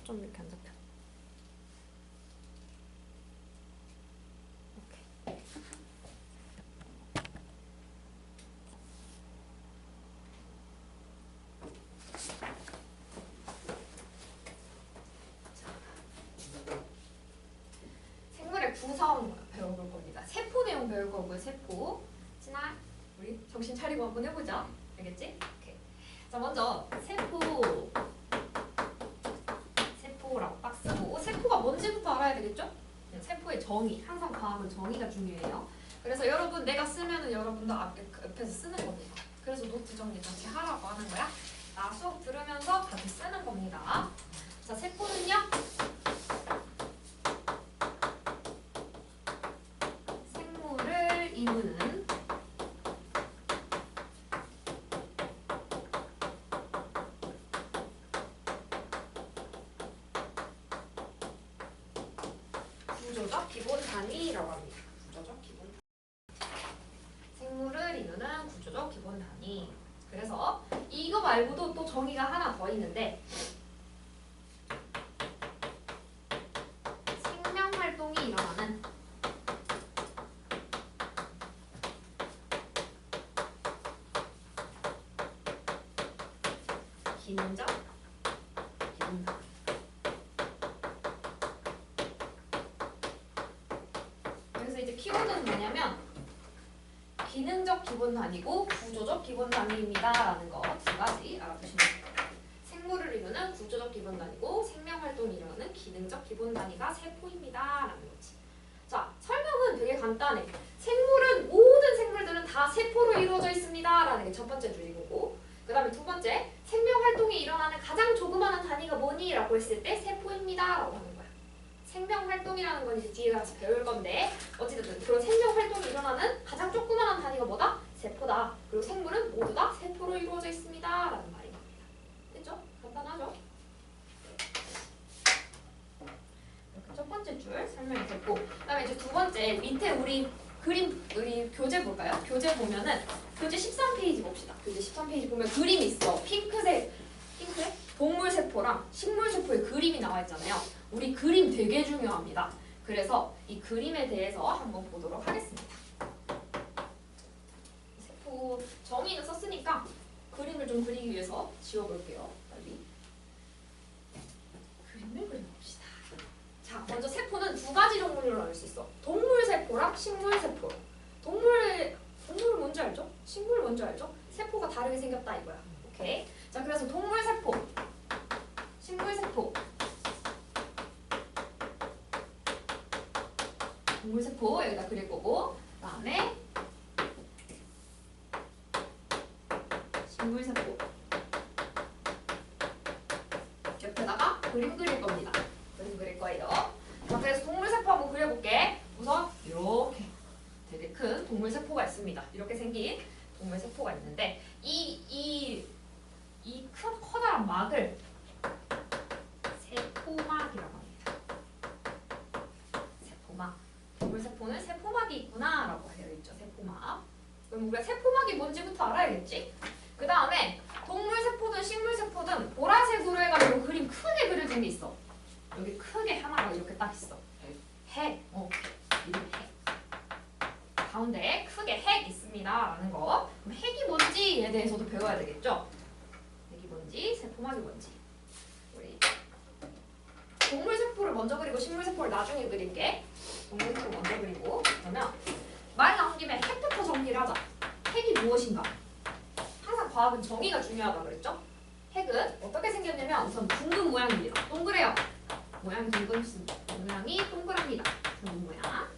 초점 이렇게 안 잡혀. 오케이. 생물의 구성 배워볼 겁니다. 세포 내용 배울 거고요. 세포. 진아, 우리 정신 차리고 한번 해보자. 알겠지? 오케이. 자, 먼저 세포라고 딱 쓰고, 세포가 뭔지부터 알아야 되겠죠? 세포의 정의, 항상 과학은 정의가 중요해요. 그래서 여러분, 내가 쓰면은 여러분도 옆에서 쓰는 겁니다. 그래서 노트 정리 같이 하라고 하는 거야. 나 수업 들으면서 같이 쓰는 겁니다. 자, 세포는요, 생물을 이루는 구조적 기본 단위라고 합니다. 구조적 기본 단위. 생물을 이루는 구조적 기본 단위. 그래서 이거 말고도 또 정의가 하나 더 있는데, 생명 활동이 일어나는 기능적 기본 단위. 그래서 이제 키워드는 뭐냐면 기능적 기본 단위고 구조적 기본 단위입니다 라는 거 두 가지 알아두시면 돼요. 생물을 이루는 구조적 기본 단위고 생명활동을 이루는 기능적 기본 단위가 세포입니다 라는 거지. 자, 설명은 되게 간단해. 모든 생물들은 다 세포로 이루어져 있습니다 라는 게 첫 번째 줄이고, 그 다음에 두 번째, 생명활동이 일어나는 가장 조그마한 단위가 뭐니? 라고 했을 때 세포입니다 라고 하는 거야. 생명활동이라는 건 이제 뒤에 가서 배울 건데, 어찌됐든 그런 생명활동이 일어나는 가장 조그마한 단위가 뭐다? 세포다. 그리고 생물은 모두 다 세포로 이루어져 있습니다 라는 말인 겁니다. 됐죠? 간단하죠? 이렇게 첫 번째 줄 설명이 됐고, 그 다음에 이제 두 번째, 밑에 우리 교재 볼까요? 교재 보면은 교재 13페이지 봅시다. 교재 13페이지 보면 그림이 있어. 핑크색 동물세포랑 식물세포의 그림이 나와 있잖아요. 우리 그림 되게 중요합니다. 그래서 이 그림에 대해서 한번 보도록 하겠습니다. 세포 정의는 썼으니까 그림을 좀 그리기 위해서 지워볼게요. 빨리. 그림을 그려봅시다. 자, 먼저 세포는 두 가지 종류로 나눌 수 있어. 동물세포랑 식물세포. 동물은 뭔지 알죠? 식물 뭔지 알죠? 세포가 다르게 생겼다 이거야. 오케이. 자, 그래서 동물세포, 식물세포. 동물세포 여기다 그릴 거고, 그 다음에 식물세포 옆에다가 그림 그릴 겁니다. 그림 그릴 거예요. 자, 그래서 동물세포 한번 그려볼게. 우선 이렇게 되게 큰 동물세포가 있습니다. 이렇게 생긴 동물세포가 있는데, 이 큰 커다란 막을 세포막이라고 합니다. 세포막. 동물세포는 세포막이 있구나 라고 되어 있죠. 세포막. 그럼 우리가 세포막이 뭔지부터 알아야겠지? 그 다음에 동물세포든 식물세포든 보라색으로 해가지고 그림 크게 그려진 게 있어. 여기 크게 하나가 이렇게 딱 있어. 핵. 이름 핵. 가운데에 크게 핵 있습니다 라는 거. 그럼 핵이 뭔지에 대해서도 배워야 되겠죠? 핵이 뭔지, 세포막이 뭔지. 우리 동물세포를 먼저 그리고 식물세포를 나중에 그릴게. 동물세포를 먼저 그리고, 그러면 말 나온 김에 핵부터 정리를 하자. 핵이 무엇인가? 항상 과학은 정의가 중요하다 그랬죠? 핵은 어떻게 생겼냐면 우선 둥근 모양입니다. 동그래요. 모양이 동그랍니다. 둥근 모양.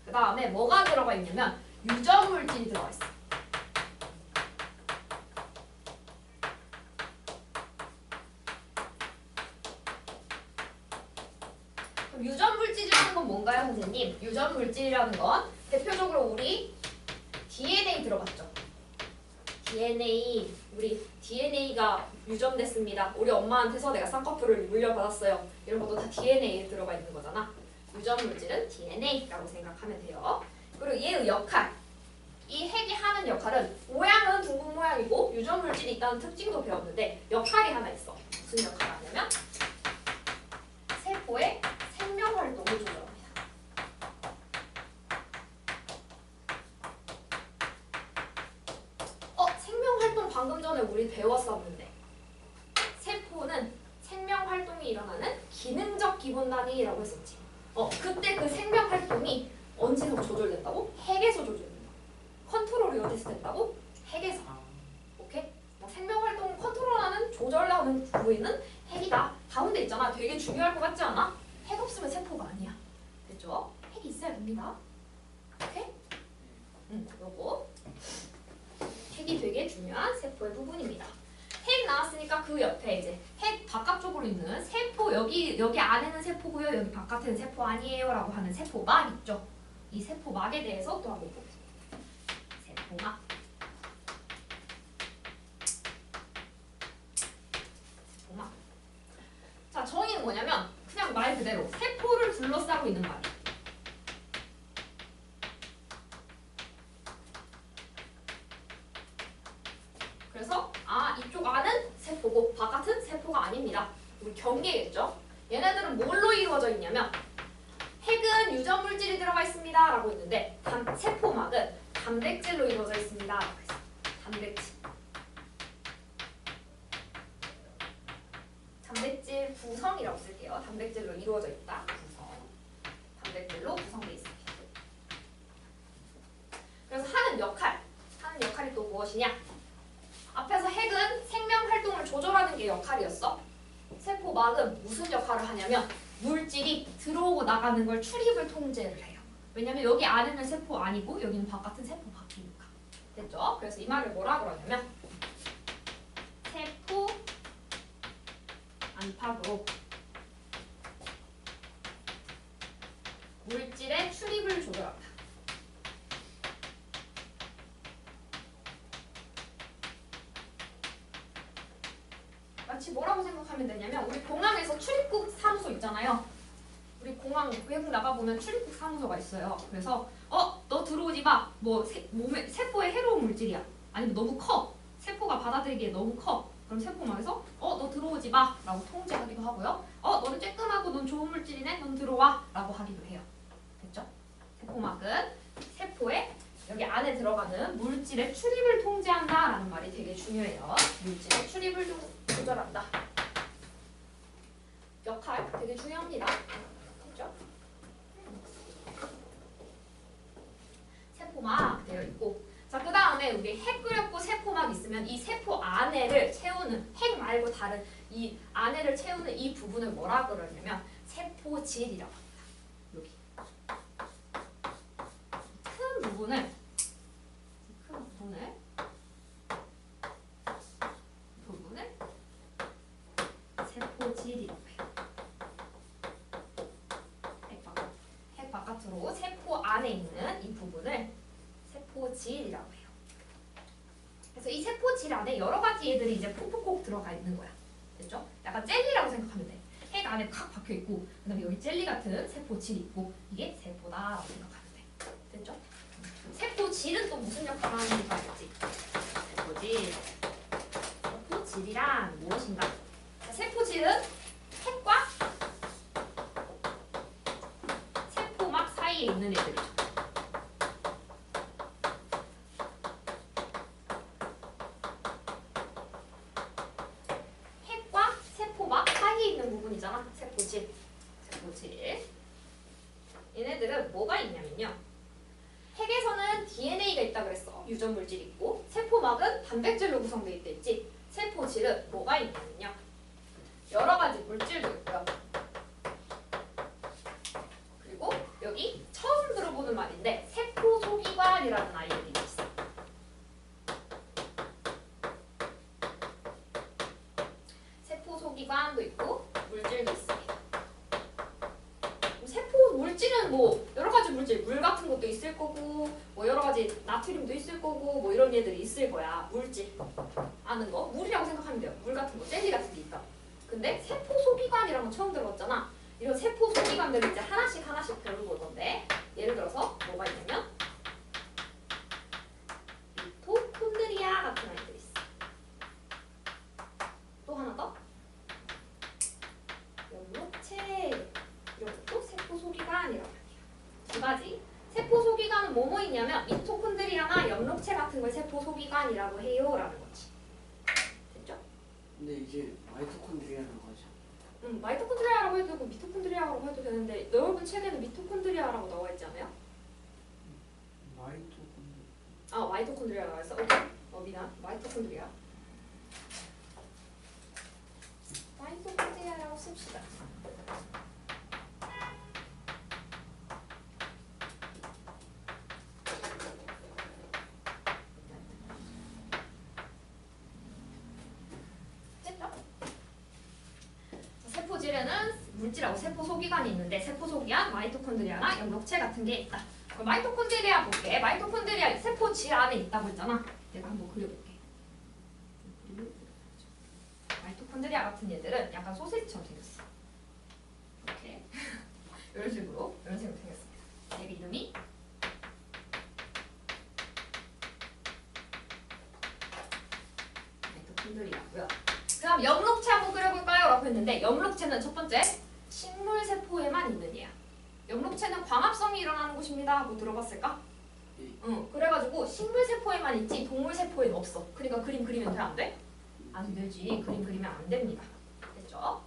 그 다음에 뭐가 들어가 있냐면 유전물질이 들어가 있어. 그럼 유전물질이라는 건 뭔가요, 선생님? 유전물질이라는 건 대표적으로 우리 DNA 들어봤죠? 우리 DNA가 유전됐습니다. 우리 엄마한테서 내가 쌍꺼풀을 물려받았어요. 이런 것도 다 DNA에 들어가 있는 거잖아. 유전물질은 DNA라고 생각하면 돼요. 그리고 얘의 역할, 이 핵이 하는 역할은 모양은 둥근 모양이고 유전물질이 있다는 특징도 배웠는데 역할이 하나 있어. 무슨 역할을 하냐면 세포의 생명 활동을 조절합니다. 생명 활동 방금 전에 우리 배웠었는데 세포는 생명 활동이 일어나는 기능적 기본 단위라고 했었지. 그때 그 생명 활동이 언제서 조절된다고? 핵에서 조절된다. 컨트롤이 어디서 된다고? 핵에서. 오케이? 생명 활동 컨트롤하는 조절하는 부위는 핵이다. 가운데 있잖아. 되게 중요할 것 같지 않아? 핵 없으면 세포가 아니야. 됐죠? 핵이 있어야 됩니다. 오케이? 요거 핵이 되게 중요한 세포의 부분입니다. 핵 나왔으니까 그 옆에 이제 핵 바깥쪽으로 있는 세포 여기 안에는 세포고요. 여기 바깥에는 세포 아니에요라고 하는 세포막 있죠. 이 세포막에 대해서 또 한번 보겠습니다. 세포막. 세포막. 자, 정의는 뭐냐면 그냥 말 그대로 세포를 둘러싸고 있는 말이에요. 그래서 이쪽 안은 세포고 바깥은 세포가 아닙니다. 우리 경계겠죠? 얘네들은 뭘로 이루어져 있냐면 핵은 유전물질이 들어가 있습니다 라고 했는데 세포막은 단백질로 이루어져 있습니다 라고 했어요. 단백질 구성이라고 쓸게요. 단백질로 이루어져 있다. 구성. 단백질로 구성되어 있습니다. 그래서 하는 역할이 또 무엇이냐? 앞에서 핵은 생명 활동을 조절하는 게 역할이었어. 세포막은 무슨 역할을 하냐면 물질이 들어오고 나가는 걸 출입을 통제를 해요. 왜냐면 여기 안에는 세포 아니고 여기는 바깥은 세포 밖이니까. 됐죠? 그래서 이 말을 뭐라 그러냐면 세포 안팎으로 물질의 출입을 조절한다. 마치 뭐라고 생각하면 되냐면 우리 공항에서 출입국 사무소 있잖아요. 우리 공항 외국 나가보면 출입국 사무소가 있어요. 그래서 너 들어오지 마. 몸에 세포에 해로운 물질이야. 아니면 너무 커. 세포가 받아들이기에 너무 커. 그럼 세포막에서 너 들어오지 마 라고 통제하기도 하고요. 너는 쬐끔하고 넌 좋은 물질이네. 넌 들어와 라고 하기도 해요. 됐죠? 세포막은 세포에 여기 안에 들어가는 물질의 출입을 통제한다라는 말이 되게 중요해요. 물질의 출입을 조절한다. 역할 되게 중요합니다. 됐죠? 세포막 되어 있고, 자, 그 다음에 우리 핵 그렸고 세포막 있으면 이 세포 안에를 채우는, 핵 말고 다른 이 안에를 채우는 이 부분을 뭐라 그러냐면 세포질이라고 합니다. 여기 큰 부분을 세포질이라고 해요. 핵 바깥으로 세포 안에 있는 이 부분을 세포질이라고 해요. 그래서 이 세포질 안에 여러 가지 애들이 이제 푹푹 들어가 있는 거야. 됐죠? 약간 젤리라고 생각하면 돼. 핵 안에 칵 박혀 있고, 그다음에 여기 젤리 같은 세포질이 있고, 이게 세포다라고 생각하면 돼. 됐죠? 세포질은 또 무슨 역할을 하는지 알겠지? 세포질. 세포질이란 무엇인가? 자, 세포질은 핵과 세포막 사이에 있는 애들이죠. 핵과 세포막 사이에 있는 부분이잖아. 세포질. 얘네들은 뭐가 있냐면요. 핵에서는 DNA가 있다 그랬어. 유전물질이 있고, 세포막은 단백질로 구성되어 있댔지. 세포질은 뭐가 있냐면요. 여러 가지 물질도 있고요. 그리고 여기 처음 들어보는 말인데 세포소기관이라는 아이들이 있어. 세포소기관도 있고 물질도 있습니다. 세포 물질은 여러 가지 물질, 물 같은 것도 있을 거고, 여러 가지 나트륨도 있을 거고, 이런 얘들이 있을 거야. 물질 아는 거, 물이라고 생각하면 돼요. 물 같은 거, 젤리 같은 게 있다. 근데 세포소기관이라는 거 처음 들어봤잖아. 이런 세포소기관들을 이제 하나씩 배워볼 건데, 예를 들어서 뭐가 있냐면 미토콘드리아 같은 아이들이 있어. 또 하나 더, 연목체 미토콘드리아는 뭐뭐 있냐면 미토콘드리아나 엽록체 같은 걸 세포 소기관이라고 해요라는 거지. 됐죠? 근데 이제 마이토콘드리아라고 하죠. 마이토콘드리아라고 해도 되고 미토콘드리아라고 해도 되는데 여러분 책에는 미토콘드리아라고 나와 있지 않아요? 마이토콘드리아라고 했어? 오케이. 미안. 마이토콘드리아. 마이토콘드리아라고 씁시다. 세포질에는 물질하고 세포 소기관이 있는데 세포 소기관, 마이토콘드리아나 엽록체 같은 게 있다. 그럼 마이토콘드리아 볼게. 마이토콘드리아 세포질 안에 있다고 했잖아. 내가 한번 그려볼게. 마이토콘드리아 같은 얘들은 약간 소세지처럼 생겼어. 이렇게 이런 식으로 생겼습니다. 얘 이름이 마이토콘드리아고요. 그럼 엽록체 한번 그려볼까요? 라고 했는데 엽록체는 첫 번째 식물세포에만 있는 얘야. 엽록체는 광합성이 일어나는 곳입니다 하고 들어봤을까? 그래가지고 식물세포에만 있지 동물세포에는 없어. 그러니까 그림 그리면 돼? 안 돼? 안 되지. 그림 그리면 안 됩니다. 됐죠?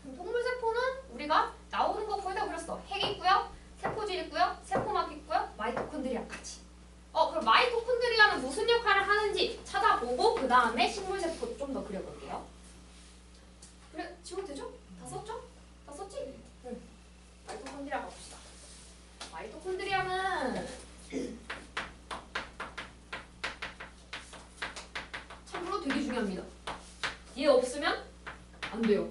동물세포는 우리가 나오는 거 거의 다 그렸어. 핵 있고요. 세포질 있고요. 세포막 있고요. 마이토콘드리아까지. 그럼 마이토콘드리아는 무슨 역할을 하는지 찾아보고 그 다음에 식물세포 좀 더 그려볼게요. 그래, 지금 되죠? 다 썼죠? 다 썼지? 응. 마이토콘드리아 가봅시다. 마이토콘드리아는 참고로 되게 중요합니다. 얘 없으면 안 돼요.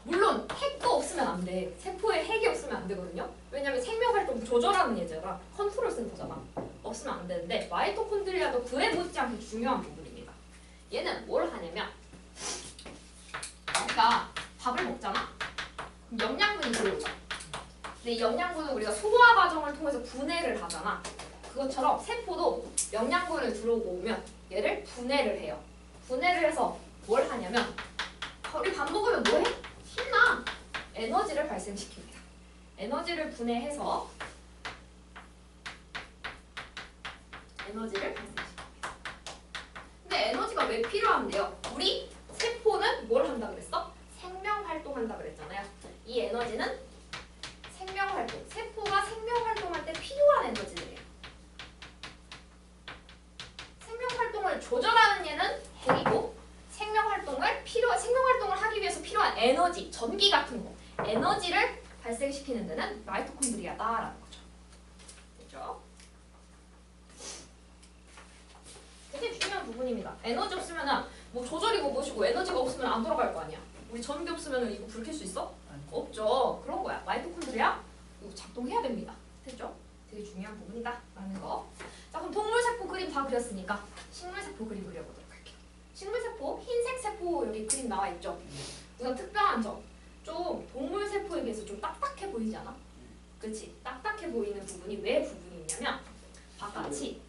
물론 핵도 없으면 안 돼. 세포에 핵이 없으면 안 되거든요. 왜냐면 생명활동 조절하는 얘잖아. 컨트롤 센터잖아. 없으면 안 되는데 마이토콘드리아도 그에 못지않게 중요한 부분입니다. 얘는 뭘 하냐면 우리가 밥을 먹잖아. 그럼 영양분이 들어오죠. 근데 이 영양분은 우리가 소화 과정을 통해서 분해를 하잖아. 그것처럼 세포도 영양분을 들어오고 오면 얘를 분해를 해요. 분해를 해서 뭘 하냐면 우리 밥 먹으면 뭐해? 힘나! 에너지를 발생시킵니다. 에너지를 분해해서 에너지를 발생시킵니다. 근데 에너지가 왜 필요한데요? 우리 세포는 뭘 한다 그랬어? 생명활동한다 그랬잖아요. 이 에너지는 생명활동, 세포가 생명활동할 때 필요한 에너지들이에요. 생명활동을 조절하는 얘는 핵이고 생명활동을 하기 위해서 필요한 에너지, 전기 같은 거, 에너지를 발생시키는 데는 마이토콘드리아다라는 거죠. 됐죠? 되게 중요한 부분입니다. 에너지 없으면은 뭐 조절이고 뭐시고 에너지가 없으면 안 돌아갈 거 아니야. 우리 전기 없으면 이거 불 켤 수 있어? 없죠. 그런 거야. 마이토콘드리아 이거 작동해야 됩니다. 됐죠? 되게 중요한 부분이다 라는 거. 자, 그럼 동물세포 그림 다 그렸으니까 식물세포 그림 그려보도록 할게요. 식물세포, 흰색 세포 여기 그림 나와 있죠? 우선 특별한 점. 좀 동물세포에 비해서 좀 딱딱해 보이지 않아? 그치? 딱딱해 보이는 부분이 왜 부분이 있냐면 바깥이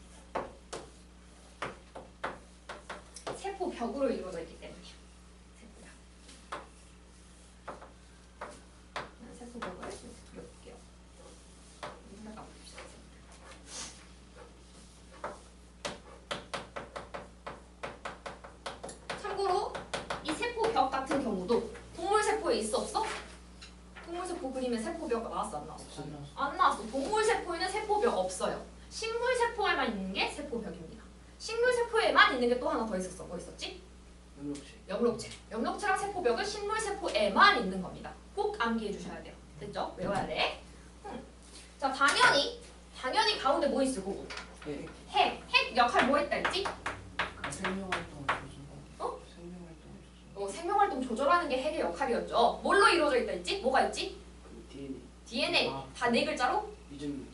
세포 벽으로 이루어져 있기 때문이야. 세포 벽을 그려볼게요. 참고로 이 세포 벽 같은 경우도 동물세포에 있어 없어? 동물세포 그림에 세포벽 나왔어 안 나왔어? 안 나왔어. 동물세포에는 세포벽 없어요. 식물세포에만 있는 게 세포벽입니다. 식물세포에만 있는 게 또 하나 더 있었어. 뭐 있었지? 엽록체. 엽록체랑 세포벽은 식물세포에만 있는 겁니다. 꼭 암기해 주셔야 돼요. 됐죠? 외워야 돼. 자, 당연히 가운데 뭐 있을 거고? 핵 역할 뭐 했다 했지? 생명활동 조절. 생명활동 조절하는 게 핵의 역할이었죠. 뭘로 이루어져 있다 했지? 뭐가 있지? DNA. 다 네 글자로?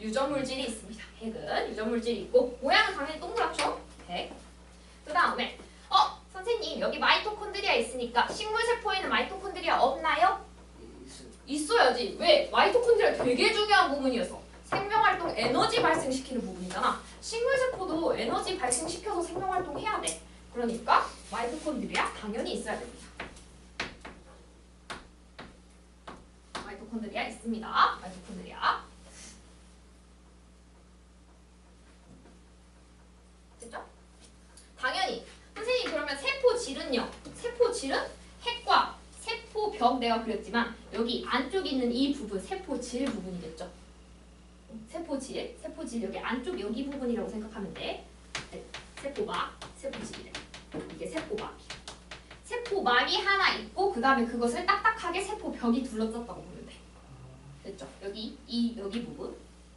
유전물질이 있습니다. 핵은 유전물질이 있고 모양은 당연히 동그랗죠? 핵. 그 다음에 선생님 여기 마이토콘드리아 있으니까 식물세포에는 마이토콘드리아 없나요? 있어야지. 왜? 마이토콘드리아 되게 중요한 부분이어서 생명활동 에너지 발생시키는 부분이잖아. 식물세포도 에너지 발생시켜서 생명활동 해야 돼. 그러니까 마이토콘드리아 당연히 있어야 됩니다. 마이토콘드리아 있습니다. 마이토콘드리아. 세포벽 내가 그렸지만 여기 안쪽에 있는 이 부분 세포질 부분이겠죠. 세포질 여기 안쪽 여기 부분이라고 생각하면 돼. 네, 세포막, 세포질이래. 이게 세포막이야. 세포막이 하나 있고 그 다음에 그것을 딱딱하게 세포벽이 둘러쌌다고 보면 돼. 됐죠? 여기 부분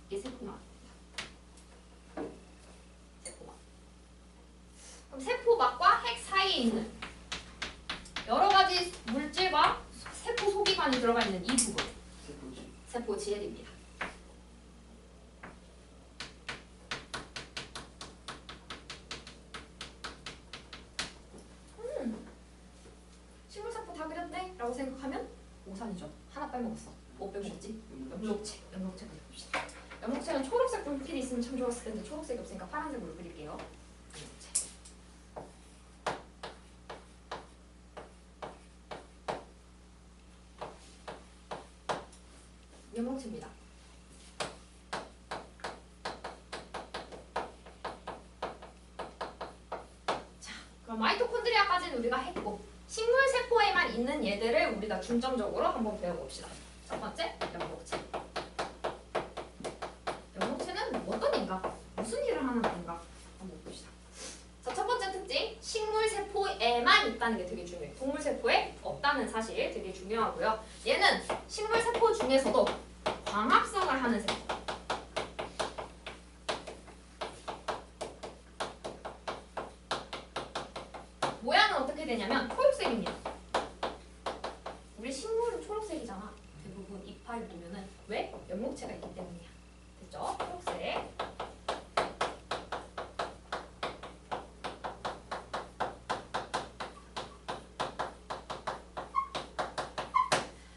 이게 세포막입니다. 세포막. 그럼 세포막과 핵 사이에 있는 여러 가지 물질과 세포 소비관이 들어가 있는 이 부분 세포질입니다. 식물세포 다 그렸네? 라고 생각하면 오산이죠. 하나 빼먹었어. 뭐 빼먹었지? 연록체 그려봅시다. 연록체는 초록색 불필이 있으면 참 좋았을 텐데 초록색이 없으니까 파란색으로 그릴게요. 연록체입니다. 자, 그럼 마이토콘드리아까지는 우리가 했고 식물 세포에만 있는 얘들을 우리가 중점적으로 한번 배워봅시다. 첫 번째, 연록체. 연록체는 어떤 애인가? 무슨 일을 하는 애인가? 한번 봅시다. 자, 첫 번째 특징, 식물 세포에만 있다는 게 되게 중요해요. 동물 세포에 없다는 사실 되게 중요하고요. 얘는 식물 세포 중에서도 광합성을 하는 세포. 모양은 어떻게 되냐면 초록색입니다. 우리 식물은 초록색이잖아. 대부분 잎을 보면은 왜? 연목체가 있기 때문이야. 됐죠? 초록색.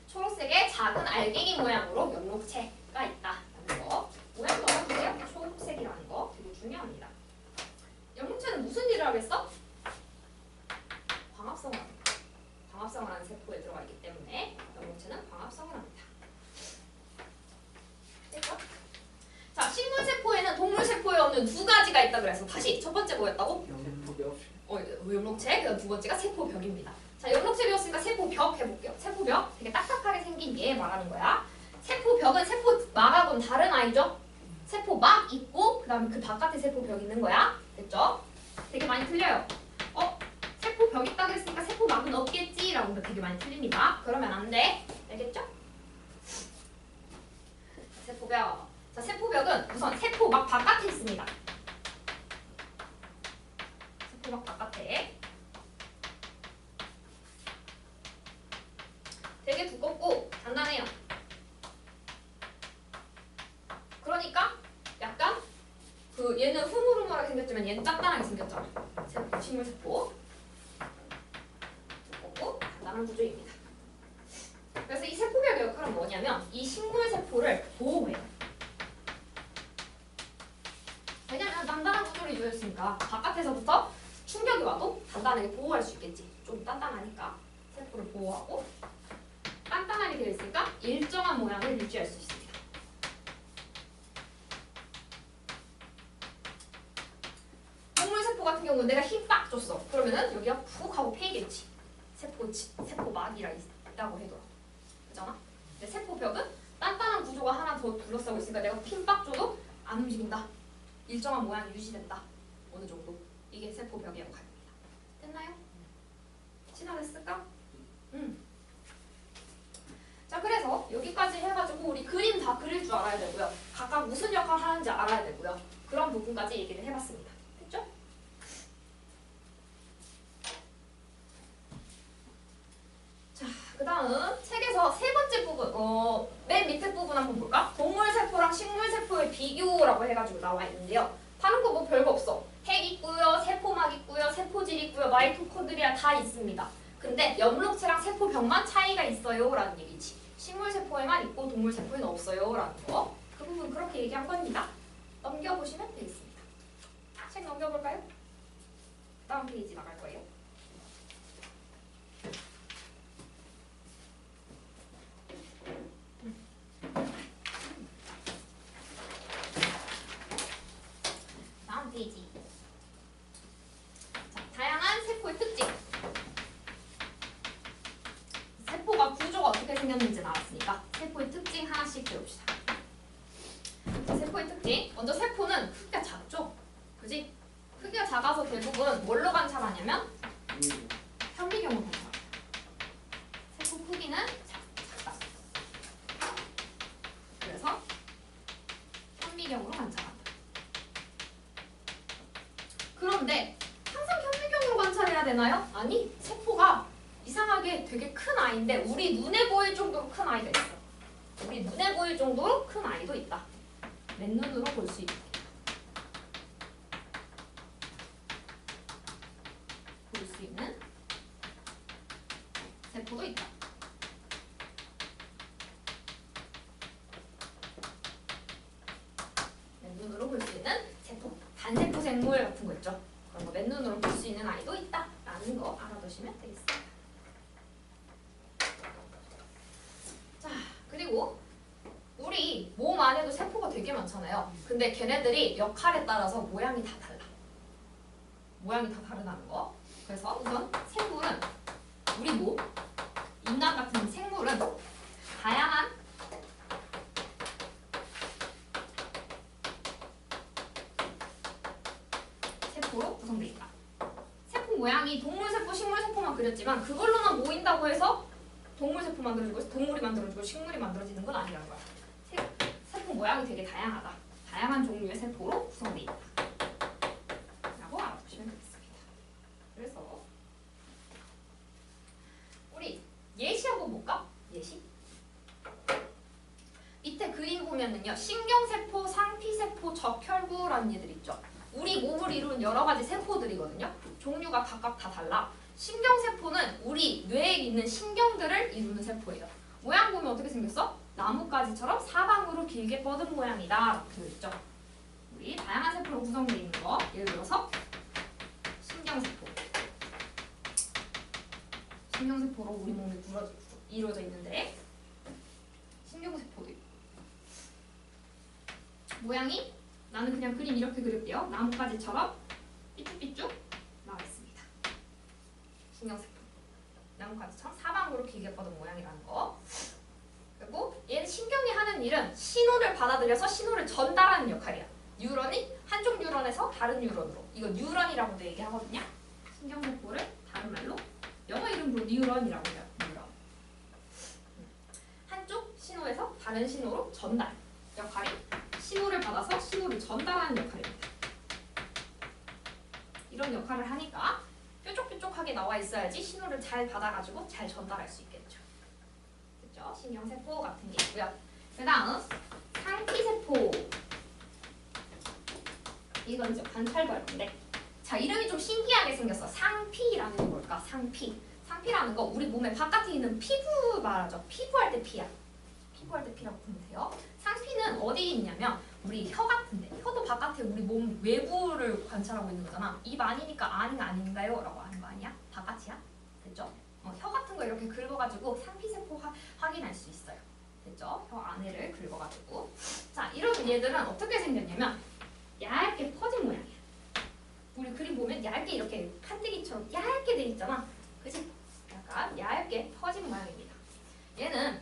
초록색의 작은 알갱이 모양으로 연목체가 있다라는 거. 모양 넣어주세요. 초록색이라는 거 되게 중요합니다. 연목체는 무슨 일을 하겠어? 광합성을 하는 세포에 들어가 있기 때문에 연목체는 광합성을 합니다. 됐죠? 자, 식물 세포에는 동물 세포에 없는 두 가지가 있다 그래서 다시 첫 번째 뭐였다고? 연목체. 그다음 두 번째가 세포벽입니다. 자, 연목체 배웠으니까 세포벽 해볼게요. 세포벽 되게 딱딱하게 생긴 얘 말하는 거야. 세포벽은 세포막하고는 다른 아이죠? 세포막 있고 그다음에 그 바깥에 세포벽 있는 거야. 됐죠? 되게 많이 틀려요. 세포벽 있다 그랬으니까 세포막은 없겠지 라고 되게 많이 틀립니다. 그러면 안 돼. 알겠죠? 세포벽. 자, 세포벽은 우선 세포막 바깥에 있습니다. 세포막 바깥에. 되게 두껍고 단단해요. 그러니까 약간 얘는 흐물흐물하게 생겼지만 얘는 단단하게 생겼잖아. 식물세포. 두껍고 단단한 구조입니다. 그래서 이 세포벽의 역할은 뭐냐면 이 식물세포를 보호해요. 왜냐면 단단한 구조를 이루어졌으니까 바깥에서부터 충격이 와도 단단하게 보호할 수 있겠지. 좀 단단하니까 세포를 보호하고 단단하게 되어 있으니까 일정한 모양을 유지할 수 있습니다. 동물세포 같은 경우는 내가 힘 빡 줬어. 그러면은 여기가 푹 하고 패이겠지. 세포막이라 있다고 해도. 그잖아? 근데 세포벽은 단단한 구조가 하나 더 둘러싸고 있으니까 내가 힘 빡 줘도 안 움직인다. 일정한 모양이 유지된다. 어느 정도. 이게 세포벽의 역할입니다. 됐나요? 친화됐을까? 자, 그래서 여기까지 해가지고 우리 그림 다 그릴 줄 알아야 되고요. 각각 무슨 역할을 하는지 알아야 되고요. 그런 부분까지 얘기를 해봤습니다. 됐죠? 자, 그 다음 책에서 세 번째 부분, 맨 밑에 부분 한번 볼까? 동물세포랑 식물세포의 비교라고 해가지고 나와 있는데요. 다른 거 뭐 별거 없어. 핵 있고요, 세포막 있고요, 세포질 있고요, 마이토콘드리아 다 있습니다. 근데 연록체랑 세포벽만 차이가 있어요 라는 얘기지. 식물세포에만 있고 동물세포에는 없어요 라는 거. 그 부분 그렇게 얘기한 겁니다. 넘겨보시면 되겠습니다. 책 넘겨볼까요? 다음 페이지 나갈 거예요. 다음 페이지. 자, 다양한 세포의 특징. 세포가 생겼는지 알았으니까 세포의 특징 하나씩 배웁시다. 자, 세포의 특징. 먼저 세포는 크기가 작죠? 그지? 크기가 작아서 대부분 뭘로 관찰하냐면 현미경으로 관찰합니다. 세포 크기는 작다. 그래서 현미경으로 관찰한다. 그런데 항상 현미경으로 관찰해야 되나요? 아니, 세포가 이상하게 되게 큰 아이인데 우리 눈에 보일 정도로 큰 아이가 있어. 우리 눈에 보일 정도로 큰 아이도 있다. 맨눈으로 볼 수 있게. 볼 수 있는 세포도 있다. 맨눈으로 볼 수 있는 세포. 단세포 생물 같은 거 있죠. 그런 거 맨눈으로 볼 수 있는 아이도 있다. 라는 거 알아두시면 되겠습니다. 자, 그리고 우리 몸 안에도 세포가 되게 많잖아요. 근데 걔네들이 역할에 따라서 모양이 다 달라. 모양이 다 다르다는 거. 그래서 우선 생물은 우리 몸, 인간 같은 생물은 다양한 세포로 구성되어 있다. 세포 모양이 동물세포, 식물세포만 그렸지만 그걸로만 모인다고 해서 동물세포 만들어지고 동물이 만들어지고 식물이 만들어지는 건 아니라는 거야. 세포 모양이 되게 다양하다. 다양한 종류의 세포로 구성되어 있다. 라고 알아보시면 되겠습니다. 그래서 우리 예시 한번 볼까? 예시? 밑에 그림 보면은요. 신경세포, 상피세포, 적혈구라는 얘들 있죠. 우리 몸을 이루는 여러 가지 세포들이거든요. 종류가 각각 다 달라. 신경세포는 우리 뇌에 있는 신경들을 이루는 세포예요. 모양 보면 어떻게 생겼어? 나뭇가지처럼 사방으로 길게 뻗은 모양이다. 이렇게 되어 있죠. 우리 다양한 세포로 구성되어 있는 거. 예를 들어서 신경세포. 신경세포로 우리 몸이 이루어져 있는데 신경세포도 있고. 모양이 나는 그냥 그림 이렇게 그릴게요. 나뭇가지처럼 삐쭉삐쭉 나와 있습니다. 신경세포. 나뭇가지처럼 사방으로 길게 뻗은 모양이라는 거. 그리고 얘는 신경이 하는 일은 신호를 받아들여서 신호를 전달하는 역할이야. 뉴런이 한쪽 뉴런에서 다른 뉴런으로. 이거 뉴런이라고도 얘기하거든요. 신경세포를 다른 말로 영어 이름으로 뉴런이라고 해요. 뉴런. 한쪽 신호에서 다른 신호로 전달. 역할이 신호를 받아서 신호를 전달하는 역할입니다. 이런 역할을 하니까 뾰족뾰족하게 나와 있어야지 신호를 잘 받아가지고 잘 전달할 수 있겠죠. 그렇죠? 신경세포 같은 게 있고요. 그 다음 상피세포. 이건 이제 관찰벌인데 자, 이름이 좀 신기하게 생겼어. 상피라는 게 뭘까? 상피. 상피라는 거 우리 몸의 바깥에 있는 피부 말하죠. 피부할 때 피야. 피부할 때 피라고 보면 돼요. 상피는 어디 있냐면 우리 혀 같은데 혀도 바깥에 우리 몸 외부를 관찰하고 있는 거잖아. 입 아니니까 아닌가 아닌가요? 라고 하는 거 아니야? 바깥이야? 됐죠? 혀 같은 거 이렇게 긁어가지고 상피세포 확인할 수 있어요. 됐죠? 혀 안에를 긁어가지고 자, 이런 얘들은 어떻게 생겼냐면 얇게 퍼진 모양이야. 우리 그림 보면 얇게 이렇게 판때기처럼 얇게 돼 있잖아. 그치? 약간 얇게 퍼진 모양입니다. 얘는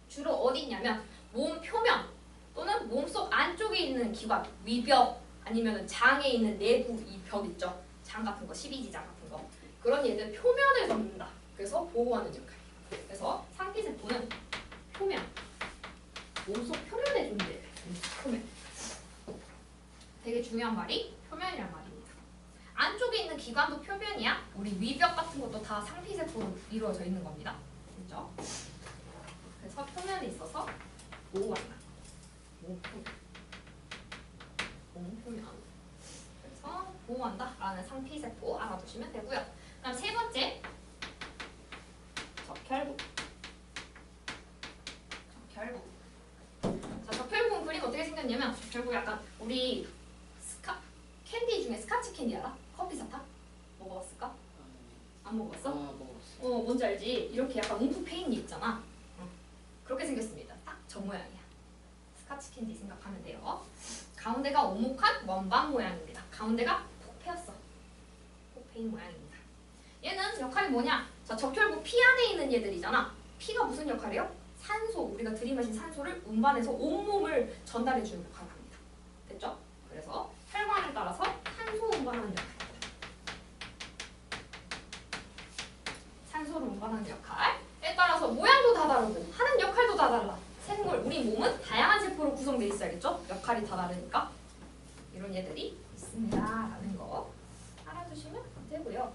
주로 어디 있냐면 몸 표면 또는 몸속 안쪽에 있는 기관, 위벽 아니면 장에 있는 내부 이 벽 있죠. 장 같은 거, 12지장 같은 거. 그런 얘들 표면을 접는다. 그래서 보호하는 역할이에요. 그래서 상피세포는 표면, 몸속 표면에 존재해요. 표면. 되게 중요한 말이 표면이란 말입니다. 안쪽에 있는 기관도 표면이야. 우리 위벽 같은 것도 다 상피세포로 이루어져 있는 겁니다. 그렇죠? 그래서 표면에 있어서 보호한다. 몸 표면. 그래서 보호한다라는 상피세포 알아두시면 되고요. 그다음 세 번째 적혈구. 적혈구. 자, 적혈구 그림 어떻게 생겼냐면 적혈구 약간 우리 캔디 중에 스카치 캔디 알아? 커피 사탕? 먹어봤을까? 안 먹어봤어? 먹었어. 뭔지 알지? 이렇게 약간 움프 페인이 있잖아. 그렇게 생겼습니다. 딱 저 모양이야. 스카치 캔디 생각하면 돼요. 가운데가 오목한 원반 모양입니다. 가운데가 폭 패였어. 폭 패인 모양입니다. 얘는 역할이 뭐냐? 자, 적혈구 피 안에 있는 얘들이잖아. 피가 무슨 역할이에요? 산소, 우리가 들이마신 산소를 운반해서 온몸을 전달해주는 역할을 합니다. 됐죠? 그래서 혈관을 따라서 산소 운반하는 역할입니다. 산소를 운반하는 역할에 따라서 모양도 다 다르고 하는 역할도 다 달라. 생물, 우리 몸은 다양한 세포로 구성되어 있어야겠죠? 역할이 다 다르니까. 이런 얘들이 있습니다. 라는 거 알아두시면 되고요.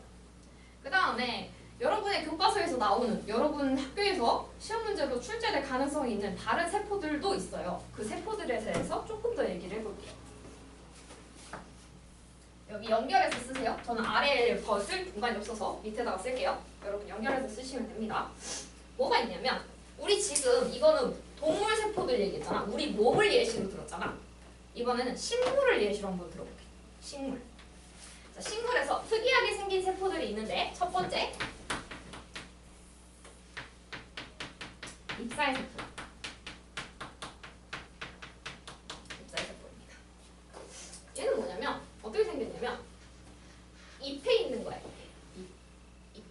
그 다음에 여러분의 교과서에서 나오는, 여러분 학교에서 시험 문제로 출제될 가능성이 있는 다른 세포들도 있어요. 그 세포들에 대해서 조금 더 얘기를 해볼게요. 여기 연결해서 쓰세요. 저는 아래에 벗을 공간이 없어서 밑에다가 쓸게요. 여러분 연결해서 쓰시면 됩니다. 뭐가 있냐면 우리 지금 이거는 동물 세포들 얘기했잖아. 우리 몸을 예시로 들었잖아. 이번에는 식물을 예시로 한번 들어볼게요. 식물. 자, 식물에서 특이하게 생긴 세포들이 있는데 첫 번째 잎사의 세포. 잎사의 세포입니다. 얘는 뭐냐면 어떻게 생겼냐면 잎에 있는 거예요. 잎.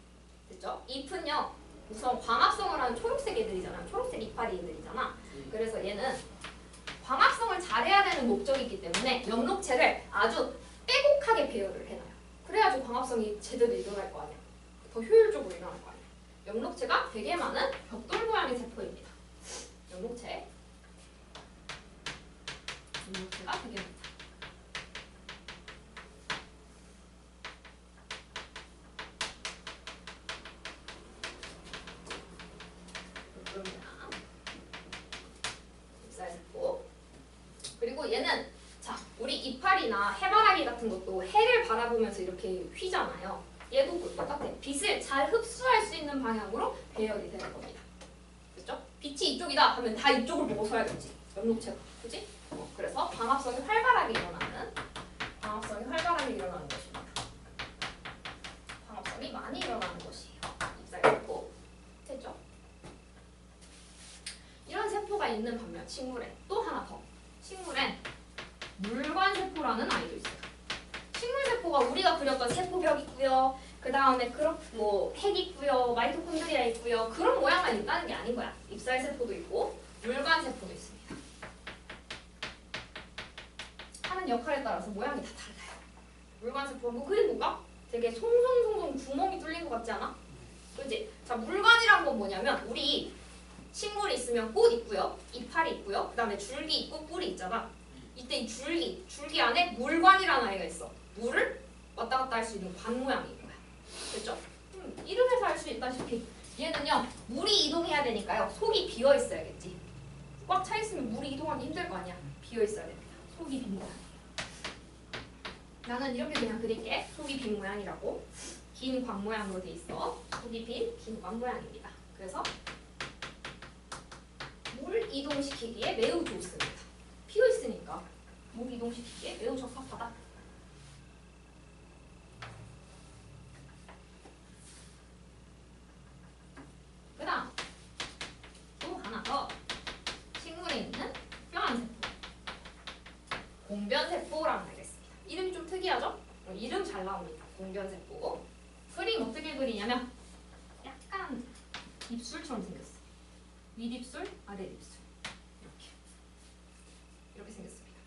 됐죠? 잎은요 우선 광합성을 하는 초록색 애들이잖아. 초록색 이파리 애들이잖아. 그래서 얘는 광합성을 잘해야 되는 목적이 있기 때문에 엽록체를 아주 빼곡하게 배열을 해놔요. 그래야지 광합성이 제대로 일어날 거 아니야. 더 효율적으로 일어날 거 아니야. 엽록체가 되게 많은 벽돌 모양의 세포입니다. 엽록체가 되게 많다. 잎살세포. 그리고 얘는 자, 우리 이파리나 해바라기 같은 것도 해를 바라보면서 이렇게 휘잖아요. 얘도 똑같아. 빛을 잘 흡수할 수 있는 방향으로 배열이 되는 겁니다. 그렇죠? 빛이 이쪽이다 하면 다 이쪽을 보고 서야겠지. 엽록체가. 그지? 그래서 광합성이 활발하게 일어나는 것입니다. 광합성이 많이 일어나는 것이에요. 잎살세포. 됐죠? 이런 세포가 있는 반면 식물에 또 하나 더. 식물엔 물관세포라는 아이도 있어요. 식물세포가 우리가 그렸던 세포벽 있고요. 그 다음에 핵 있고요. 마이토콘드리아 있고요. 그런 모양만 있다는 게 아닌 거야. 잎살세포도 있고 물관세포도 있습니다. 하는 역할에 따라서 모양이 다 달라요. 물관세포는 그게 뭔가? 되게 송송송송 구멍이 뚫린 것 같지 않아? 그지? 자, 물관이란 건 뭐냐면 우리 식물이 있으면 꽃 있고요. 이파리 있고요. 그 다음에 줄기 있고 뿔이 있잖아. 이때 이 줄기 안에 물관이라는 아이가 있어. 물을 왔다 갔다 할 수 있는 관 모양인 거야. 됐죠? 이름에서 알 수 있다시피 얘는요 물이 이동해야 되니까요 속이 비어 있어야겠지. 꽉 차 있으면 물이 이동하기 힘들 거 아니야. 비어 있어야 됩니다. 속이 빈 모양. 나는 이렇게 그냥 그릴게. 속이 빈 모양이라고. 긴 관 모양으로 돼 있어. 속이 빈 긴 관 모양입니다. 그래서 물 이동시키기에 매우 좋습니다. 비어 있으니까 물 이동시키기에 매우 적합하다. 그 다음 또 하나 더 식물에 있는 뼈안세포 공변세포라고 하겠습니다. 이름이 좀 특이하죠? 이름 잘 나옵니다. 공변세포. 그림 어떻게 그리냐면 약간 입술처럼 생겼어. 윗입술, 아랫입술 이렇게 생겼습니다.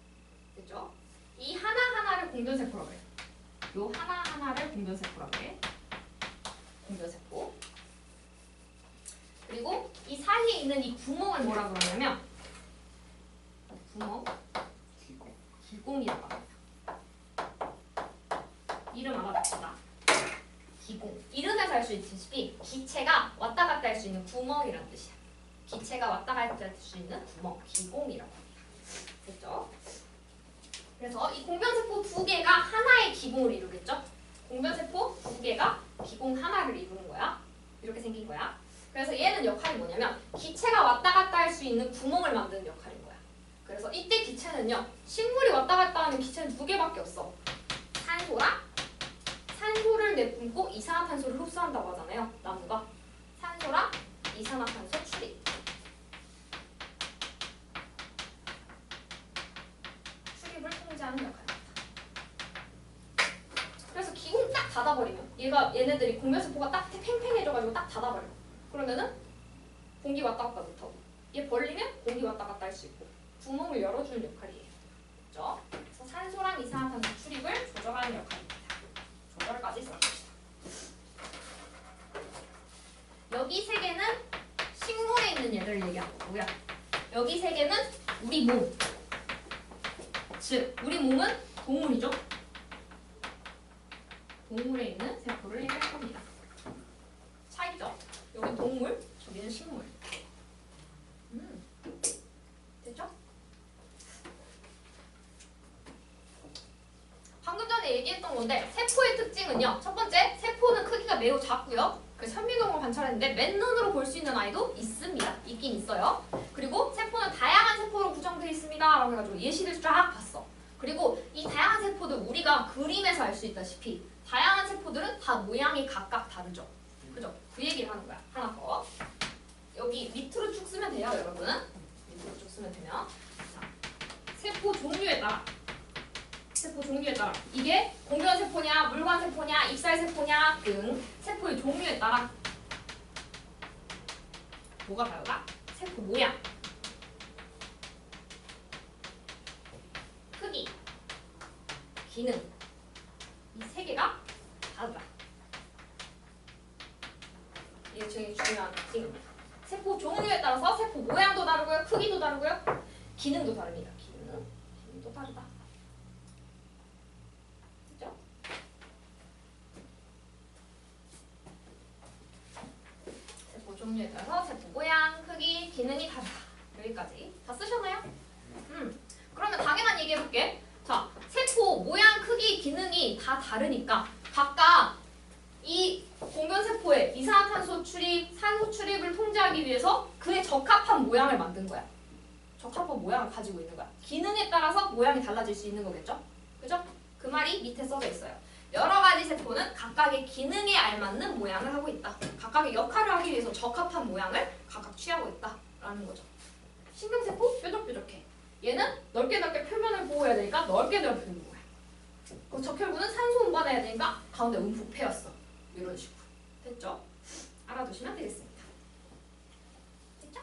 됐죠? 이 하나하나를 공변세포라고 해요. 요 하나하나를 공변세포라고 해. 공변세포. 그리고 이 사이에 있는 이 구멍을 뭐라 그러냐면 구멍, 기공이라고 합니다. 이름 알아봅시다. 기공. 이름에서 알 수 있듯이 기체가 왔다 갔다 할 수 있는 구멍이라는 뜻이야. 기체가 왔다 갔다 할 수 있는 구멍, 기공이라고 합니다. 됐죠? 그래서 이 공변세포 두 개가 하나의 기공을 이루겠죠? 공변세포 두 개가 기공 하나를 이루는 거야. 이렇게 생긴 거야. 그래서 얘는 역할이 뭐냐면 기체가 왔다 갔다 할 수 있는 구멍을 만드는 역할인 거야. 그래서 이때 기체는요. 식물이 왔다 갔다 하는 기체는 두 개밖에 없어. 산소를 내뿜고 이산화탄소를 흡수한다고 하잖아요. 나무가. 산소랑 이산화탄소 출입. 출입을 통제하는 역할입니다. 그래서 기공 딱 닫아버리면 얘네들이 공변세포가 딱 팽팽해져가지고 딱 닫아버려. 그러면은 공기 왔다 갔다 못하고 얘 벌리면 공기 왔다 갔다 할 수 있고 구멍을 열어주는 역할이에요. 그렇죠? 그래서 산소랑 이산화탄소 출입을 조절하는 역할입니다. 조절까지 써줍시다. 여기 세 개는 식물에 있는 얘를 얘기한 거고요. 여기 세 개는 우리 몸. 즉 우리 몸은 동물이죠. 동물에 있는 세포를 얘기할 겁니다. 차이죠? 여긴 동물, 저기는 식물. 됐죠? 방금 전에 얘기했던 건데 세포의 특징은요. 첫 번째, 세포는 크기가 매우 작고요. 그래서 현미경으로 관찰했는데 맨눈으로 볼 수 있는 아이도 있습니다. 있긴 있어요. 그리고 세포는 다양한 세포로 구성되어 있습니다. 라고 해가지고 예시를 쫙 봤어. 그리고 이 다양한 세포들 우리가 그림에서 알 수 있다시피 다양한 세포들은 다 모양이 각각 다르죠. 그죠? 그 얘기를 하는 거야. 하나 더. 여기 밑으로 쭉 쓰면 돼요, 여러분은. 밑으로 쭉 쓰면 되면. 자, 세포 종류에 따라. 세포 종류에 따라. 이게 공변 세포냐, 물관 세포냐, 입살 세포냐 등 세포의 종류에 따라 뭐가 다르다? 세포 모양, 크기, 기능 이 세 개가 다르다. 이게 되게 중요한 특징입니다. 세포 종류에 따라서 세포 모양도 다르고요, 크기도 다르고요, 기능도 다릅니다. 기능도 다르다. 그죠? 세포 종류에 따라서 세포 모양, 크기, 기능이 다르다. 여기까지 다 쓰셨나요? 그러면 당연한 얘기 해볼게. 자, 세포 모양, 크기, 기능이 다 다르니까 각각 이 공변세포의 이산화탄소 출입, 산소 출입을 통제하기 위해서 그에 적합한 모양을 만든 거야. 적합한 모양을 가지고 있는 거야. 기능에 따라서 모양이 달라질 수 있는 거겠죠? 그죠? 그 말이 밑에 써져 있어요. 여러 가지 세포는 각각의 기능에 알맞는 모양을 하고 있다. 각각의 역할을 하기 위해서 적합한 모양을 각각 취하고 있다라는 거죠. 신경세포 뾰족뾰족해. 얘는 넓게 표면을 보호해야 되니까 넓게 표면을 보호해. 그 적혈구는 산소 운반해야 되니까 가운데 움푹 패였어. 이런 식으로. 됐죠? 알아두시면 되겠습니다. 됐죠?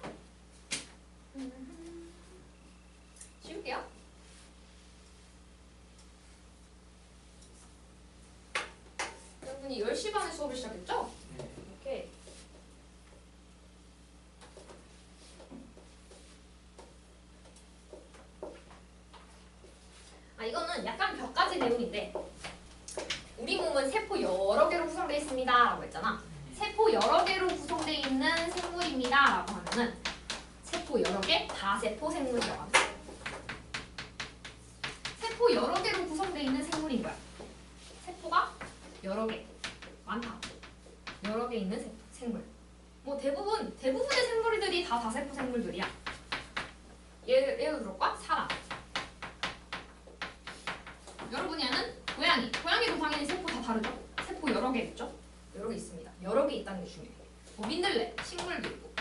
쉬울게요. 여러분이 10시 반에 수업을 시작했죠? 네. 오케이. 이거는 약간 벽까지 내용인데 우리 몸은 세포 여러 개로 구성되어 있습니다 라고 했잖아. 세포 여러 개로 구성되어 있는 생물입니다 라고 하면은 세포 여러 개 다세포 생물이라고 합니다. 세포 여러 개로 구성되어 있는 생물인 거야. 세포가 여러 개 많다. 여러 개 있는 생물. 뭐 대부분의 생물들이 다 다세포 생물들이야. 예를 들어볼까? 사람. 여러분이 아는 고양이도 당연히 세포 다 다르죠? 세포 여러 개 있죠? 여러 개 있습니다. 여러 개 있다는 게 중요해요. 뭐 민들레, 식물도 있고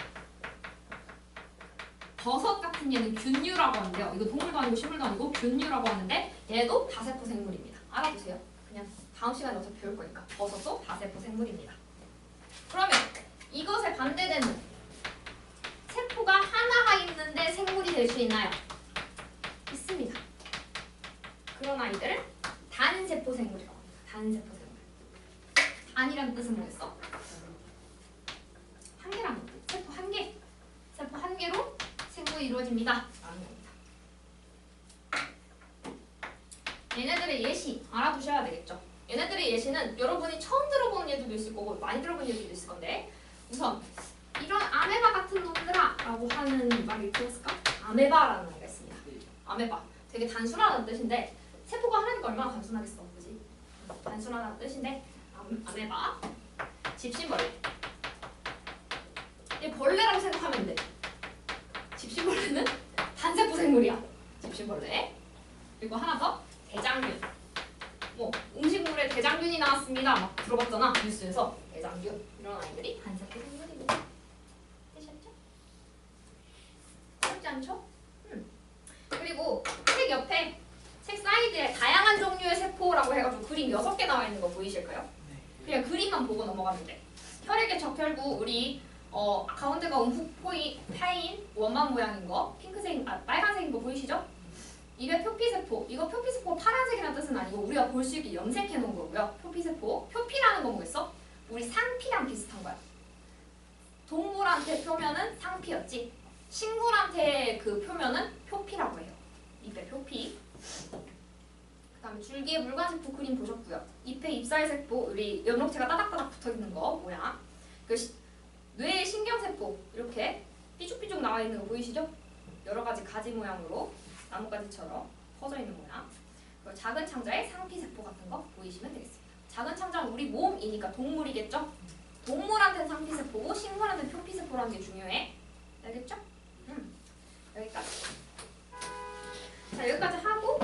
버섯 같은 얘는 균류라고 하는데요. 이거 동물도 아니고 식물도 아니고 균류라고 하는데 얘도 다세포 생물입니다. 알아두세요. 그냥 다음 시간에 어차피 배울 거니까. 버섯도 다세포 생물입니다. 그러면 이것에 반대되는 세포가 하나가 있는데 생물이 될 수 있나요? 있습니다. 그런 아이들을 단세포 생물이라고 합니다. 단세포 생물. 단이란 뜻은 뭐였어? 한 개라는 뜻. 세포 한 개. 세포 한 개로 생물이 이루어집니다. 라는 겁니다. 얘네들의 예시 알아두셔야 되겠죠. 얘네들의 예시는 여러분이 처음 들어보는 얘들도 있을 거고 많이 들어본 얘들도 있을 건데 우선 이런 아메바 같은 놈들아 라고 하는 말이 들었을까? 아메바라는 말이 있습니다. 아메바. 되게 단순하다는 뜻인데 세포가 하나니까 얼마나 단순하겠어, 그지? 단순하다는 뜻인데 아메바, 집신벌레. 얘 벌레라고 생각하면 돼. 집신벌레는 단세포 생물이야. 집신벌레. 그리고 하나 더 대장균. 뭐 음식물에 대장균이 나왔습니다. 막 들어봤잖아 뉴스에서. 대장균 이런 아이들이 단세포 생물입니다. 되셨죠? 어렵지 않죠? 그리고 책 옆에 책 사이드에 다양한 종류의 세포라고 해가지고 그림 6개 나와 있는 거 보이실까요? 그냥 그림만 보고 넘어가면 돼. 혈액의 적혈구 우리 가운데가 파인 원만 모양인 거, 핑크색, 빨간색인 거 보이시죠? 입에 표피세포. 이거 표피세포 파란색이라는 뜻은 아니고 우리가 볼 수 있게 염색해 놓은 거고요. 표피세포. 표피라는 건 뭐겠어? 우리 상피랑 비슷한 거야. 동물한테 표면은 상피였지. 식물한테 그 표면은 표피라고 해요. 입에 표피. 그다음에 줄기에 물광세포 그림 보셨고요. 잎에 잎살세포, 우리 엽록체가 따닥따닥 붙어있는 거 모양. 뇌에 신경세포 이렇게 삐죽삐죽 나와 있는 거 보이시죠? 여러 가지 가지 모양으로 나뭇가지처럼 퍼져 있는 모양. 그리고 작은 창자에 상피세포 같은 거 보이시면 되겠습니다. 작은 창자는 우리 몸이니까 동물이겠죠? 동물한테는 상피세포고 식물한테는 표피세포라는 게 중요해. 알겠죠? 여기까지. 자, 여기까지 하고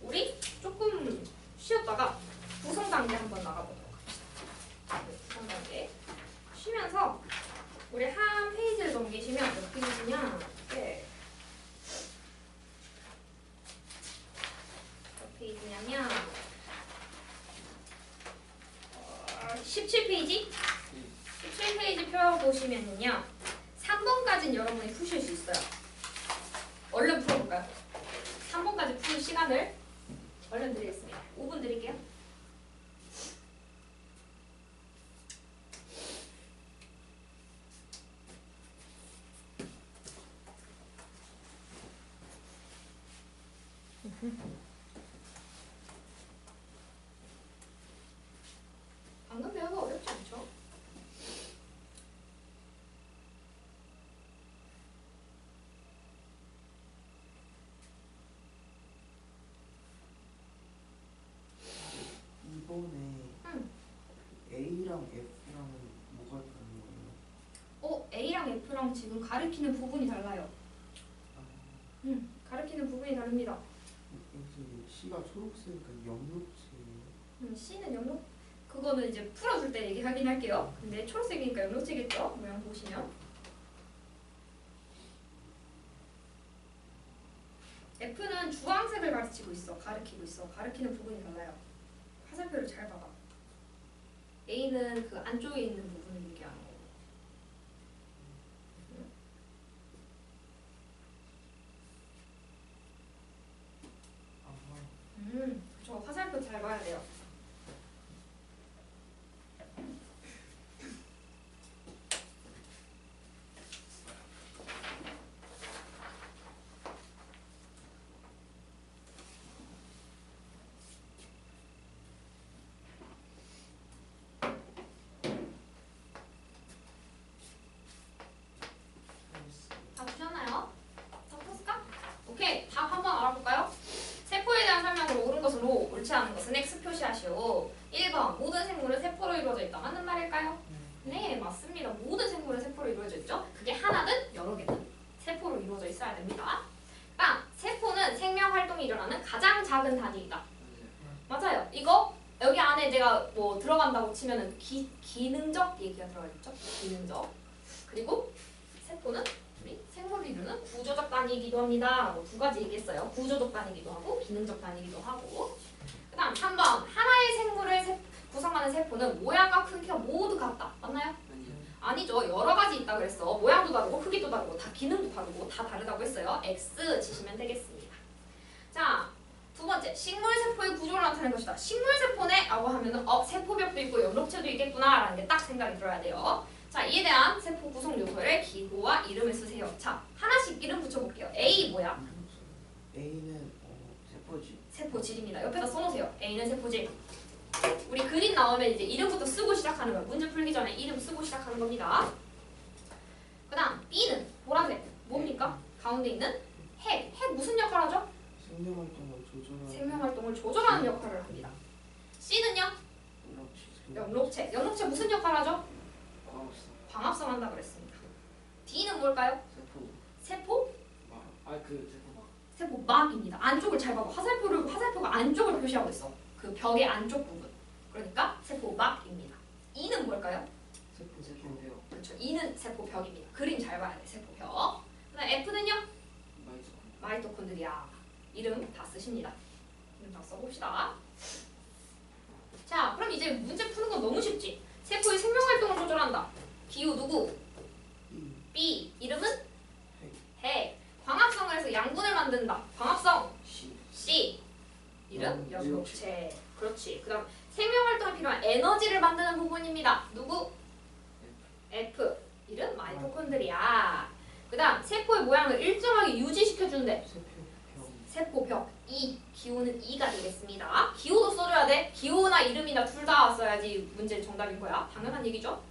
우리 조금 쉬었다가 구성 단계 한번 나가보도록 합시다. 구성 단계 쉬면서 우리 한 페이지를 넘기시면 몇 페이지냐? 네. 몇 페이지냐면 17페이지? 17페이지 펴 보시면요. 3번까지는 여러분이 푸실 수 있어요. 얼른 풀어볼까요? 3번까지 풀 시간을 얼른 드리겠습니다. 5분 드릴게요. 방금 배운 거 어렵지 않죠? 이번에 A랑 F랑은 뭐가 다른 거예요? A랑 F랑 지금 가리키는 부분이 달라요. 가리키는 부분이 다릅니다. 여기 C가 초록색이니까 염록색이에요. C는 염록, 그거는 이제 풀어줄 때 얘기하긴 할게요. 근데 초록색이니까 염록색이겠죠? 모양 보시면. F는 주황색을 가르치고 있어. 가리키고 있어. 가리키는 부분이 달라요. 화살표를 잘 봐봐. A는 그 안쪽에 있는 부분을 얘기하는 거고. 그쵸. 화살표 잘 봐야 돼요. 다 보셨나요? 다 풀었을까? 오케이. 답 한번 알아볼까요? 세포에 대한 설명으로 옳은 것으로 옳지 않은 것은 X 표시하시오. 1번 모든 생물은 세포로 이루어져 있다. 맞는 말일까요? 네, 맞습니다. 모든 생물은 세포로 이루어져 있죠. 그게 하나든 여러 개든 세포로 이루어져 있어야 됩니다. 그다음 세포는 생명 활동이 일어나는 가장 작은 단위이다. 맞아요. 이거 여기 안에 내가 뭐 들어간다고 치면은 기능적 얘기가 들어가겠죠. 기능적. 그리고 세포는 우리 생물을 이루는 구조적 단위이기도 합니다. 라고 두 가지 얘기했어요. 구조적 단위이기도 하고 기능적 단위이기도 하고. 그다음 3번 하나의 생물을 구성하는 세포는 모양과 크기가 모두 같다. 맞나요? 아니죠. 여러 가지 있다 그랬어. 모양도 다르고 크기도 다르고 다 기능도 다르고 다 다르다고 했어요. X 치시면 되겠습니다. 자, 두 번째 식물 세포의 구조를 나타낸 것이다. 식물 세포네? 라고 하면은 세포벽도 있고 염록체도 있겠구나 라는 게 딱 생각이 들어야 돼요. 자, 이에 대한 세포 구성 요소의 기호와 이름을 쓰세요. 자, 하나씩 이름 붙여볼게요. A 뭐야? A는 세포질. 세포질입니다. 옆에다 써놓으세요. A는 세포질. 우리 그림 나오면 이제 이름부터 쓰고 시작하는 거예요. 문제 풀기 전에 이름 쓰고 시작하는 겁니다. 그 다음 B는 보라색. 뭡니까? 가운데 있는 핵. 핵 무슨 역할 하죠? 생명활동을 조절하는. 생명활동을 조절하는 역할을 합니다. C는요? 염록체. 염록체 무슨 역할 하죠? 광합성 한다 그랬습니다. D는 뭘까요? 세포? 세포막입니다. 안쪽을 잘 봐봐. 화살표가 안쪽을 표시하고 있어. 그 벽의 안쪽 부분. 그러니까 세포막입니다. E는 뭘까요? 세포벽. 그렇죠. E는 세포벽입니다. 그림 잘 봐야 돼. 세포벽. 그다음 F는요? 마이토콘드리아. 이름 다 쓰십니다. 이름 다 써봅시다. 자, 그럼 이제 문제 푸는 건 너무 쉽지. 세포의 생명활동을 조절한다. 기호 누구? 뭔데? 세표병. 세포벽 2. 기호는 2가 되겠습니다. 기호도 써줘야 돼. 기호나 이름이나 둘 다 써야지 문제 정답인 거야. 당연한 얘기죠.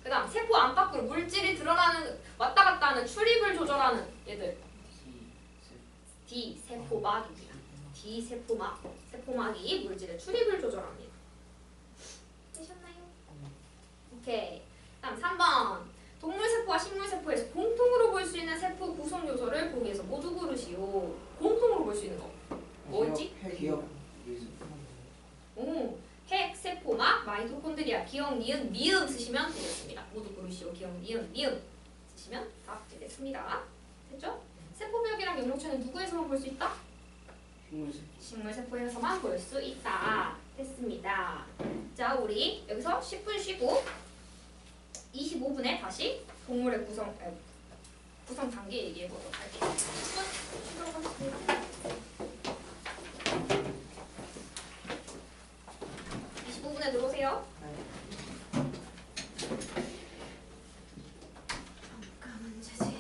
그 다음 세포 안팎으로 물질이 드러나는 왔다 갔다 하는 출입을 조절하는 얘들. D 세포막입니다. D 세포막. 세포막이 물질의 출입을 조절합니다. 되셨나요? 오케이. 다음 3번. 동물세포와 식물세포에서 공통으로 볼 수 있는 세포 구성 요소를 보기에서 모두 고르시오. 공통으로 볼 수 있는 거. 뭐였지? 기억. 오, 핵, 세포막, 마이토콘드리아, 기억, 니은, 미음 쓰시면 되겠습니다. 모두 고르시오. 기억, 니은, 미음 쓰시면 다 되겠습니다. 됐죠? 세포벽이랑 영역체는 누구에서만 볼 수 있다? 식물세포에서만 볼 수 있다. 됐습니다. 자, 우리 여기서 10분 쉬고 25분에 다시 동물의 구성 단계 얘기해 보도록 할게요. 10분 쉬도록 하겠습니다. 25분에 들어오세요. 잠깐만 자지.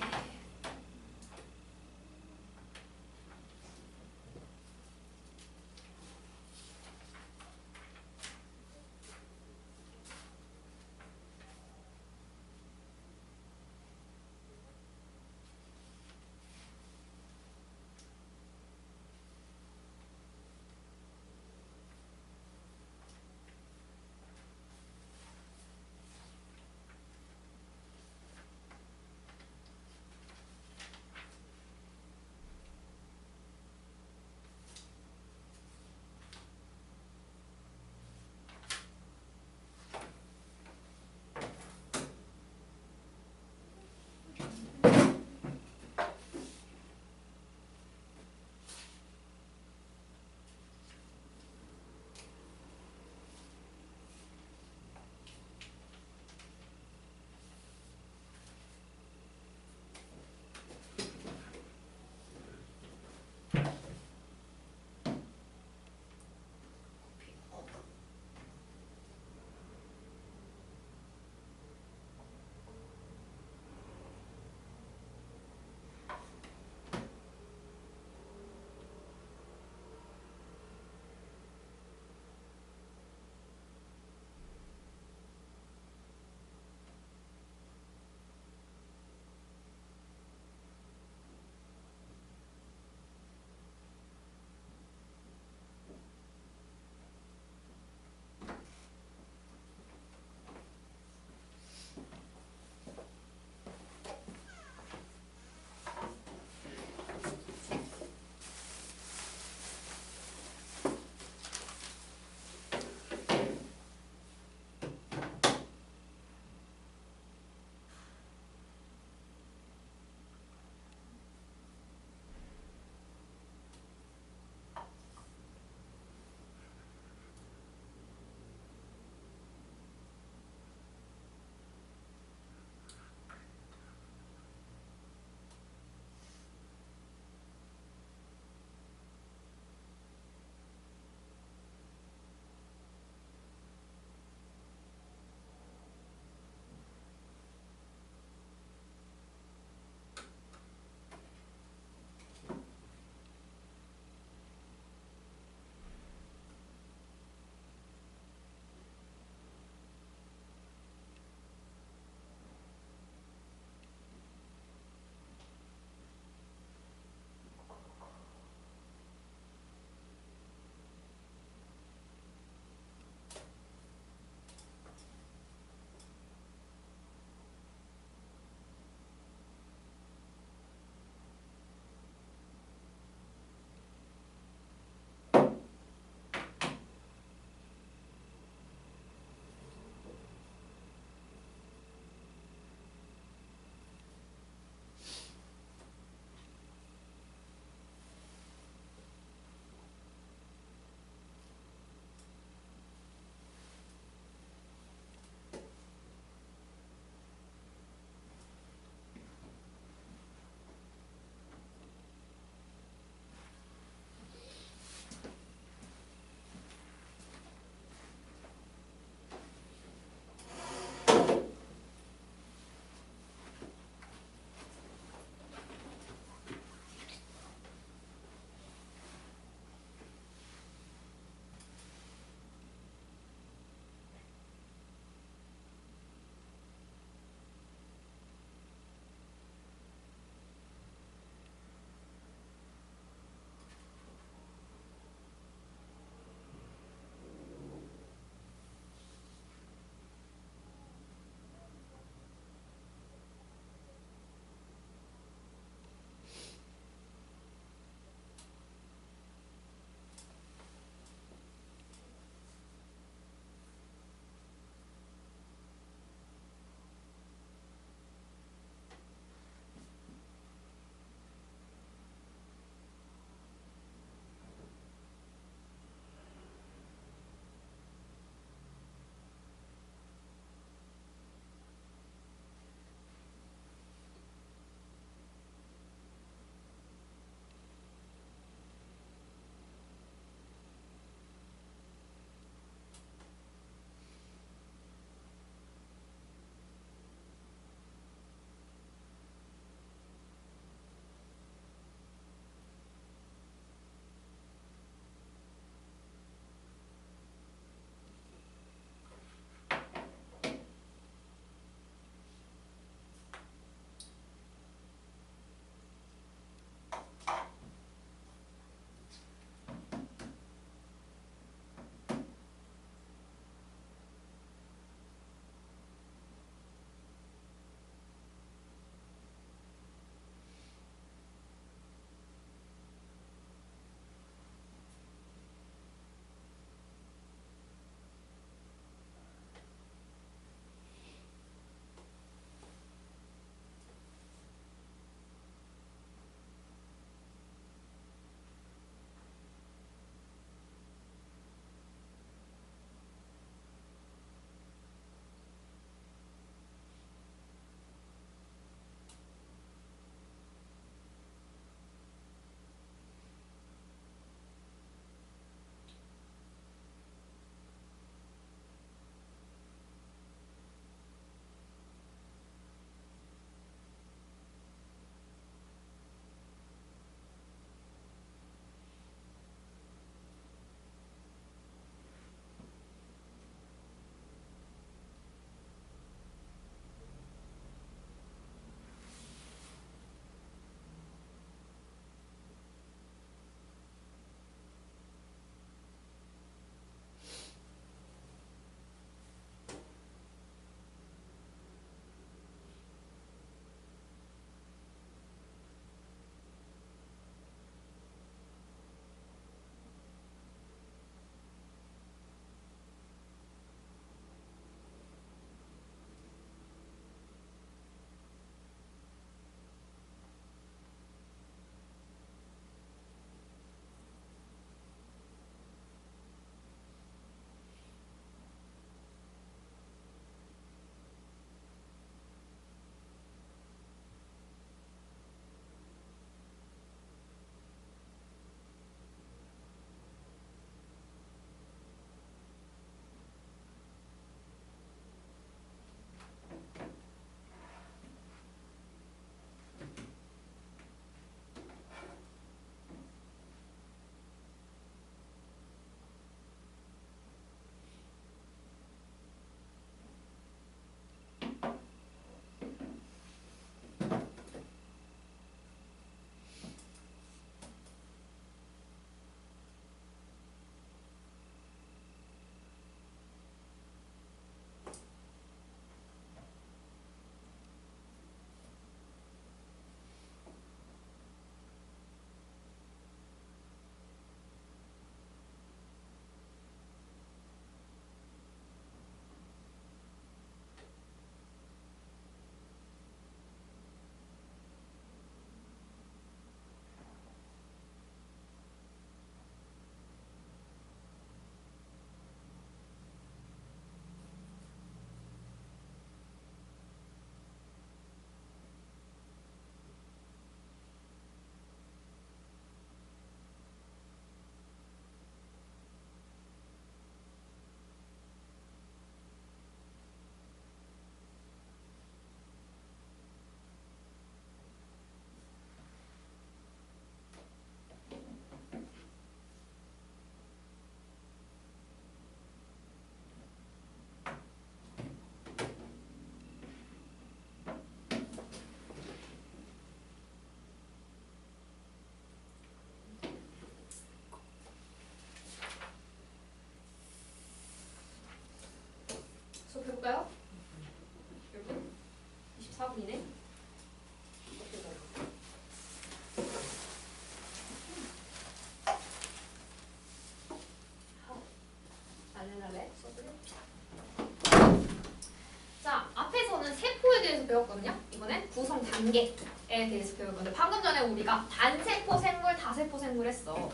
배웠거든요. 이번엔 구성 단계에 대해서 배울 건데 방금 전에 우리가 단세포 생물, 다세포 생물 했어.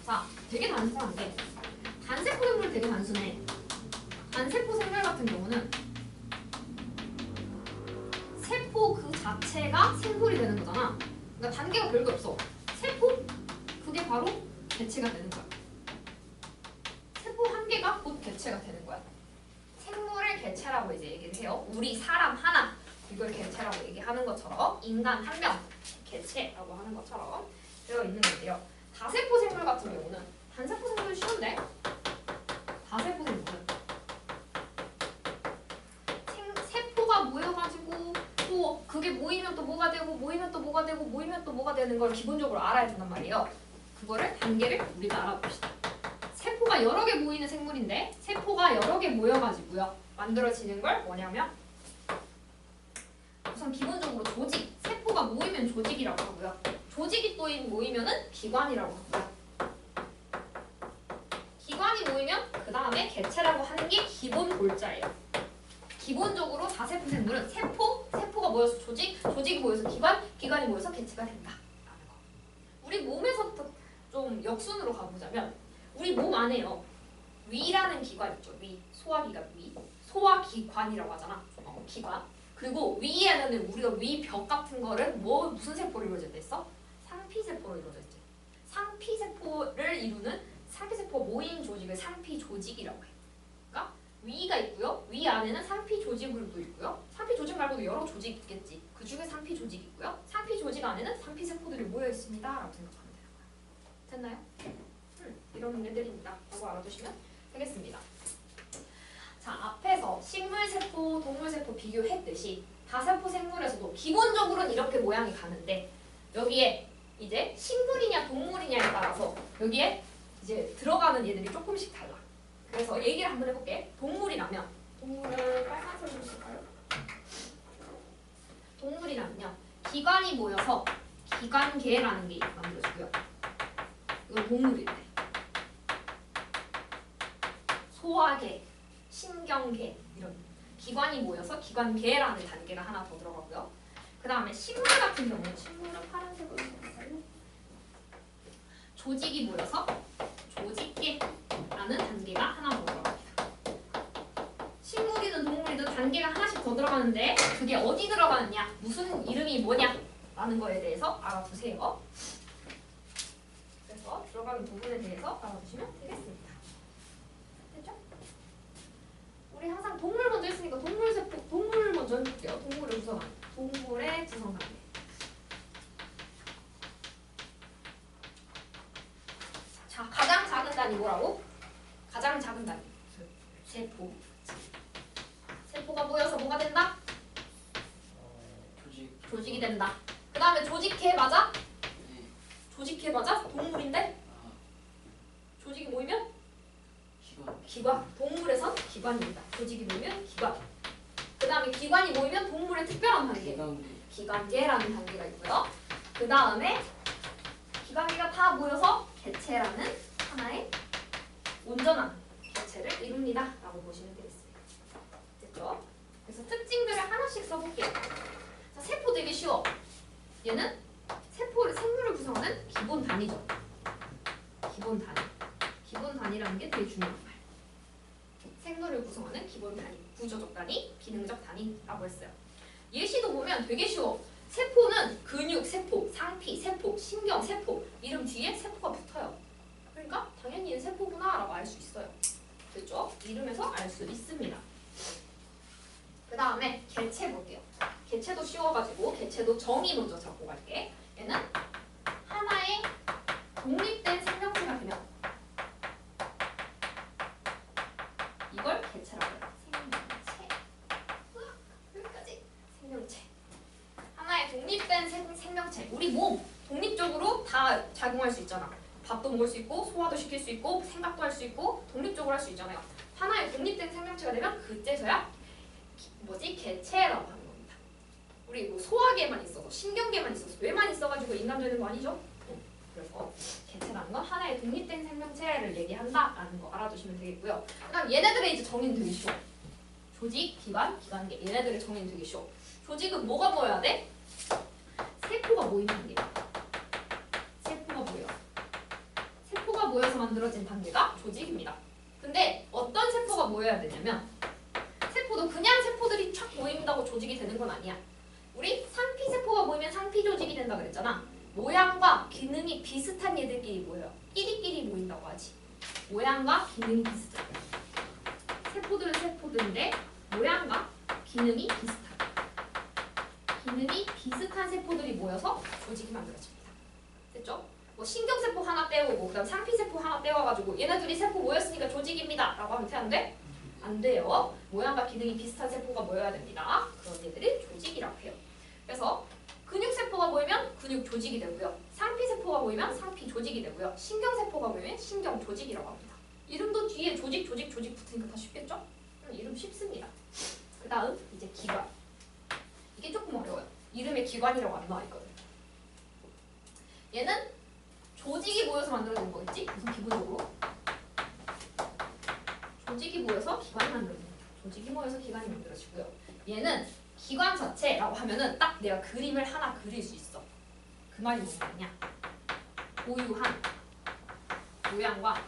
자, 되게 단순한데 단세포 생물 되게 단순해. 단세포 생물 같은 경우는 세포 그 자체가 생물이 되는 거잖아. 그러니까 단계가 별게 없어. 세포 그게 바로 개체가 되는 거야. 세포 한 개가 곧 개체가 되는 거야. 생물을 개체라고 이제 얘기를 해요. 우리 사람 하나 이걸 개체라고 얘기하는 것처럼 인간 한 명 개체라고 하는 것처럼 되어 있는 건데요. 다세포 생물 같은 경우는 단세포 생물은 쉬운데 다세포 생물은 세포가 모여가지고 또 그게 모이면 또 뭐가 되고 모이면 또 뭐가 되고 모이면 또 뭐가 되는 걸 기본적으로 알아야 된단 말이에요. 그거를 단계를 우리가 알아봅시다. 세포가 여러 개 모이는 생물인데 세포가 여러 개 모여가지고요 만들어지는 걸 뭐냐면 우선 기본적으로 조직, 세포가 모이면 조직이라고 하고요. 조직이 또 모이면은 기관이라고 하고요. 기관이 모이면 그 다음에 개체라고 하는 게 기본 골자예요. 기본적으로 다세포 생물은 세포가 모여서 조직, 조직이 모여서 기관, 기관이 모여서 개체가 된다라는 거. 우리 몸에서부터 좀 역순으로 가보자면 우리 몸 안에요. 위라는 기관 있죠. 위, 소화기관 위, 소화기관이라고 하잖아. 기관. 그리고 위에는 우리가 위벽 같은 거를 무슨 세포로 이루어져 있어? 상피세포로 이루어져 있지. 상피세포를 이루는 상피세포 모인 조직을 상피조직이라고 해. 그러니까 위가 있고요. 위 안에는 상피조직물도 있고요. 상피조직 말고도 여러 조직이 있겠지. 그 중에 상피조직이 있고요. 상피조직 안에는 상피세포들이 모여 있습니다. 라고 생각하면 되는 거야. 됐나요? 이런 애들입니다. 라고 알아두시면 되겠습니다. 자, 앞에서 식물세포, 동물세포 비교했듯이 다세포 생물에서도 기본적으로는 이렇게 모양이 가는데 여기에 이제 식물이냐 동물이냐에 따라서 여기에 이제 들어가는 얘들이 조금씩 달라. 그래서 얘기를 한번 해볼게. 동물이라면 동물을 빨간색으로 쓸까요? 동물이라면요. 기관이 모여서 기관계라는 게 만들어지고요. 이건 동물일 때. 소화계, 신경계 이런 기관이 모여서 기관계라는 단계가 하나 더 들어가고요. 그 다음에 식물 같은 경우는 식물은 파란색으로 써볼까요? 조직이 모여서 조직계라는 단계가 하나 더 들어갑니다. 식물이든 동물이든 단계가 하나씩 더 들어가는데 그게 어디 들어가느냐, 무슨 이름이 뭐냐 라는 거에 대해서 알아두세요. 그래서 들어가는 부분에 대해서 알아두시면 되겠습니다. 됐죠? 우리 항상 동물 먼저 했으니까 동물 먼저 해볼게요. 동물의 구성함. 동물의 구성함. 자, 가장 작은 단위 뭐라고? 가장 작은 단위. 세포. 세포가 모여서 뭐가 된다? 조직이 된다. 그 다음에 조직계 맞아? 조직계 맞아? 동물인데? 조직이 모이면? 기관. 동물에선 기관입니다. 조직이 모이면 기관. 그 다음에 기관이 모이면 동물의 특별한 단계. 기관계라는 단계가 있고요. 그 다음에 기관계가 다 모여서 개체라는 하나의 온전한 개체를 이룹니다. 라고 보시면 되겠습니다. 됐죠? 그래서 특징들을 하나씩 써볼게요. 자, 세포 되게 쉬워. 얘는 생물을 구성하는 기본 단위죠. 기본 단위. 기본 단위라는 게 되게 중요한 말. 생물을 구성하는 기본 단위, 구조적 단위, 기능적 단위라고 했어요. 예시도 보면 되게 쉬워. 세포는 근육 세포, 상피 세포, 신경 세포 이름 뒤에 세포가 붙어요. 그러니까 당연히 얘는 세포구나 라고 알 수 있어요. 됐죠? 이름에서 알 수 있습니다. 그 다음에 개체 볼게요. 개체도 쉬워가지고 개체도 정의 먼저 잡고 갈게. 얘는 하나의 독립된 생명체가 되면 이걸 개체라고 해요. 생명체. 여기까지. 생명체. 하나의 독립된 생명체. 우리 몸 독립적으로 다 작용할 수 있잖아. 밥도 먹을 수 있고 소화도 시킬 수 있고 생각도 할 수 있고 독립적으로 할 수 있잖아요. 하나의 독립된 생명체가 되면 그때서야 개체라고 하는 겁니다. 우리 뭐 소화계만 있어서 신경계만 있어서 뇌만 있어가지고 인간 되는 거 아니죠? 그래서 개체라는 건 하나의 독립된 생명체를 얘기한다라는 거 알아두시면 되겠고요. 그다음 얘네들의 이제 정의는 되게 쉬워. 조직, 기관, 기관계. 얘네들을 정리는 되게 쉬워. 조직은 뭐가 모여야 돼? 세포가 모이는 단계야. 세포가 모여. 세포가 모여서 만들어진 단계가 조직입니다. 근데 어떤 세포가 모여야 되냐면 세포도 그냥 세포들이 촥 모인다고 조직이 되는 건 아니야. 우리 상피세포가 모이면 상피조직이 된다 그랬잖아. 모양과 기능이 비슷한 얘들끼리 모여요. 끼리끼리 모인다고 하지. 모양과 기능이 비슷해. 세포들은 세포들인데 모양과 기능이 비슷하다. 기능이 비슷한 세포들이 모여서 조직이 만들어집니다. 됐죠? 뭐 신경세포 하나 떼우고 그다음 상피세포 하나 떼워가지고 얘네들이 세포 모였으니까 조직입니다 라고 하면 되는데 안 돼요. 모양과 기능이 비슷한 세포가 모여야 됩니다. 그런 얘들이 조직이라고 해요. 그래서 근육세포가 모이면 근육 조직이 되고요. 상피세포가 모이면 상피 조직이 되고요. 신경세포가 모이면 신경 조직이라고 합니다. 이름도 뒤에 조직 붙으니까 다 쉽겠죠? 이름 쉽습니다. 그 다음 이제 기관. 이게 조금 어려워요. 이름에 기관이라고 안 나와 있거든. 얘는 조직이 모여서 만들어진 거겠지? 무슨 기본적으로? 조직이 모여서 기관이 만들어집니다. 조직이 모여서 기관이 만들어지고요. 얘는 기관 자체라고 하면은 딱 내가 그림을 하나 그릴 수 있어. 그 말이 무슨 말이냐? 고유한 모양과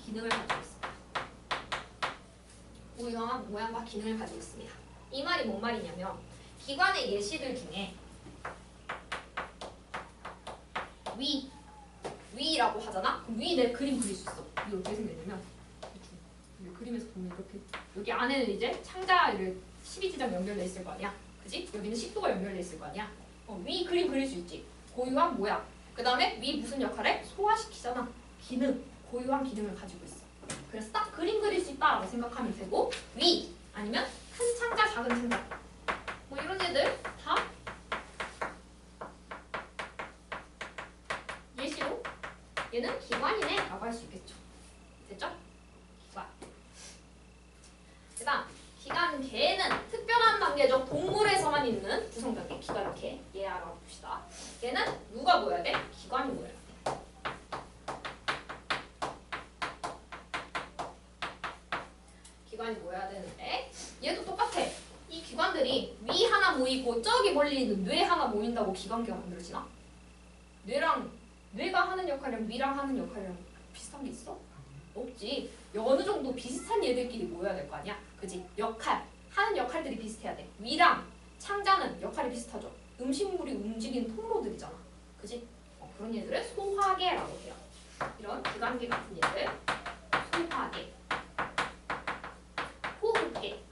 기능을 가지고 있습니다. 고유한 모양과 기능을 가지고 있습니다. 이 말이 뭔 말이냐면 기관의 예시들 중에 위라고 하잖아? 그럼 위 내 그림 그릴 수 있어. 이게 어떻게 생겼냐면 이렇게 그림에서 보면 이렇게 여기 안에는 이제 창자를 12지장 연결돼 있을 거 아니야? 그지? 여기는 식도가 연결돼 있을 거 아니야? 위 그림 그릴 수 있지. 고유한 모양. 그 다음에 위 무슨 역할에? 소화시키잖아. 기능. 고유한 기능을 가지고 있어. 그래서 딱 그림 그릴 수 있다라고 생각하면 되고 위 아니면 큰 창자 작은 창자 뭐 이런 애들 다 예시로 얘는 기관이네 라고 할 수 있겠죠. 됐죠? 기관. 그 다음 기관계는 특별한 단계죠. 동물에서만 있는 구성단계 기관계. 얘 알아봅시다. 얘는 누가 모여야 돼? 기관이 모여야 돼. 기관이 모여야 되는데 얘도 똑같아. 이 기관들이 위 하나 모이고 저기 멀리 있는 뇌 하나 모인다고 기관계가 만들어지나? 뇌가 하는 역할이랑 위랑 하는 역할이랑 비슷한 게 있어? 없지. 어느 정도 비슷한 얘들끼리 모여야 될 거 아니야? 그지? 하는 역할들이 비슷해야 돼. 위랑 창자는 역할이 비슷하죠. 음식물이 움직이는 통로들이잖아. 그지? 그런 얘들을 소화계라고 해요. 이런 기관계 같은 얘들 소화계, 호흡계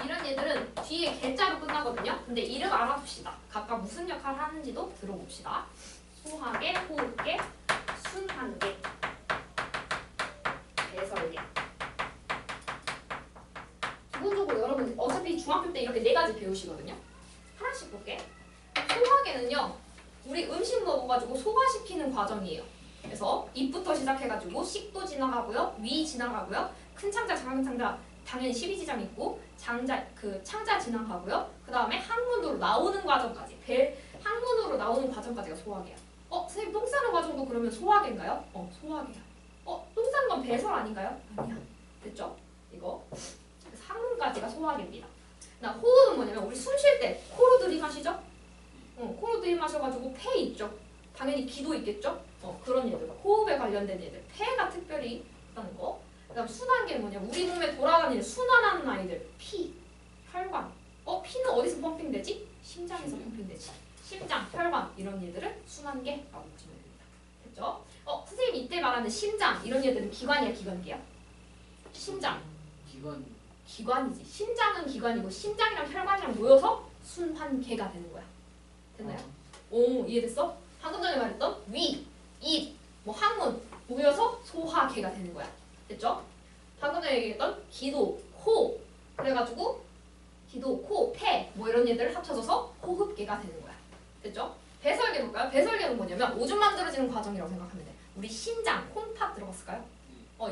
이런 얘들은 뒤에 개자로 끝나거든요. 근데 이름 알아둡시다. 각각 무슨 역할을 하는지도 들어봅시다. 소화계, 호흡계, 순환계, 배설계. 기본적으로 여러분 어차피 중학교 때 이렇게 4가지 배우시거든요. 하나씩 볼게. 소화계는요. 우리 음식 먹어가지고 소화시키는 과정이에요. 그래서 입부터 시작해가지고 식도 지나가고요. 위 지나가고요. 큰 창자, 작은 창자 당연히 12지장 있고 창자 지나가고요. 그 다음에 항문으로 나오는 과정까지 항문으로 나오는 과정까지가 소화계야. 선생님 똥 싸는 과정도 그러면 소화계인가요? 소화계야. 똥 싸는 건 배설 아닌가요? 아니야. 됐죠? 이거 그래서 항문까지가 소화계입니다. 나 호흡은 뭐냐면 우리 숨 쉴 때 코로 들이마시죠? 코로 들이마셔가지고 폐 있죠? 당연히 기도 있겠죠? 그런 얘들 호흡에 관련된 얘들 폐가 특별히 있다는 거. 그 다음 순환계는 뭐냐 우리 몸에 돌아다니는 순환하는 아이들 피, 혈관 피는 어디서 펌핑되지? 심장에서 펌핑되지. 심장, 혈관 이런 얘들을 순환계라고 보시면 됩니다. 됐죠? 선생님 이때 말하는 심장 이런 얘들은 기관이야 기관계야? 심장 기관이지. 심장은 기관이고 심장이랑 혈관이랑 모여서 순환계가 되는 거야. 됐나요? 오 이해됐어? 방금 전에 말했던 위, 입, 항문 모여서 소화계가 되는 거야. 됐죠? 방금 전에 얘기했던 기도, 코 그래가지고 기도, 코, 폐 이런 얘들을 합쳐져서 호흡계가 되는 거야. 됐죠? 배설계 볼까요? 배설계는 뭐냐면 오줌 만들어지는 과정이라고 생각하면 돼. 우리 심장, 콩팥 들어봤을까요?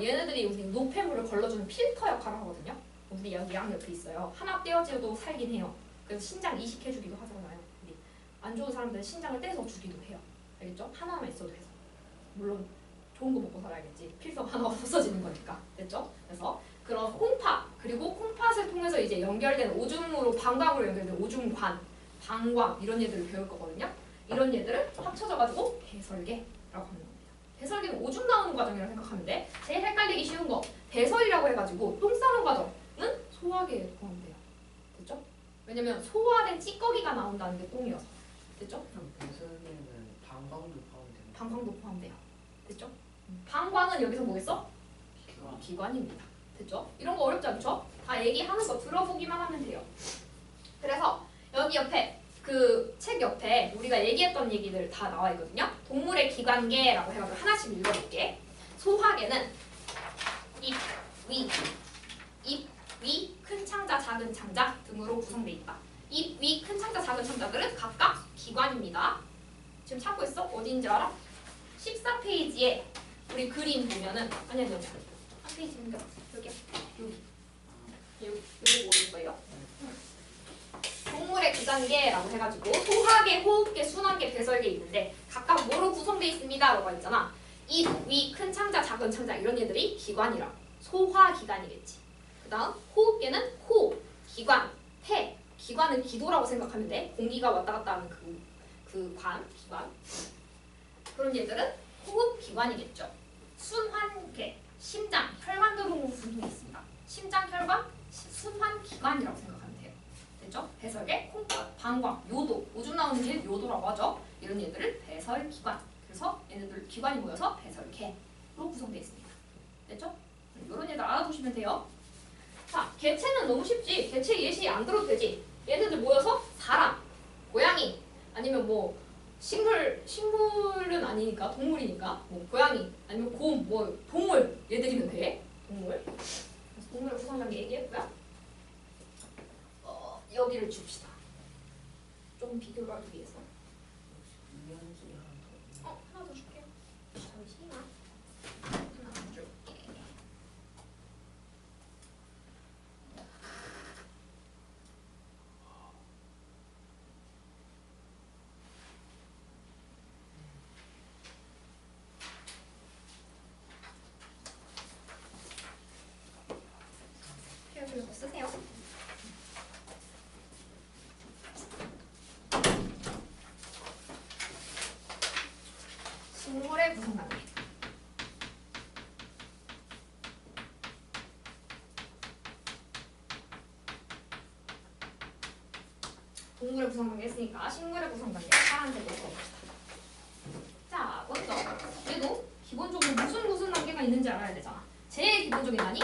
얘네들이 우리 노폐물을 걸러주는 필터 역할을 하거든요. 우리 여기 양옆에 있어요. 하나 떼어지어도 살긴 해요. 그래서 신장 이식해주기도 하잖아요. 우리 안 좋은 사람들은 신장을 떼서 주기도 해요. 알겠죠? 하나만 있어도 해서. 물론 좋은 거 먹고 살아야겠지. 필터가 하나 없어지는 거니까. 됐죠? 그래서 그런 콩팥 그리고 콩팥을 통해서 이제 연결된 오줌으로 방광으로 연결된 오줌관, 방광 이런 얘들을 배울 거거든요. 이런 얘들을 합쳐져가지고 배설계라고 하는 겁니다. 배설계는 오줌 나오는 과정이라고 생각하면 돼. 제일 헷갈리기 쉬운 거 배설이라고 해가지고 똥 싸는 과정은 소화계에 포함돼요. 됐죠? 왜냐면 소화된 찌꺼기가 나온다는 게 똥이어서. 됐죠? 그럼 배설계는 방광도 포함되는 방광도 포함돼요. 됐죠? 방광은 여기서 뭐겠어? 기관. 기관입니다. 됐죠? 이런 거 어렵지 않죠? 다 얘기하는 거 들어보기만 하면 돼요. 그래서 여기 옆에 그 책 옆에 우리가 얘기했던 얘기들 다 나와 있거든요. 동물의 기관계라고 해가지고 하나씩 읽어볼게. 소화계는 입, 위, 큰 창자, 작은 창자 등으로 구성되어 있다. 입, 위, 큰 창자, 작은 창자들은 각각 기관입니다. 지금 찾고 있어? 어디인지 알아? 14페이지에 우리 그림 보면은 아니 한 페이지 넘겨. 여기요. 여기 모를 거예요. 동물의 기관계라고 해가지고 소화계, 호흡계, 순환계, 배설계 있는데 각각 뭐로 구성되어 있습니다 라고 했잖아. 입, 위, 큰 창자, 작은 창자 이런 애들이 기관이라 소화기관이겠지. 그 다음 호흡계는 호, 기관, 폐. 기관은 기도라고 생각하면 돼. 공기가 왔다 갔다 하는 기관. 그런 얘들은 호흡기관이겠죠. 순환계, 심장, 혈관 도로 분통이 있습니다. 심장, 혈관, 순환기관이라고 생각하면 돼요. 됐죠? 배설계, 콩팥, 방광, 요도, 오줌 나오는 게 요도라고 하죠. 이런 얘들을 배설기관. 그래서 얘네들 기관이 모여서 배설계로 구성되어 있습니다. 됐죠? 이런 얘들 알아두시면 돼요. 자, 개체는 너무 쉽지. 개체 예시 안 들어도 되지. 얘네들 모여서 사람, 고양이, 아니면 뭐 식물은 아니니까 동물이니까 뭐 고양이 아니면 곰, 뭐 동물 얘들이면 돼. 동물. 그래서 동물의 구성관계 얘기했고요. 여기를 줍시다. 조금 비교를 하기 위해서. 이면지 하나 더. 하나 더 줄게요. 잠시만. 하나 더 줄게. 이거 쓰세요. 식물의 구성관계. 동물의 구성관계 했으니까 식물의 구성관계 파란색으로 써봅시다. 자, 먼저 얘도 기본적으로 무슨 관계가 있는지 알아야 되잖아. 제일 기본적인 단위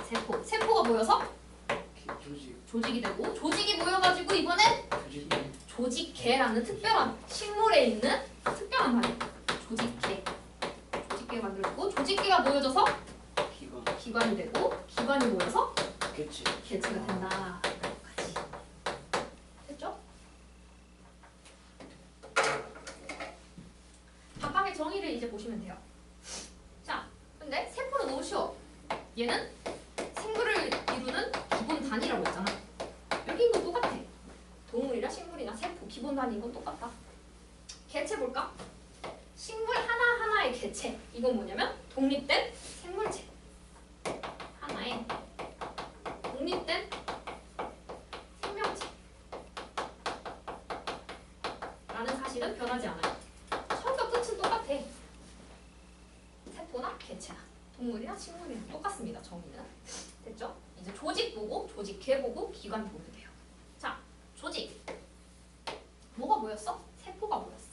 세포. 세포가 모여서 조직이 되고 조직이 모여가지고 이번엔 조직계라는 특별한 식물에 있는 특별한 단위 조직계 만들고 조직계가 모여져서 기관이 되고 기관이 모여서 개체가 된다. 같이 됐죠? 각각의 정의를 이제 보시면 돼요. 자, 근데 세포는 너무 쉬워. 얘는 생물을 이루는 기본 단위라고 했잖아. 여기 있는 거 똑같아. 동물이나 식물이나 세포 기본 단위인 건 똑같다. 개체 볼까? 식물 하나하나의 개체. 이건 뭐냐면 독립된 생물체. 하나의 독립된 생명체. 라는 사실은 변하지 않아요. 성격 뜻은 똑같아. 세포나 개체나 동물이나 식물이나 똑같습니다. 정의는. 됐죠? 이제 조직 보고 조직계 보고 기관 보면 돼요. 자, 조직. 뭐가 모였어? 세포가 모였어.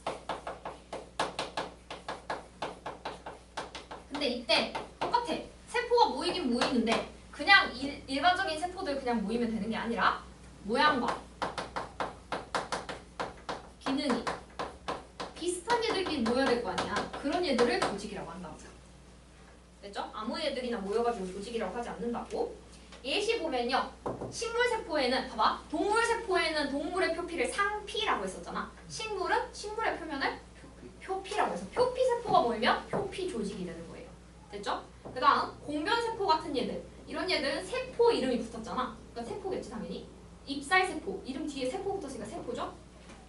근데 이때 똑같아. 세포가 모이긴 모이는데 그냥 일반적인 세포들 그냥 모이면 되는 게 아니라 모양과 기능이 비슷한 얘들끼리 모여야 될 거 아니야. 그런 얘들을 조직이라고 한다고. 됐죠? 아무 애들이나 모여가지고 조직이라고 하지 않는다고. 예시 보면요. 식물세포에는 봐봐. 동물세포에는 동물의 표피를 상피라고 했었잖아. 식물은 식물의 표면을 표피라고 해서 표피세포가 모이면 표피조직이 되는 거예요. 됐죠? 그 다음 공변세포 같은 얘들. 이런 얘들은 세포 이름이 붙었잖아. 그러니까 세포겠지 당연히. 잎살세포. 이름 뒤에 세포 붙었으니까 세포죠?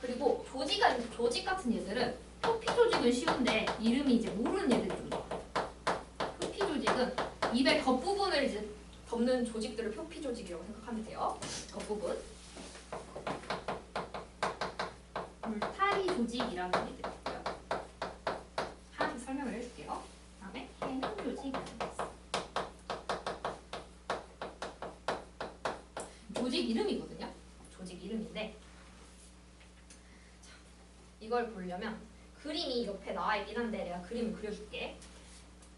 그리고 조직 같은 얘들은 표피조직은 쉬운데 이름이 이제 모르는 얘들이 좀 더. 표피조직은 입의 겉부분을 이제 덮는 조직들을 표피 조직이라고 생각하면 돼요. 겉부분. 울타리 조직이라는 얘들이 있고요. 하나씩 설명을 해줄게요. 그다음에 해면 조직이라는 게 있어요. 조직 이름이거든요. 조직 이름인데 자, 이걸 보려면 그림이 옆에 나와 있긴 한데 내가 그림을 그려줄게.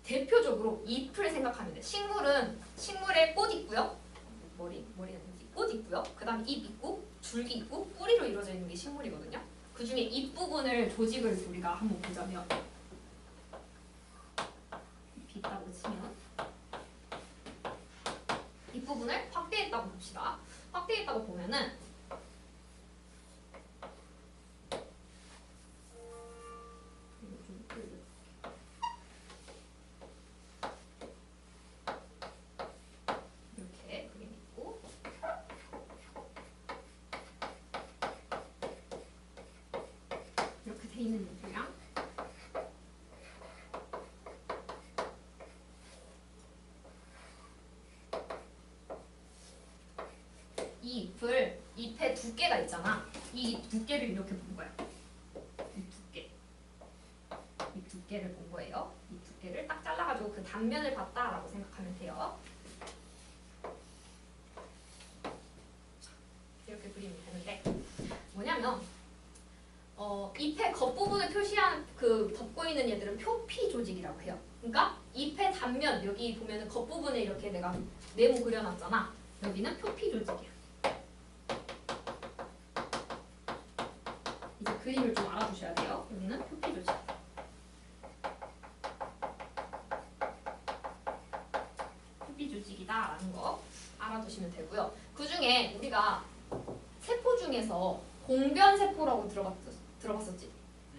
대표적으로 잎을 생각하면 돼. 식물에 꽃 있고요. 머리는 꽃 있고요. 그 다음에 잎 있고 줄기 있고 뿌리로 이루어져 있는 게 식물이거든요. 그 중에 잎 부분을 조직을 우리가 한번 보자면 잎이 있다고 치면 잎 부분을 확대했다고 봅시다. 확대했다고 보면은 이렇게 그림이 있고 이렇게 돼 있는 잎이랑 이 잎의 두께가 있잖아. 이 두께를 이렇게 본 거야. 이 두께를 본 거예요. 이 두께를 딱 잘라가지고 그 단면을 봤다라고 생각하면 돼요. 이렇게 그림이 되는데 뭐냐면 잎의 겉부분을 표시한 그 덮고 있는 얘들은 표피 조직이라고 해요. 그러니까 잎의 단면 여기 보면은 겉부분에 이렇게 내가 네모 그려놨잖아. 여기는 표피 조직이야. 이제 그림을 좀 알아두셔야 돼요. 여기는 표피 조직. 표피 조직이다라는 거 알아두시면 되고요. 그 중에 우리가 세포 중에서 공변세포라고 들어봤었지?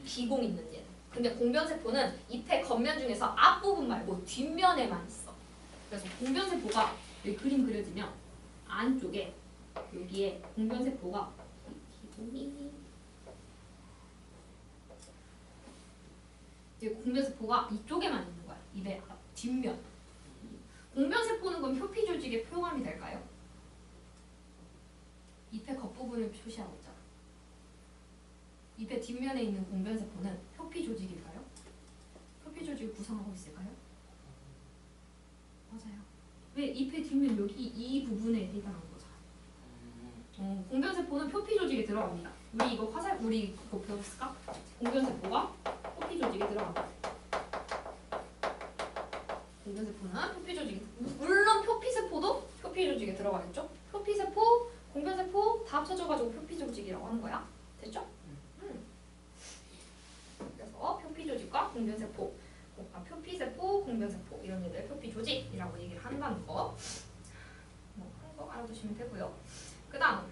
기공 있는 얘는. 근데 공변세포는 잎의 겉면 중에서 앞부분 말고 뒷면에만 있어. 그래서 공변세포가 여기 그림 그려지면 안쪽에 여기에 공변세포가 이제 공변세포가 이쪽에만 있는 거야. 잎의 뒷면. 공변세포는 그럼 표피 조직에 포함이 될까요? 잎의 겉부분을 표시하고 있잖아. 잎의 뒷면에 있는 공변세포는 표피 조직일까요? 표피 조직을 구성하고 있을까요? 맞아요. 왜 잎의 뒷면 여기 이 부분에 해당하는 거잖아. 공변세포는 표피 조직에 들어갑니다. 우리 그거 배웠을까? 공변세포가 표피 조직에 들어갑니다. 공변세포는 표피 조직에 물론 표피세포도 표피 조직에 들어가겠죠? 표피세포, 공변세포 다 합쳐져가지고 표피 조직이라고 하는 거야. 됐죠? 그래서 표피 조직과 공변세포, 표피세포, 공변세포 이런 애들 표피 조직이라고 얘기를 한다는 거. 하는 거 알아두시면 되고요. 그 다음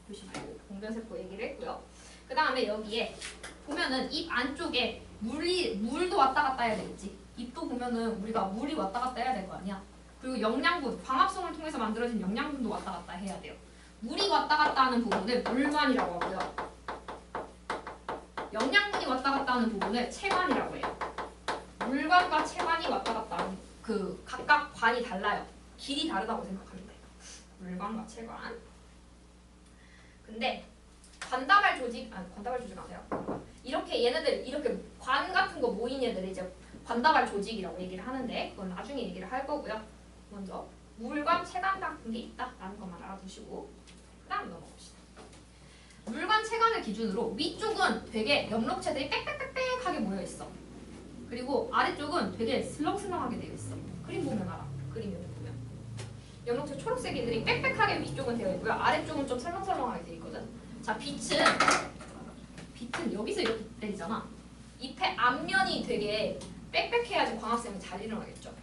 조심하고 공변세포 얘기를 했고요. 그 다음에 여기에 보면은 잎 안쪽에 물도 왔다 갔다 해야 되겠지. 잎도 보면은 우리가 물이 왔다 갔다 해야 될 거 아니야. 그리고 영양분, 광합성을 통해서 만들어진 영양분도 왔다 갔다 해야 돼요. 물이 왔다 갔다 하는 부분을 물관이라고 하고요. 영양분이 왔다 갔다 하는 부분을 체관이라고 해요. 물관과 체관이 왔다 갔다 하는 그 각각 관이 달라요. 길이 다르다고 생각하면 돼요. 물관과 체관. 근데 관다발 조직 아세요? 이렇게 얘네들 이렇게 관 같은 거 모인 얘들이 이제 관다발 조직이라고 얘기를 하는데 그건 나중에 얘기를 할 거고요. 먼저 물관, 체관 같은 게 있다라는 것만 알아두시고 그 다음 넘어갑시다. 물관, 체관을 기준으로 위쪽은 되게 엽록체들이 빽빽빽빽하게 모여있어. 그리고 아래쪽은 되게 슬렁슬렁하게 되어 있어. 그림 보면 알아. 그림 여기 보면 엽록체 초록색 애들이 빽빽하게 위쪽은 되어 있고요. 아래쪽은 좀 설렁설렁하게 되어 있거든. 자, 빛은 여기서 이렇게 때리잖아. 잎의 앞면이 되게 빽빽해야지 광합성이 잘 일어나겠죠.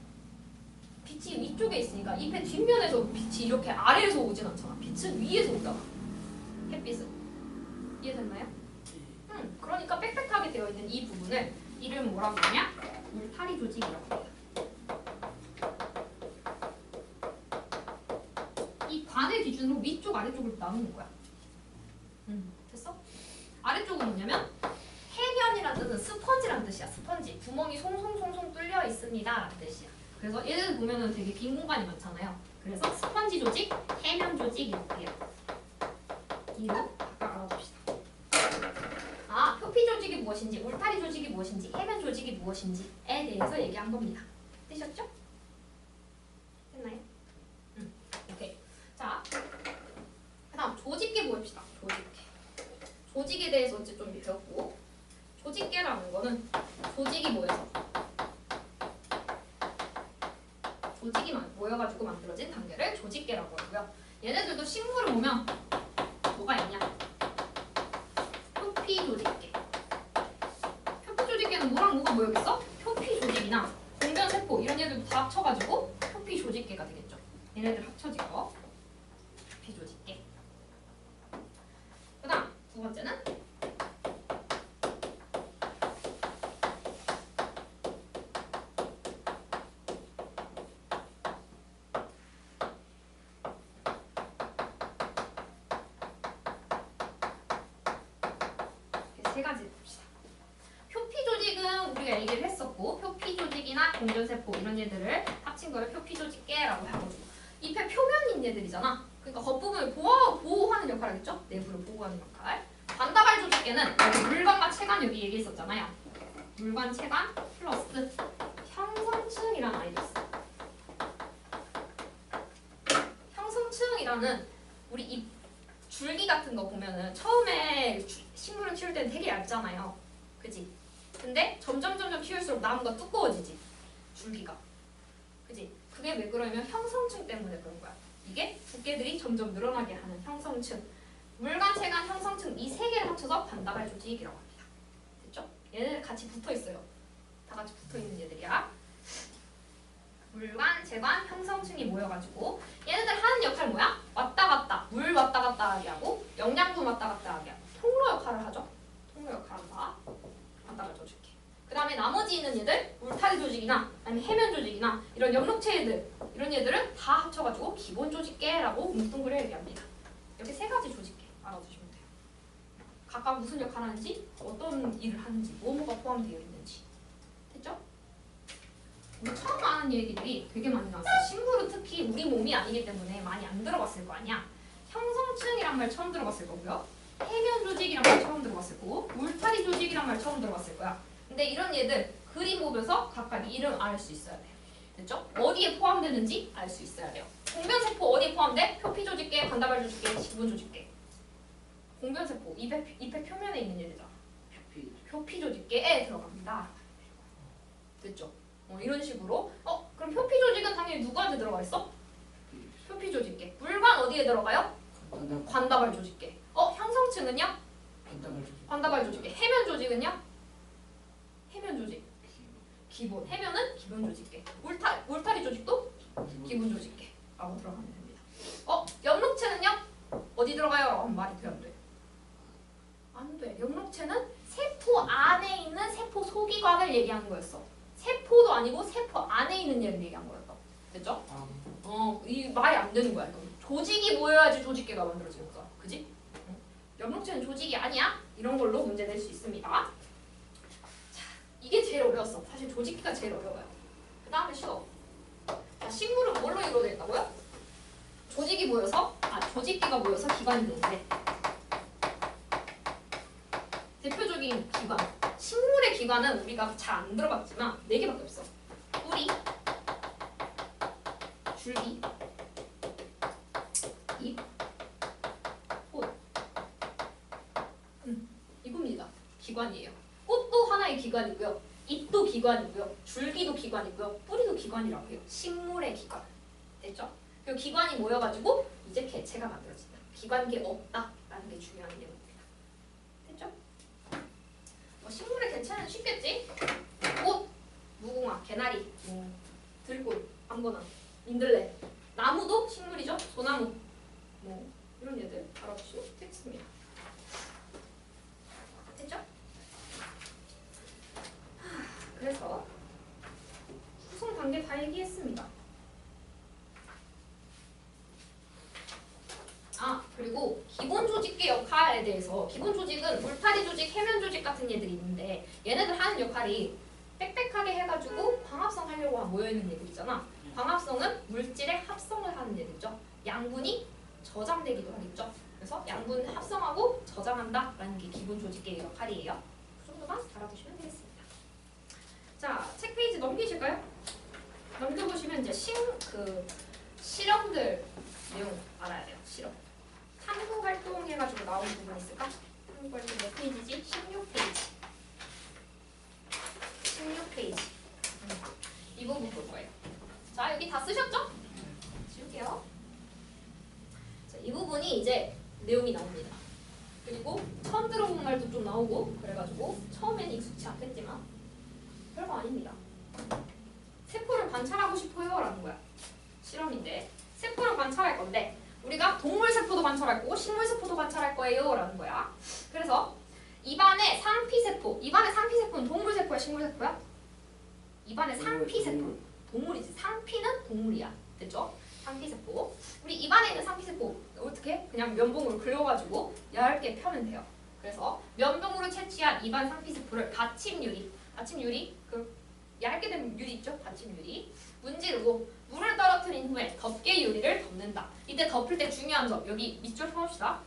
빛이 위쪽에 있으니까 잎의 뒷면에서 빛이 이렇게 아래에서 오진 않잖아. 빛은 위에서 오잖아. 햇빛은. 이해됐나요? 그러니까 빽빽하게 되어 있는 이 부분을 이름 뭐라고 하냐? 울타리 조직이라고 해요. 이 관을 기준으로 위쪽 아래쪽을 나누는 거야. 됐어? 아래쪽은 뭐냐면 해면이라고 스폰지란 뜻은 스펀지란 뜻이야. 스펀지. 구멍이 송송송송 뚫려 있습니다. 라는 뜻이야. 그래서 얘들 보면은 되게 빈 공간이 많잖아요. 그래서 스펀지 조직, 해면 조직 이렇게 해요. 이로 각각 알아둡시다. 아, 표피 조직이 무엇인지, 울타리 조직이 무엇인지, 해면 조직이 무엇인지에 대해서 얘기한 겁니다. 되셨죠? 됐나요? 오케이. 자, 그다음 조직계 봅시다. 조직계. 조직에 대해서 이제 좀 배웠고, 조직계라는 거는 조직이 모여서 조직이 모여가지고 만들어진 단계를 조직계라고 하고요. 얘네들도 식물을 보면 뭐가 있냐? 표피 조직계. 표피 조직계는 뭐랑 뭐가 모여있어? 표피 조직이나 공변세포 이런 얘들도 다 합쳐가지고 표피 조직계가 되겠죠. 얘네들 합쳐진 거. 표피 조직계. 그 다음 두 번째는 세 가지 봅시다. 표피 조직은 우리가 얘기를 했었고, 표피 조직이나 공전세포 이런 얘들을 합친 거를 표피 조직계라고 하고, 잎의 표면인 얘들이잖아. 그러니까 겉부분을 보호하는 역할을 하겠죠? 내부를 보호하는 역할. 반다발 조직계는 여기 물관과 체관 여기 얘기했었잖아요. 물관, 체관 플러스 형성층이라는 아이도 있어. 형성층이라는 우리 잎 줄기 같은 거 보면은 처음에 식물을 키울 때는 되게 얇잖아요. 그지? 근데 점점 키울수록 나무가 두꺼워지지. 줄기가. 그지? 그게 왜 그러냐면 형성층 때문에 그런 거야. 이게 두께들이 점점 늘어나게 하는 형성층. 물관, 체관, 형성층 이 세 개를 합쳐서 반다발 조직이라고 합니다. 됐죠? 얘네들 같이 붙어 있어요. 다 같이 붙어 있는 얘들이야. 물관, 체관, 형성층이 모여가지고 얘네들 하는 역할 뭐야? 왔다 갔다, 물 왔다 갔다 하게 하고 영양분 왔다 갔다 하게 하고 통로 역할을 하죠. 통로 역할을 한다. 반다발 조직계. 그 다음에 나머지 있는 얘들 울타리 조직이나 아니면 해면 조직이나 이런 옆록체 얘들 이런 얘들은 다 합쳐가지고 기본 조직계라고 뭉뚱그려 얘기합니다. 이렇게 세 가지 조직계 알아두시면 돼요. 각각 무슨 역할을 하는지 어떤 일을 하는지 뭐뭐가 포함되어 있는지 됐죠? 우리 처음 아는 얘기들이 되게 많이 나왔어요. 식물은 특히 우리 몸이 아니기 때문에 많이 안 들어봤을 거 아니야. 형성층이란 말 처음 들어봤을 거고요. 해면 조직이란 말 처음 들어봤을 거고 울타리 조직이란 말 처음 들어봤을 거야. 근데 이런 얘들 그림 보면서 각각 이름 알 수 있어야 돼요. 됐죠? 어디에 포함되는지 알 수 있어야 돼요. 공변세포 어디에 포함돼? 표피 조직계, 반다발 조직계, 기본 조직계. 공변세포 잎의 표면에 있는 얘들이잖아. 표피 조직계에 들어갑니다. 됐죠? 이런 식으로 그럼 표피 조직은 당연히 누구한테 들어가 있어? 표피 조직계. 물관 어디에 들어가요? 관다발 조직계. 형성층은요? 관다발 조직계. 해면 조직은요? 해면 조직. 기본. 해면은 기본 조직계. 울타리 조직도 기본 조직계. 라고 들어가면 됩니다. 옆록체는요? 어디 들어가요? 라고 하면 말이 돼, 안 돼? 안 돼. 옆록체는 세포 안에 있는 세포 소기관을 얘기하는 거였어. 세포도 아니고 세포 안에 있는 얘를 얘기한 거였다. 됐죠? 이 말이 안 되는 거야. 조직이 모여야지 조직계가 만들어지는 거야. 그지? 옆록체는 조직이 아니야? 이런 걸로 문제 낼 수 있습니다. 자, 이게 제일 어려웠어. 사실 조직계가 제일 어려워요. 그 다음에 쉬워. 자, 식물은 뭘로 이루어져 있다고요? 조직이 모여서, 조직계가 모여서 기관이 되는데 대표적인 기관. 식물의 기관은 우리가 잘 안 들어봤지만 4개밖에 없어. 뿌리, 줄기, 잎, 꽃. 이겁니다. 기관이에요. 꽃도 하나의 기관이고요. 잎도 기관이고요. 줄기도 기관이고요. 뿌리도 기관이라고 해요. 식물의 기관. 됐죠? 그리고 기관이 모여가지고 이제 개체가 만들어진다. 기관계 없다라는 게 중요한 내용입니다. 됐죠? 식물의 개체는 쉽겠지? 꽃, 무궁화, 개나리, 들꽃, 아무거나, 민들레. 나무도 식물이죠? 소나무. 이런 얘들 알아두시면 되겠습니다. 됐죠? 그래서 구성 단계 다 얘기했습니다. 그리고 기본 조직계 역할에 대해서 기본 조직은 울타리 조직, 해면 조직 같은 얘들이 있는데 얘네들 하는 역할이 빽빽하게 해가지고 광합성 하려고 모여있는 얘들 있잖아. 광합성은 물질의 합성을 하는 얘들이죠. 양분이 저장되기도 하겠죠. 그래서 양분 합성하고 저장한다라는 게 기본 조직계의 역할이에요. 그 정도만 알아두시면 되겠습니다. 자, 책 페이지 넘기실까요? 넘겨보시면 이제 실험들 내용 알아야 돼요. 실험. 탐구 활동 해가지고 나온 부분 있을까? 탐구 활동 몇 페이지지? 16페이지. 16페이지. 이 부분 볼 거예요. 자, 여기 다 쓰셨죠? 지울게요. 자, 이 부분이 이제 내용이 나옵니다. 그리고 처음 들어본 말도 좀 나오고 그래가지고 처음엔 익숙치 않겠지만 별거 아닙니다. 세포를 관찰하고 싶어요 라는 거야. 실험인데 세포를 관찰할 건데 우리가 동물 세포도 관찰할 거고 식물 세포도 관찰할 거예요 라는 거야. 그래서 입안의 상피세포, 입안의 상피세포는 동물 세포야 식물 세포야? 입안의 상피세포 동물이지. 상피는 동물이야. 됐죠? 상피세포. 우리 입안에 있는 상피세포 어떻게? 그냥 면봉으로 긁어가지고 얇게 펴면 돼요. 그래서 면봉으로 채취한 입안 상피세포를 받침유리 그 얇게 된 유리 있죠? 받침유리 문지르고 물을 떨어뜨린 후에 덮개 유리를 덮는다. 이때 덮을 때 중요한 점 여기 밑줄 펴봅시다.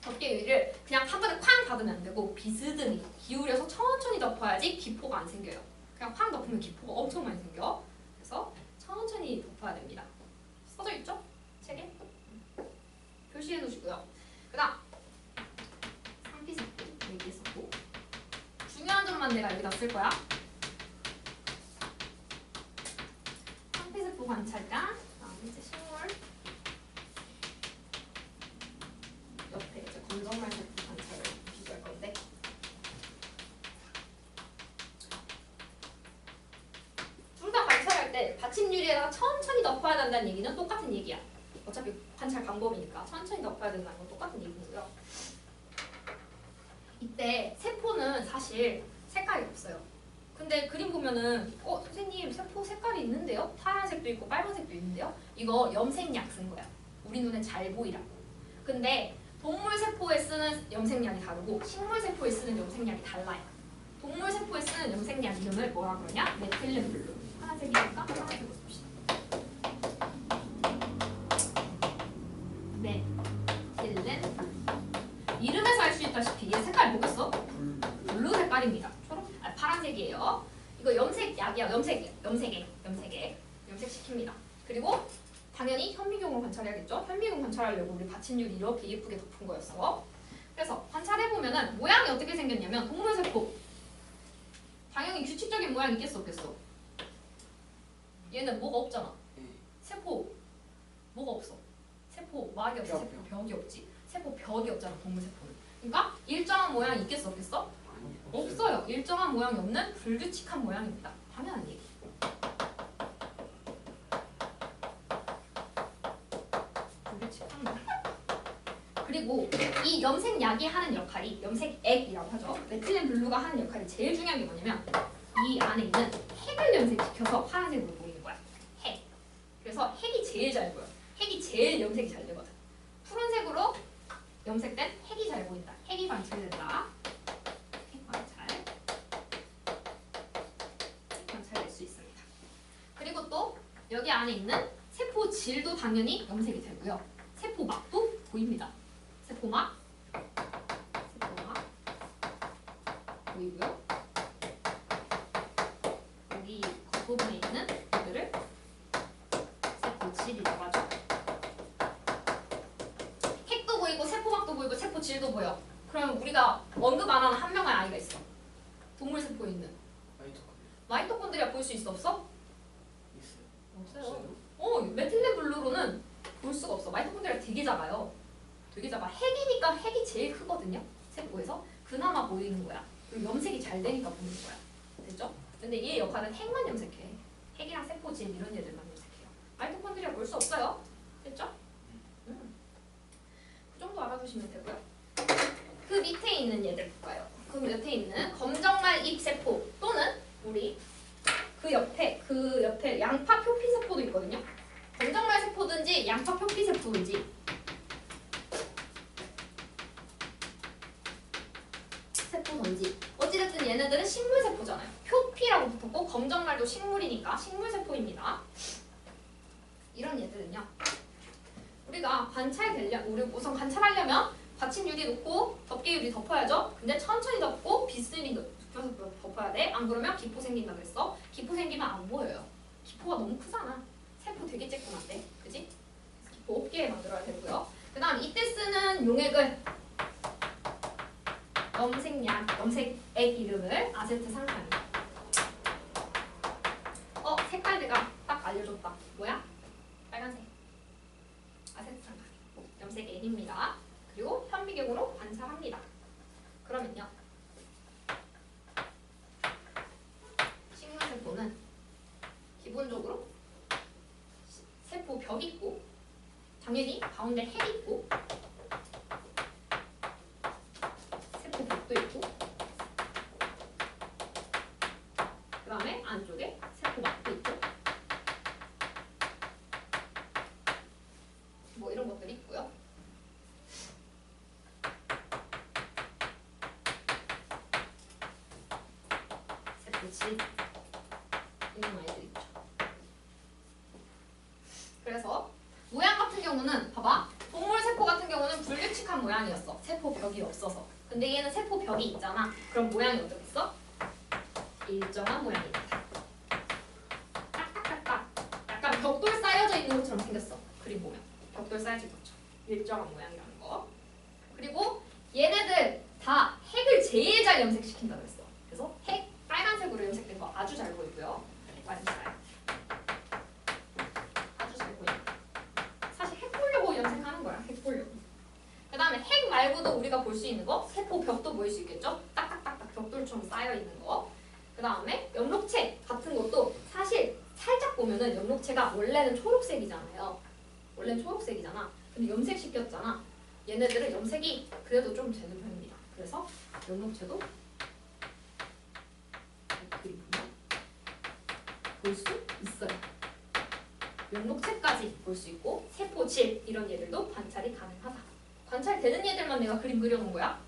덮개 유리를 그냥 한 번에 쾅 닫으면 안 되고 비스듬히 기울여서 천천히 덮어야지 기포가 안 생겨요. 그냥 쾅 덮으면 기포가 엄청 많이 생겨. 그래서 천천히 덮어야 됩니다. 써져 있죠? 책에? 표시해 두시고요. 그 다음 상피세포 얘기했었고 중요한 점만 내가 여기다 쓸 거야. 상피세포 관찰자 다음 이제 식물 옆에 이제 검정말 세포 관찰을 비교할 건데 둘 다 관찰할 때 받침유리에다가 천천히 덮어야 된다는 얘기는 똑같은 얘기야. 어차피 관찰 방법이니까 천천히 덮어야 된다는 건 똑같은 얘기고요. 이때 세포는 사실 색깔이 없어요. 근데 그림 보면은 선생님 세포 색깔이 있는데요? 하얀색도 있고 빨간색도 있는데요? 이거 염색약 쓴 거야. 우리 눈에 잘 보이라고. 근데 동물 세포에 쓰는 염색약이 다르고 식물 세포에 쓰는 염색약이 달라요. 동물 세포에 쓰는 염색약 이름을 뭐라 그러냐? 메틸렌 블루. 하얀색이니까 하얀색으로 씁시다. 메틸렌 이름에서 알 수 있다시피 얘 색깔 뭐겠어? 블루 색깔입니다. 파란색이에요. 이거 염색약이야. 염색액 염색시킵니다. 그리고 당연히 현미경으로 관찰해야겠죠. 현미경 관찰하려고 우리 받침유리 이렇게 예쁘게 덮은 거였어. 그래서 관찰해보면은 모양이 어떻게 생겼냐면 동물세포 당연히 규칙적인 모양이 있겠어 없겠어? 얘는 뭐가 없잖아. 세포 뭐가 없어? 세포 막이 없어. 세포 벽이 없지. 세포 벽이 없잖아 동물세포는. 그러니까 일정한 모양이 있겠어 없겠어? 없어요. 일정한 모양이 없는 불규칙한 모양입니다. 당연한 얘기. 불규칙한 모양. 그리고 이 염색약이 하는 역할이 염색액이라고 하죠. 메틸렌 블루가 하는 역할이 제일 중요한 게 뭐냐면 이 안에 있는 핵을 염색시켜서 파란색으로 보이는 거야. 핵. 그래서 핵이 제일 잘 보여. 핵이 제일 염색이 잘 되거든. 푸른색으로 염색된 핵이 잘 보인다. 핵이 관찰된다. 관찰될 수 있습니다. 그리고 또 여기 안에 있는 세포 질도 당연히 염색이 되고요. 세포막도 보입니다. 세포막 보이고요. 여기 겉부분에 있는 이들을 세포질이라고 하죠. 핵도 보이고 세포막도 보이고 세포질도 보여. 그럼 우리가 언급 안 하는 한 명의 아이가 있어. 동물 세포에 있는 마이토콘드리아 볼 수 있어 없어? 없어요. 메틸렌 블루로는 볼 수가 없어. 마이토콘드리아 되게 작아요. 되게 작아. 핵이니까 핵이 제일 크거든요. 세포에서 그나마 보이는 거야. 그리고 염색이 잘 되니까 보이는 거야. 됐죠? 근데 얘 역할은 핵만 염색해. 핵이랑 세포질 이런 애들만 염색해요. 마이토콘드리아 볼 수 없어요. 됐죠? 그 정도 알아두시면 되고요. 그 밑에 있는 얘들 볼까요? 그 밑에 있는 검정말 잎세포 또는 우리 그 옆에 양파 표피세포도 있거든요. 검정말 세포든지 양파 표피세포든지 검정말도 식물이니까 식물세포입니다. 이런 얘들은요. 우리가 우리 우선 관찰하려면 받침 유리 놓고 덮개 유리 덮어야죠. 근데 천천히 덮고 빗슬이 눕혀서 덮어야 돼. 안 그러면 기포 생긴다 그랬어. 기포 생기면 안 보여요. 기포가 너무 크잖아. 세포 되게 쬐끔한데, 그지? 기포 없게 만들어야 되고요. 그다음 이때 쓰는 용액을 염색액 이름을 아세트산카민. 색깔 내가 딱 알려줬다. 뭐야? 빨간색. 아세트산카민. 염색액입니다. 그리고 현미경으로 관찰합니다. 그러면요. 식물세포는 기본적으로 세포 벽 있고 당연히 가운데 핵 있고 세포 벽도 있고 그 다음에 안쪽에 세포 막도 있고 뭐 이런 것들이 있고요. 세포질 이런 아이들 있죠. 그래서 모양 같은 경우는 봐봐. 동물 세포 같은 경우는 불규칙한 모양이었어. 세포 벽이 없어서. 근데 얘는 세포 벽이 있잖아. 그럼 모양이 어떻겠어? 일정한 모양이다. 딱딱딱딱. 약간 벽돌 쌓여져 있는 것처럼 생겼어. 그림 보면. 벽돌 쌓여진 것처럼. 일정한 모양이라는 거. 그리고 얘네들 다 핵을 제일 잘 염색시킨다 그랬어. 그래서 핵 빨간색으로 염색된 거 아주 잘 보이고요. 맞아요. 아주 잘 보이네. 사실 핵 보려고 염색하는 거야. 핵 보려고. 그 다음에 핵 말고도 우리가 볼 수 있는 거 세포 벽도 보일 수 있겠죠? 딱딱딱딱 벽돌처럼 쌓여 있는 거. 그 다음에 연록체 같은 것도 사실 살짝 보면은 연록체가 원래는 초록색이잖아요. 원래는 초록색이잖아. 근데 염색시켰잖아. 얘네들은 염색이 그래도 좀 되는 편입니다. 그래서 연록체도 그림 보면 볼 수 있어요. 연록체까지 볼 수 있고 세포질 이런 얘들도 관찰이 가능하다. 관찰되는 얘들만 내가 그림 그려놓은 거야.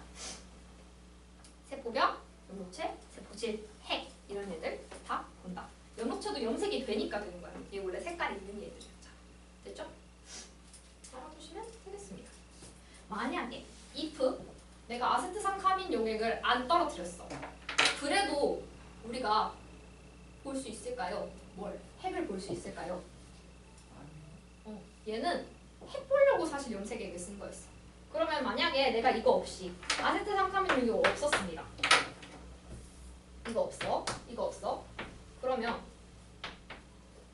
세포벽, 연록체, 세포질, 핵 이런 얘들 다 본다. 연록체도 염색이 되니까 되는 거야. 얘 원래 색깔이 있는 얘들이었잖아. 됐죠? 알아두시면 되겠습니다. 만약에 if 내가 아세트산카민 용액을 안 떨어뜨렸어. 그래도 우리가 볼 수 있을까요? 뭘? 핵을 볼 수 있을까요? 얘는 핵 보려고 사실 염색액을 쓴 거였어. 그러면 만약에 내가 이거 없이 아세트산카민 용액 없었습니다. 이거 없어. 이거 없어. 그러면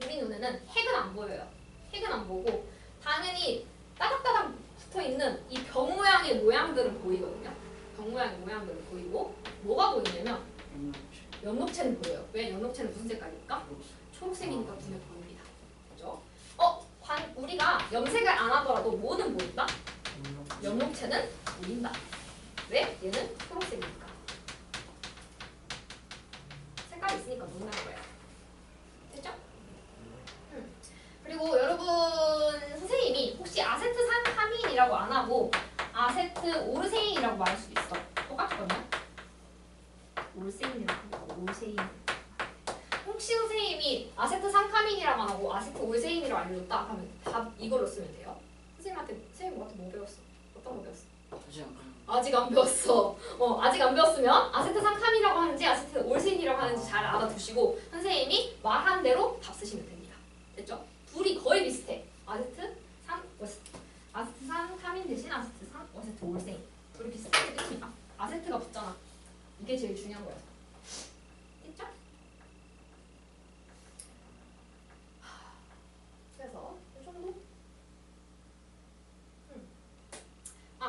우리 눈에는 핵은 안 보여요. 핵은 안 보고 당연히 따닥따닥 붙어있는 이 벽 모양의 모양들은 보이거든요. 벽 모양의 모양들은 보이고 뭐가 보이냐면 연록체는 보여요. 왜? 연록체는 무슨 색깔입니까? 초록색이니까 눈에 보입니다. 그죠? 우리가 염색을 안 하더라도 뭐는 보인다? 연록체는 보인다. 왜? 얘는 초록색이니까. 색깔이 있으니까 보인다는 거예요. 됐죠? 그리고 여러분 선생님이 혹시 아세트산카민이라고 안 하고 아세트오르세인이라고 말할 수도 있어. 똑같거든요. 올세인이라고 하고 올세인. 혹시 선생님이 아세트산카민이라고 안 하고 아세트올세인이라고 알려줬다 하면 답 이걸로 쓰면 돼요. 선생님 같은 뭐 배웠어? 어떤 거 배웠어? 아직 안 배웠어. 아직 안 배웠으면 아세트산카민이라고 하는지 아세트올세인이라고 하는지 잘 알아두시고 선생님이 말한 대로 답 쓰시면 됩니다. 됐죠? 둘이 거의 비슷해. 아세트산카민 대신 아세트올세인. 둘이 비슷하게 끝이니까. 아세트가 붙잖아. 이게 제일 중요한 거야. 됐죠? 그래서 이 정도?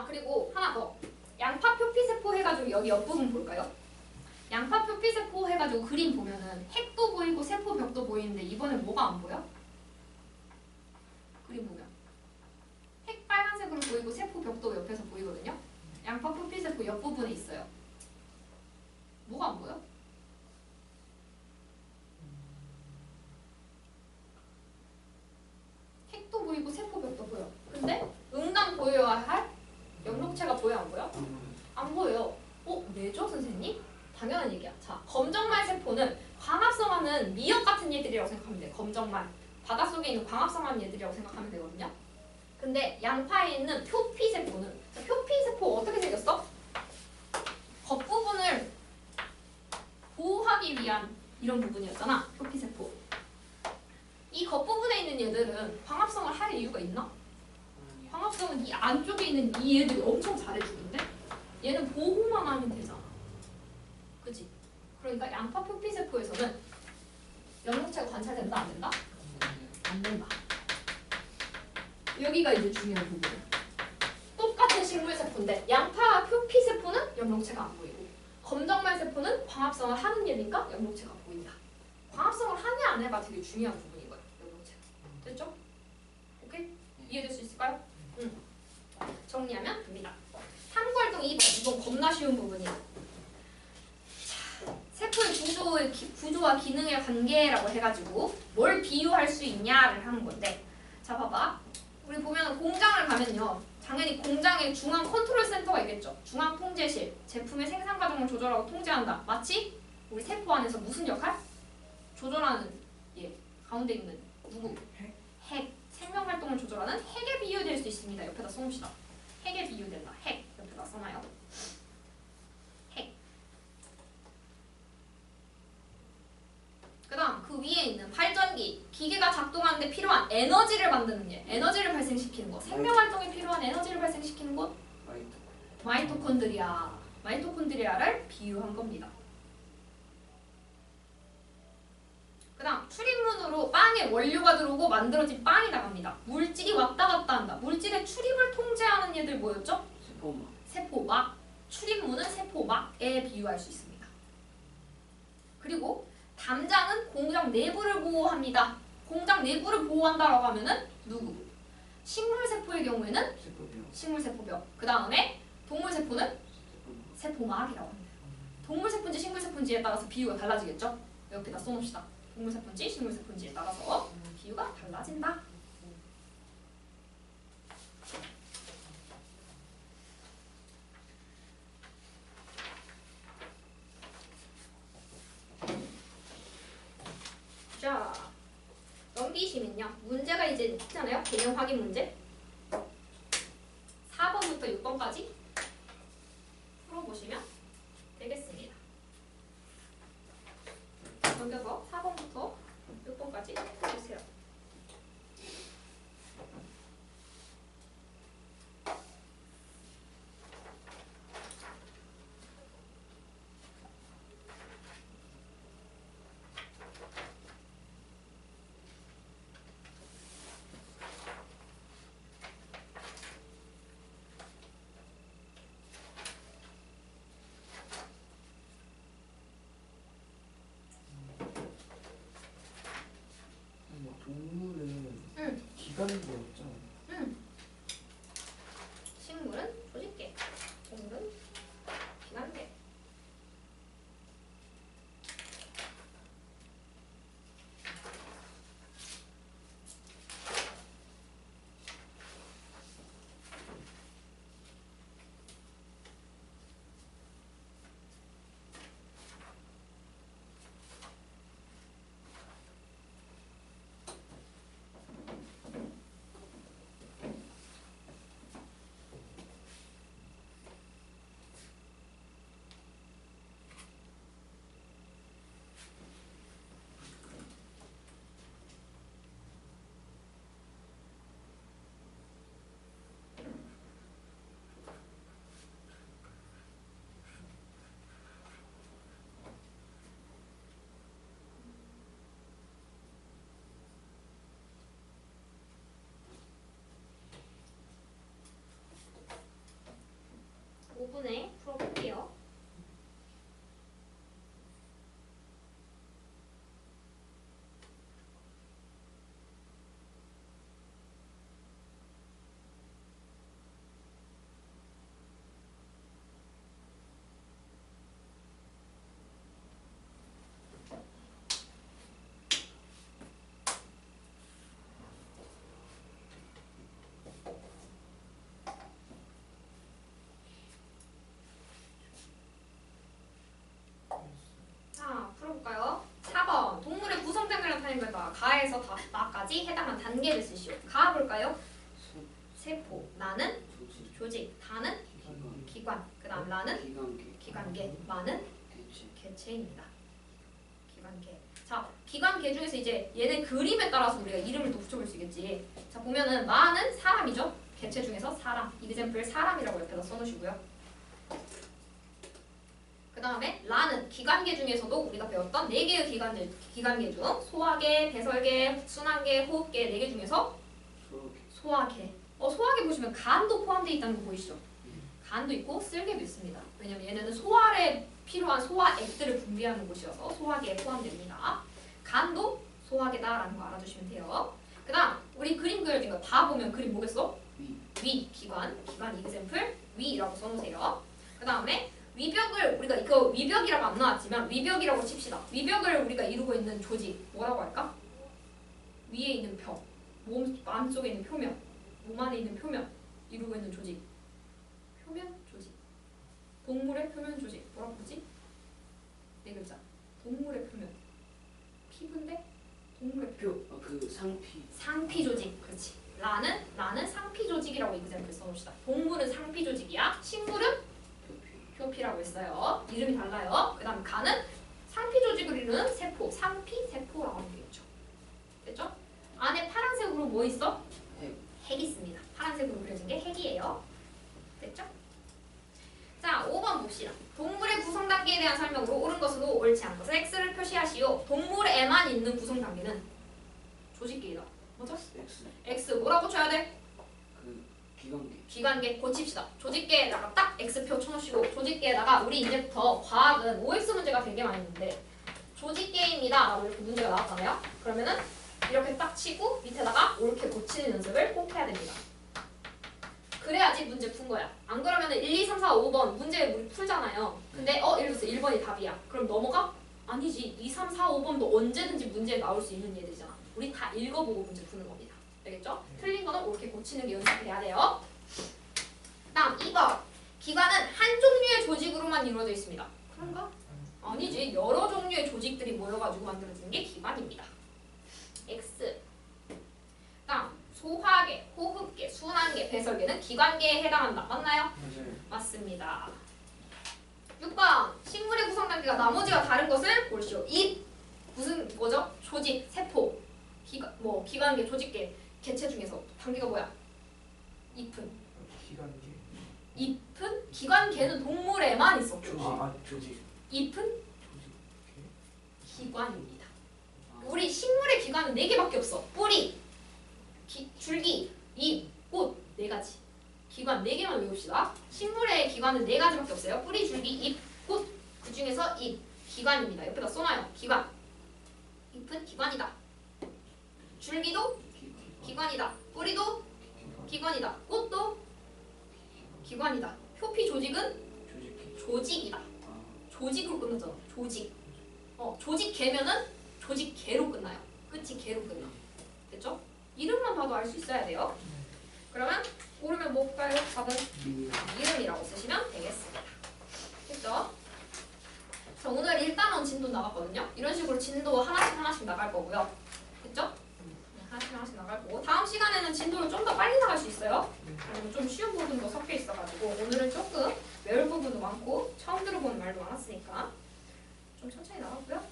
그리고 하나 더. 양파 표피세포 해가지고 여기 옆부분 볼까요? 양파 표피세포 해가지고 그림 보면은 핵도 보이고 세포벽도 보이는데 이번엔 뭐가 안 보여? 그림 보면 핵 빨간색으로 보이고 세포벽도 옆에서 보이거든요. 양파 표피세포 옆부분에 있어요. 뭐가 안 보여? 핵도 보이고 세포벽도 보여. 근데 응당 보여야 할 연록체가 보여 안 보여? 안 보여. 왜죠 선생님? 당연한 얘기야. 자, 검정말 세포는 광합성하는 검정말, 바닷속에 있는 광합성한 얘들이라고 생각하면 되거든요. 근데 양파에 있는 표피세포는, 자, 표피세포 어떻게 생겼어? 겉부분을 보호하기 위한 이런 부분이었잖아. 표피세포. 이 겉부분에 있는 얘들은 광합성을 할 이유가 있나? 광합성은 이 안쪽에 있는 이 얘들이 엄청 잘해주는데 얘는 보호만 하면 되잖아. 그치? 그러니까 양파 표피세포에서는 영역체가 관찰된다 안 된다? 안 된다. 여기가 이제 중요한 부분이야. 똑같은 식물세포인데 양파 표피세포는 영역체가 안 보이고 검정말 세포는 광합성을 하는 얘니까 영역체가 보인다. 광합성을 하냐 안 해가 되게 중요한 부분인 거예요. 영역체가. 됐죠? 오케이? 이해될 수 있을까요? 응. 정리하면 됩니다. 탐구활동 2번. 이건 겁나 쉬운 부분이야. 자, 세포의 구조와 기능의 관계라고 해가지고 뭘 비유할 수 있냐를 하는 건데, 자 봐봐. 우리 보면 공장을 가면요. 당연히 공장에 중앙 컨트롤 센터가 있겠죠. 중앙 통제실. 제품의 생산 과정을 조절하고 통제한다. 마치 우리 세포 안에서 무슨 역할? 조절하는 얘. 가운데 있는 누구? 핵. 생명 활동을 조절하는 핵에 비유될 수 있습니다. 옆에다 써놓읍시다. 핵에 비유된다. 핵. 옆에다 써놔요. 핵. 그 다음 그 위에 있는 발전기. 기계가 작동하는데 필요한 에너지를 만드는 게, 에너지를 발생시키는 것. 생명 활동에 필요한 에너지를 발생시키는 것. 마이토콘드리아. 마이토콘드리아를 비유한 겁니다. 그 다음 출입문으로 빵에 원료가 들어오고 만들어진 빵이 나갑니다. 물질이 왔다 갔다 한다. 물질의 출입을 통제하는 얘들 뭐였죠? 세포막. 세포막. 출입문은 세포막에 비유할 수 있습니다. 그리고 담장은 공장 내부를 보호합니다. 공장 내부를 보호한다라고 하면은 누구? 식물세포의 경우에는 세포병. 식물세포벽. 그 다음에 동물세포는 세포막이라고 합니다. 동물세포인지 식물세포인지에 따라서 비유가 달라지겠죠? 여기다 써놓읍시다. 동물세포인지 식물세포인지에 따라서 비유가 달라진다. 자, 넘기시면요. 문제가 이제 있잖아요. 개념 확인 문제. 4번부터 6번까지 풀어보시면 되겠습니다. 넘겨서 4번부터 6번까지 해주세요. 동물은 응. 기관도 없잖아. 응. 식물은 조직계, 동물은 기관계. 가지 해당하는 단계를 쓰시오. 가 볼까요? 세포, 나는 조직, 다는 기관, 그 다음 라는 기관계, 마는 개체입니다. 기관계. 자, 기관계 중에서 이제 얘네 그림에 따라서 우리가 이름을 또 붙여볼 수 있겠지. 자, 보면은 마는 사람이죠. 개체 중에서 사람, 이그젬플 사람이라고 옆에다 써놓으시고요. 그 다음에 라는 기관계 중에서도 우리가 배웠던 4개의 기관계 중 소화계, 배설계, 순환계, 호흡계 4개 중에서 소화계. 소화계 보시면 간도 포함되어 있다는 거 보이시죠? 간도 있고 쓸개도 있습니다. 왜냐면 얘네는 소화에 필요한 소화액들을 분비하는 곳이어서 소화계에 포함됩니다. 간도 소화계다라는 거 알아두시면 돼요. 그 다음 우리 그림 그려진 거 다 보면 그림 뭐겠어? 위, 기관 이그젬플 위라고 써놓으세요. 그 다음에 위벽을 우리가 이거 위벽이라고 안 나왔지만 위벽이라고 칩시다. 위벽을 우리가 이루고 있는 조직 뭐라고 할까? 위에 있는 벽, 몸 안쪽에 있는 표면, 몸 안에 있는 표면 이루고 있는 조직. 표면 조직. 동물의 표면 조직. 뭐라고 부르지? 4글자. 동물의 표면. 피부인데 동물의 그 상피. 상피 조직. 그렇지. 라는 상피 조직이라고 이그젬플 써놓읍시다. 동물은 상피 조직이야. 식물은 표피라고 했어요. 이름이 달라요. 그 다음 가는 상피 조직을 이루는 세포. 상피 세포라고 하면 되겠죠. 됐죠? 안에 파란색으로 뭐 있어? 핵 있습니다. 파란색으로 그려진 게 핵이에요. 됐죠? 자, 5번 봅시다. 동물의 구성 단계에 대한 설명으로 옳은 것으로 옳지 않은 것을 X를 표시하시오. 동물에만 있는 구성 단계는 조직계이다. 맞아? X 뭐라고 쳐야 돼? 기관계 고칩시다. 조직계에다가 딱 X표 쳐놓으시고 조직계에다가 우리 이제부터 과학은 OX 문제가 되게 많이 있는데 조직계입니다 라고 이렇게 문제가 나왔잖아요. 그러면은 이렇게 딱 치고 밑에다가 옳게 고치는 연습을 꼭 해야 됩니다. 그래야지 문제 푼 거야. 안 그러면 1, 2, 3, 4, 5번 문제 우리 풀잖아요. 근데 예를 들어서 1번이 답이야. 그럼 넘어가? 아니지. 2, 3, 4, 5번도 언제든지 문제에 나올 수 있는 얘들이잖아. 우리 다 읽어보고 문제 푸는 겁니다. 알겠죠? 틀린 거는 옳게 고치는 게 연습해야 돼요. 다음 2번. 기관은 한 종류의 조직으로만 이루어져 있습니다. 그런가? 아니지. 여러 종류의 조직들이 모여가지고 만들어진 게 기관입니다. X. 다음 소화계, 호흡계, 순환계, 배설계는 기관계에 해당한다. 맞나요? 맞아요. 맞습니다. 6번. 식물의 구성 단계가 나머지와 다른 것을 볼시오. 잎. 무슨 뭐죠? 조직, 세포. 기관계, 조직계. 개체 중에서 단계가 뭐야? 잎은. 기관계. 잎은 기관계는 동물에만 있어. 조직. 잎은 기관입니다. 우리 식물의 기관은 4개밖에 없어. 뿌리, 줄기, 잎, 꽃 4가지. 기관 4개만 외웁시다. 식물의 기관은 4가지밖에 없어요. 뿌리, 줄기, 잎, 꽃. 그 중에서 잎, 기관입니다. 옆에다 써놔요. 기관. 잎은 기관이다. 줄기도 기관이다. 뿌리도 기관이다. 꽃도 기관이다. 표피 조직은 조직이다. 조직으로 끝나잖아. 조직. 조직계면은 조직계로 끝나요. 끝이 계로 끝나. 됐죠? 이름만 봐도 알 수 있어야 돼요. 그러면 고르면 뭘까요? 답은 이름이라고 쓰시면 되겠습니다. 됐죠? 자, 오늘 1단원 진도 나갔거든요. 이런 식으로 진도 하나씩 나갈 거고요. 됐죠? 하나씩 나갈 거고 다음 시간에는 진도를 좀 더 빨리 나갈 수 있어요. 그리고 좀 쉬운 부분도 섞여 있어가지고 오늘은 조금 외울 부분도 많고 처음 들어보는 말도 많았으니까 좀 천천히 나가고요.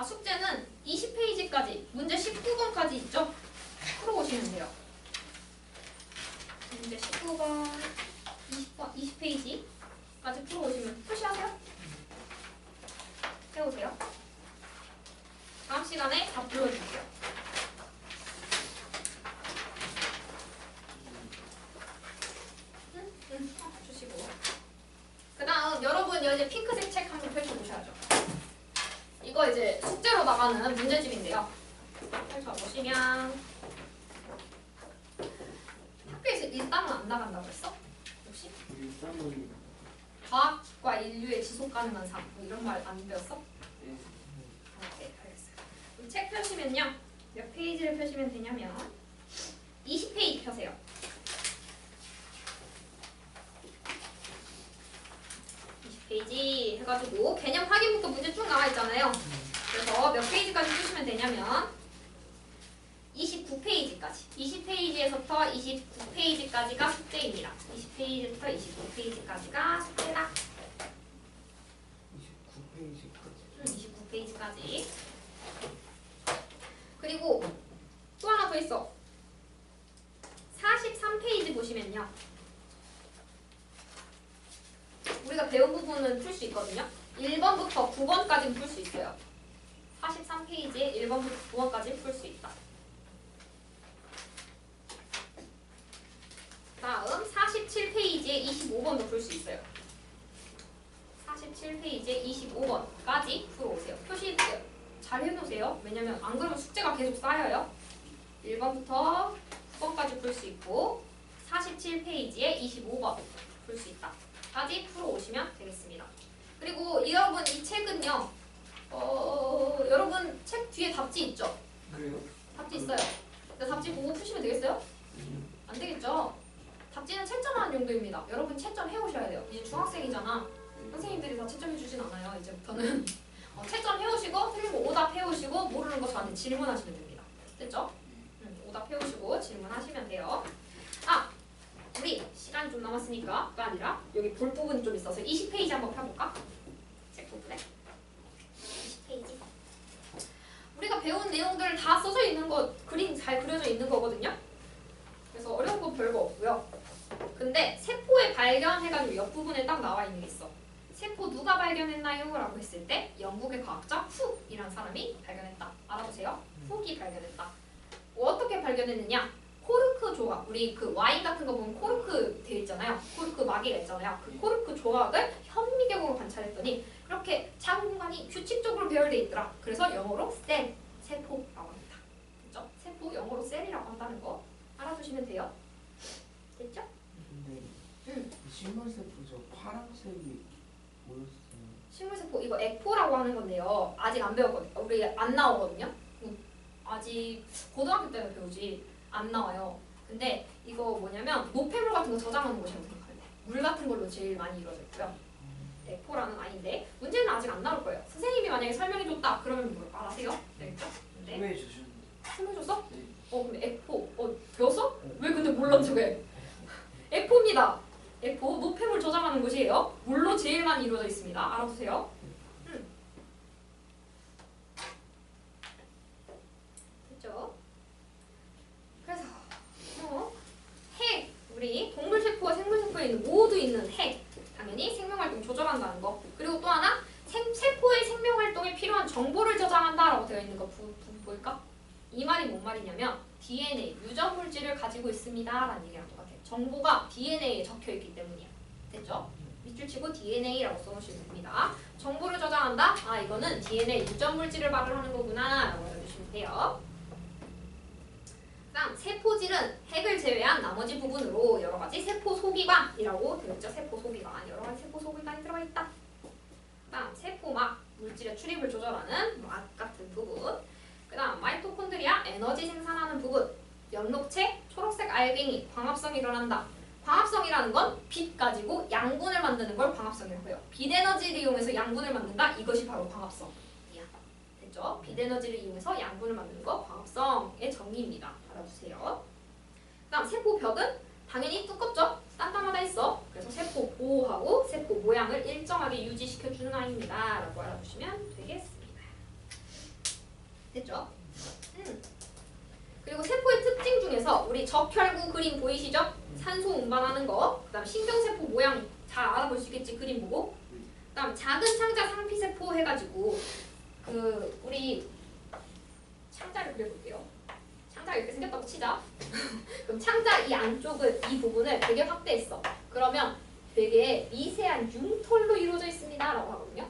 숙제는 20페이지까지 문제 19번까지 있죠? 풀어보시면 돼요. 문제 19번, 20번, 20페이지까지 풀어보시면 표시하세요. 해오세요. 다음 시간에 다 불러줄게요. 주시고 그 다음 여러분 이제 핑크색 책 한번 펼쳐보셔야죠. 이거 이제 숙제로 나가는 문제집인데요. 펼쳐보시면 학교에서 1단원 안 나간다고 했어? 혹시? 1단원 과학과 인류의 지속 가능한 삶 이런 말 안 배웠어? 네. 네, 알겠어요. 그럼 책 펴시면요. 몇 페이지를 펴시면 되냐면 20페이지 펴세요. 20페이지 해가지고 개념 확인부터 문제 쭉 나와 있잖아요. 그래서 몇 페이지까지 푸시면 되냐면 20페이지에서부터 29페이지까지가 숙제입니다. 20페이지부터 29페이지까지가 숙제다. 29페이지까지. 29페이지까지. 그리고 또 하나 더 있어. 43페이지 보시면요. 우리가 배운 부분은 풀 수 있거든요. 1번부터 9번까지는 풀 수 있어요. 43페이지에 1번부터 9번까지 풀 수 있다. 다음 47페이지에 25번도 풀 수 있어요. 47페이지에 25번까지 풀어오세요. 표시 잘 해놓으세요. 왜냐면 안 그러면 숙제가 계속 쌓여요. 1번부터 9번까지 풀 수 있고 47페이지에 25번 풀 수 있다. 까지 풀어오시면 되겠습니다. 그리고 여러분 이 책은요. 여러분 책 뒤에 답지 있죠? 그래요? 답지 있어요. 근데 답지 보고 푸시면 되겠어요? 안 되겠죠? 답지는 채점하는 용도입니다. 여러분 채점 해오셔야 돼요. 이제 중학생이잖아. 선생님들이 다 채점해 주진 않아요. 이제부터는 채점 해오시고 틀린 거 오답 해오시고 모르는 거 저한테 질문하시면 됩니다. 됐죠? 오답 해오시고 질문하시면 돼요. 아! 우리 시간이 좀 남았으니까 가 아니라 여기 볼 부분이 좀 있어서 20페이지 한번 펴볼까? 책 부분에 20페이지 우리가 배운 내용들 다 써져 있는 거 그림 잘 그려져 있는 거거든요. 그래서 어려운 건 별거 없고요. 근데 세포의 발견해가지고 옆부분에 딱 나와 있는 게 있어. 세포 누가 발견했나요? 라고 했을 때 영국의 과학자 훅이라는 사람이 발견했다. 알아보세요. 훅이 발견했다. 어떻게 발견했느냐? 코르크 조각, 우리 그 와인 같은 거 보면 코르크 돼 있잖아요. 코르크 마개가 있잖아요. 그 코르크 조각을 현미경으로 관찰했더니 그렇게 작은 공간이 규칙적으로 배열돼 있더라. 그래서 영어로 셀, 세포라고 합니다. 됐죠? 세포 영어로 셀이라고 한다는 거 알아두시면 돼요. 됐죠? 근데 식물세포 저 파란색이 뭐였어요? 식물세포 이거 에코라고 하는 건데요. 아직 안 배웠거든요. 우리 안 나오거든요. 아직 고등학교 때는 배우지. 안 나와요. 근데 이거 뭐냐면 노폐물 같은 거 저장하는 곳이라고 생각하면 돼. 물 같은 걸로 제일 많이 이루어져 있고요. 에코라는 아닌데 문제는 아직 안 나올 거예요. 선생님이 만약에 설명해줬다 그러면 뭘 알아세요? 되겠죠? 근데 왜 주셨는데? 설명해줬어? 네. 그럼 에코 배웠어? 왜 근데 몰랐지 왜? 에코입니다. 에코 노폐물 저장하는 곳이에요. 물로 제일 많이 이루어져 있습니다. 알아두세요. 됐죠? 그래서 핵 우리 동물세포와 생물세포에 있는 모두 있는 핵 당연히 생명활동 조절한다는 거. 그리고 또 하나 세포의 생명활동에 필요한 정보를 저장한다라고 되어 있는 거 보일까? 이 말이 뭔 말이냐면 DNA 유전물질을 가지고 있습니다라는 얘기랑 똑같아요. 정보가 DNA에 적혀 있기 때문이야. 됐죠? 밑줄 치고 DNA라고 써놓으시면 됩니다. 정보를 저장한다? 아 이거는 DNA 유전물질을 말을 하는 거구나 라고 알아주시면 돼요. 다음 세포질은 핵을 제외한 나머지 부분으로 여러가지 세포 소기관이라고 되어 있죠. 세포 소기관 여러가지 세포 소기관이 들어가 있다. 다음 세포막 물질의 출입을 조절하는 막 같은 부분. 그 다음 마이토콘드리아 에너지 생산하는 부분. 연록체 초록색 알갱이 광합성이 일어난다. 광합성이라는 건 빛 가지고 양분을 만드는 걸 광합성이라고 해요. 빛 에너지를 이용해서 양분을 만든다. 이것이 바로 광합성이야. 됐죠? 빛 에너지를 이용해서 양분을 만드는 거 광합성의 정의입니다. 알아두세요. 그다음 세포벽은 당연히 두껍죠? 단단하다 했어. 그래서 세포 보호하고 세포 모양을 일정하게 유지시켜주는 아이입니다. 라고 알아두시면 되겠습니다. 됐죠? 그리고 세포의 특징 중에서 우리 적혈구 그림 보이시죠? 산소 운반하는 거. 그 다음 신경세포 모양 잘 알아볼 수 있겠지? 그림 보고. 그 다음 작은 창자 상피세포 해가지고 우리 창자를 그려볼게요. 창자가 이렇게 생겼다고 치자. 그럼 창자 이 안쪽을 이 부분을 되게 확대했어. 그러면 되게 미세한 융털로 이루어져 있습니다 라고 하거든요.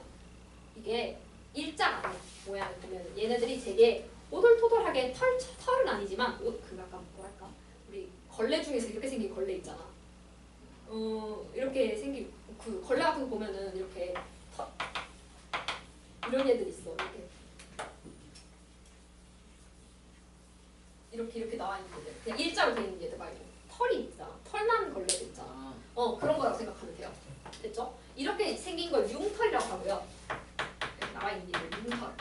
이게 일자가 아니야. 모양을 보면 얘네들이 되게 오돌토돌하게 털은 아니지만 약간 뭐랄까 우리 걸레 중에서 이렇게 생긴 걸레 있잖아. 이렇게 생긴 그 걸레 같은 거 보면은 이렇게 이런 애들 있어. 이렇게 나와 있는 애들. 그냥 일자로 되어 있는 애들 말고 털이 있잖아. 털난 걸레들 있잖아. 그런 거라고 생각하면 돼요. 됐죠? 이렇게 생긴 걸 융털이라고 하고요. 여기 나와 있는 애들 융털.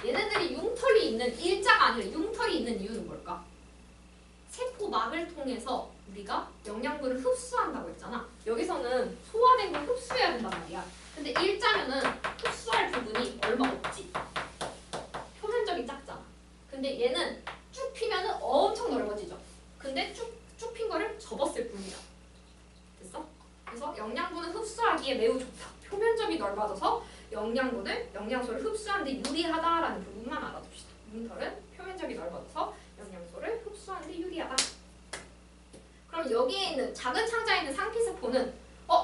얘네들이 융털이 있는 일자가 아니라 융털이 있는 이유는 뭘까? 세포막 막을 통해서 우리가 영양분을 흡수한다고 했잖아. 여기서는 소화된 걸 흡수해야 된단 말이야. 근데 일자면은 흡수할 부분이 얼마 없지. 표면적이 작잖아. 근데 얘는 쭉 피면은 엄청 넓어지죠. 근데 쭉 핀 거를 접었을 뿐이야. 됐어? 그래서 영양분을 흡수하기에 매우 좋다. 표면적이 넓어져서 영양소를 흡수하는 데 유리하다라는 부분만 알아둡시다. 뭉털은 표면적이 넓어져서 영양소를 흡수하는 데 유리하다. 그럼 여기에 있는 작은 창자에 있는 상피세포는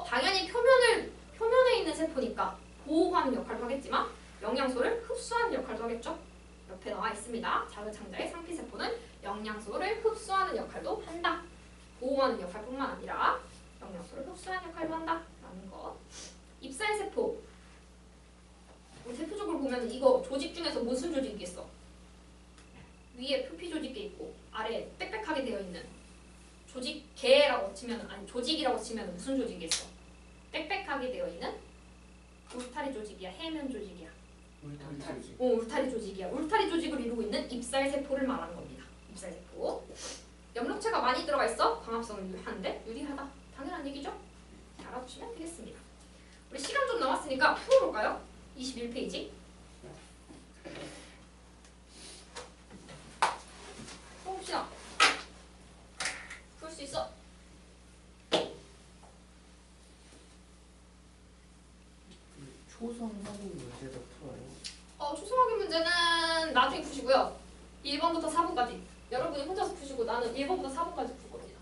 당연히 표면에 있는 세포니까 보호하는 역할도 하겠지만 영양소를 흡수하는 역할도 하겠죠. 옆에 나와 있습니다. 작은 창자의 상피세포는 영양소를 흡수하는 역할도 한다. 보호하는 역할뿐만 아니라 영양소를 흡수하는 역할도 한다라는 것. 잎살세포. 우리 세포적으로 보면 이거 조직 중에서 무슨 조직이 있겠어? 위에 표피 조직이 있고 아래에 빽빽하게 되어 있는 조직계라고 치면 아니 조직이라고 치면 무슨 조직이겠어? 빽빽하게 되어 있는 울타리 조직이야, 해면 조직이야. 울타리 조직. 울타리 조직이야. 울타리 조직을 이루고 있는 잎살세포를 말하는 겁니다. 잎살세포. 엽록체가 많이 들어가 있어. 광합성을 하는데 유리하다. 당연한 얘기죠? 잘 알아두시면 되겠습니다. 우리 시간 좀 남았으니까 풀어볼까요? 21페이지. 봅시다. 풀 수 있어. 초성 확인 문제도 풀어요. 초성 확인 문제는 나중에 푸시고요. 1번부터 4번까지. 여러분이 혼자서 푸시고 나는 1번부터 4번까지 풀 겁니다.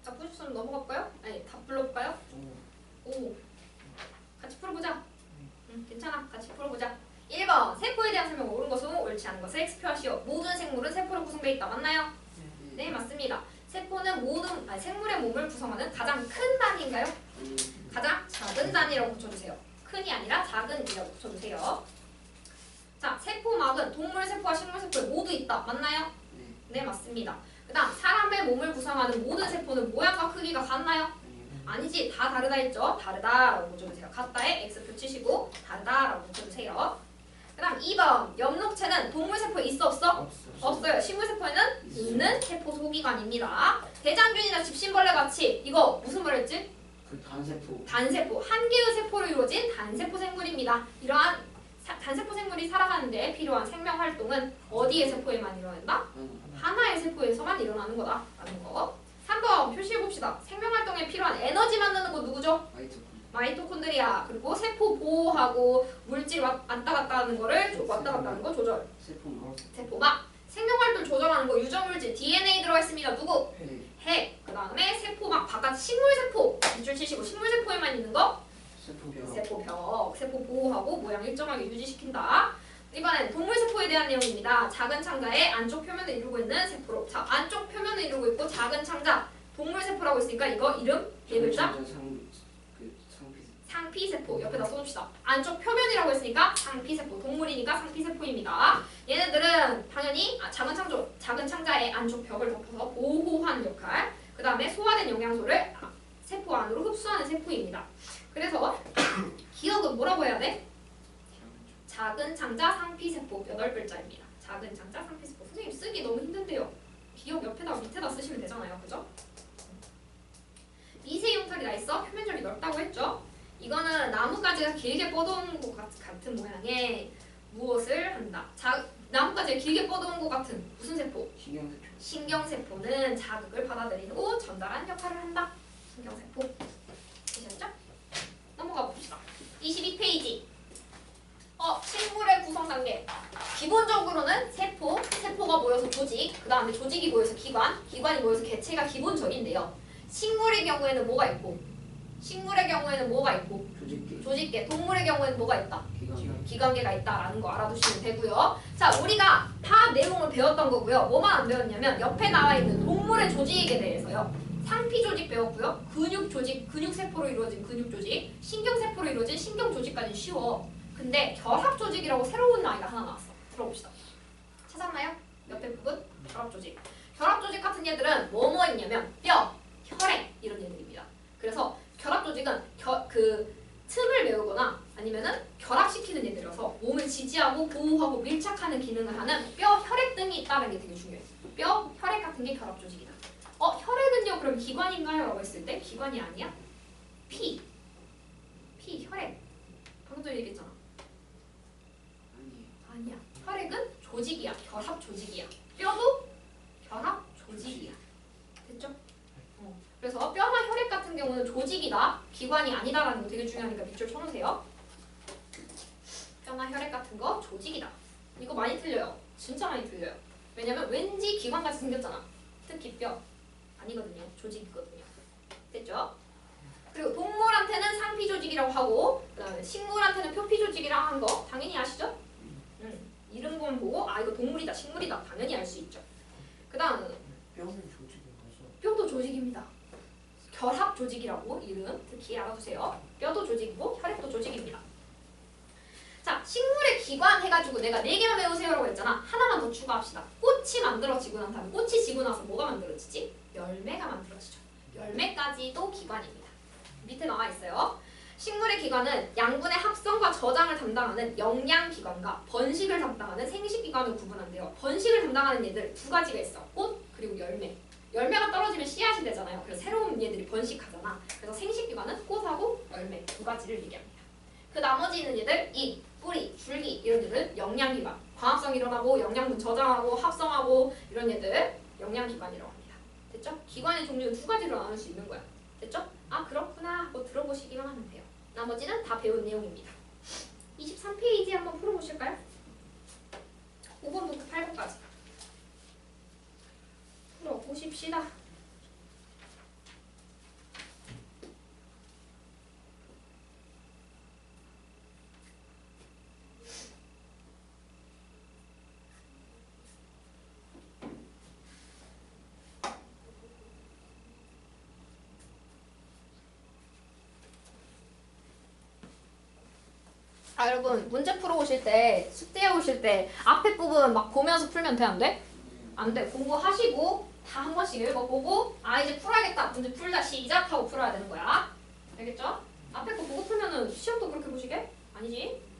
자, 푸셨으면 넘어갈까요? 아니, 다 불러볼까요? 오. 같이 풀어보자. 괜찮아. 같이 풀어보자. 1번. 세포에 대한 설명 옳은 것은 옳지 않은 것을 X표하시오. 모든 생물은 세포로 구성되어 있다. 맞나요? 네, 맞습니다. 세포는 생물의 몸을 구성하는 가장 큰 단위인가요? 가장 작은 단위라고 붙여주세요. 큰이 아니라 작은이라고 붙여주세요. 자, 세포막은 동물 세포와 식물 세포에 모두 있다. 맞나요? 네, 맞습니다. 그 다음 사람의 몸을 구성하는 모든 세포는 모양과 크기가 같나요? 아니지. 다 다르다 했죠? 다르다라고 붙여주세요. 같다에 X표 치시고 다르다라고 붙여주세요. 그 다음 2번. 엽록체는 동물 세포에 있어 없어? 없어요. 식물 세포에는 있는 세포 소기관입니다. 대장균이나 집신벌레 같이 이거 무슨 벌레지? 그 단세포. 단세포. 한 개의 세포로 이루어진 단세포 생물입니다. 이러한 단세포 생물이 살아가는데 필요한 생명 활동은 어디의 세포에만 일어난다? 하나의 세포에서만 일어나는 거다라는 거. 3번 표시해봅시다. 생명 활동에 필요한 에너지 만드는 거 누구죠? 마이토콘드리아. 그리고 세포 보호하고 물질 왔다 갔다 하는 거를 왔다 갔다 하는 거 조절. 세포막. 생명 활동 조절하는 거 유전물질 DNA 들어가 있습니다. 누구? 핵. 그 다음에 세포막 바깥 식물세포. 밑줄 치시고 식물세포에만 있는 거 세포벽. 세포 보호하고 모양 일정하게 유지시킨다. 이번엔 동물세포에 대한 내용입니다. 작은 창자의 안쪽 표면을 이루고 있는 세포로. 자, 안쪽 표면을 이루고 있고 작은 창자. 동물세포라고 했으니까 이거 이름 네 글자 상피세포. 옆에다 써줍시다. 안쪽 표면이라고 했으니까 상피세포. 동물이니까 상피세포입니다. 얘네들은 당연히 작은 창자의 안쪽 벽을 덮어서 보호하는 역할. 그 다음에 소화된 영양소를 세포 안으로 흡수하는 세포입니다. 그래서 기억은 뭐라고 해야 돼? 작은 창자 상피세포 8글자입니다. 작은 창자 상피세포. 선생님 쓰기 너무 힘든데요. 쓰시면 되잖아요. 그죠? 미세융털이 나 있어. 표면적이 넓다고 했죠. 이거는 나뭇가지가 길게 뻗어온 것 같은 모양의 무엇을 한다. 나뭇가지가 길게 뻗어온 것 같은 무슨 세포? 신경세포. 신경세포는 자극을 받아들이고 전달하는 역할을 한다. 신경세포. 되셨죠? 넘어가 봅시다. 22페이지. 식물의 구성 단계. 기본적으로는 세포가 모여서 조직, 그 다음에 조직이 모여서 기관이 모여서 개체가 기본적인데요. 식물의 경우에는 뭐가 있고? 조직계. 동물의 경우에는 뭐가 있다? 기관계가 있다라는 거 알아두시면 되고요. 자, 우리가 다 내용을 배웠던 거고요. 뭐만 안 배웠냐면 옆에 나와 있는 동물의 조직에 대해서요. 상피 조직 배웠고요. 근육 조직, 근육세포로 이루어진 근육 조직, 신경세포로 이루어진 신경 조직까지 쉬워. 근데 결합 조직이라고 새로운 아이가 하나 나왔어. 들어봅시다. 찾았나요? 옆에 부분? 결합 조직. 결합 조직 같은 얘들은 뭐뭐 있냐면 뼈, 혈액 이런 얘들입니다. 그래서 결합 조직은 그 틈을 메우거나 아니면은 결합시키는 얘들이라서 몸을 지지하고 보호하고 밀착하는 기능을 하는 뼈, 혈액 등이 있다는 게 되게 중요해요. 뼈, 혈액 같은 게 결합 조직이다. 혈액은요 그럼 기관인가요? 라고 했을 때 기관이 아니야. 피, 혈액. 방금 전에 얘기했잖아. 아니야. 혈액은 조직이야. 결합 조직이야. 뼈도 결합 조직이야. 됐죠? 그래서 뼈나 혈액 같은 경우는 조직이다. 기관이 아니다라는 거 되게 중요하니까 밑줄 쳐놓으세요. 뼈나 혈액 같은 거 조직이다. 이거 많이 틀려요. 진짜 많이 틀려요. 왜냐면 왠지 기관같이 생겼잖아. 특히 뼈. 아니거든요. 조직이거든요. 됐죠? 그리고 동물한테는 상피 조직이라고 하고 그다음에 식물한테는 표피 조직이라고 하는 거 당연히 아시죠? 이름 보고 이거 동물이다, 식물이다 당연히 알 수 있죠. 그 다음 뼈는 조직인가요? 뼈도 조직입니다. 결합 조직이라고 이름 특히 알아두세요. 뼈도 조직이고 혈액도 조직입니다. 자, 식물의 기관 해가지고 내가 4개만 외우세요라고 했잖아. 하나만 더 추가합시다. 꽃이 만들어지고 난 다음에 꽃이 지고 나서 뭐가 만들어지지? 열매가 만들어지죠. 열매까지도 기관입니다. 밑에 나와 있어요. 식물의 기관은 양분의 합성과 저장을 담당하는 영양기관과 번식을 담당하는 생식기관을 구분한대요. 번식을 담당하는 얘들 2가지가 있어. 꽃 그리고 열매. 열매가 떨어지면 씨앗이 되잖아요. 그래서 새로운 얘들이 번식하잖아. 그래서 생식기관은 꽃하고 열매 2가지를 얘기합니다. 그 나머지 있는 얘들 잎, 뿌리, 줄기 이런 얘들은 영양기관. 광합성 일어나고 영양분 저장하고 합성하고 이런 얘들 영양기관이라고 합니다. 됐죠? 기관의 종류는 2가지로 나눌 수 있는 거야. 됐죠? 그렇구나 하고 들어보시기만 하면 돼요. 나머지는 다 배운 내용입니다. 23페이지 한번 풀어보실까요? 5번부터 8번까지 풀어보십시다. 여러분 문제 풀어오실 때 숙제해 오실 때 앞에 부분 막 보면서 풀면 돼? 안 돼? 안 돼. 공부하시고 다 한 번씩 읽어보고 이제 풀어야겠다. 문제 풀다 시작하고 풀어야 되는 거야. 알겠죠? 앞에 거 보고 풀면은 시험도 그렇게 보시게? 아니지?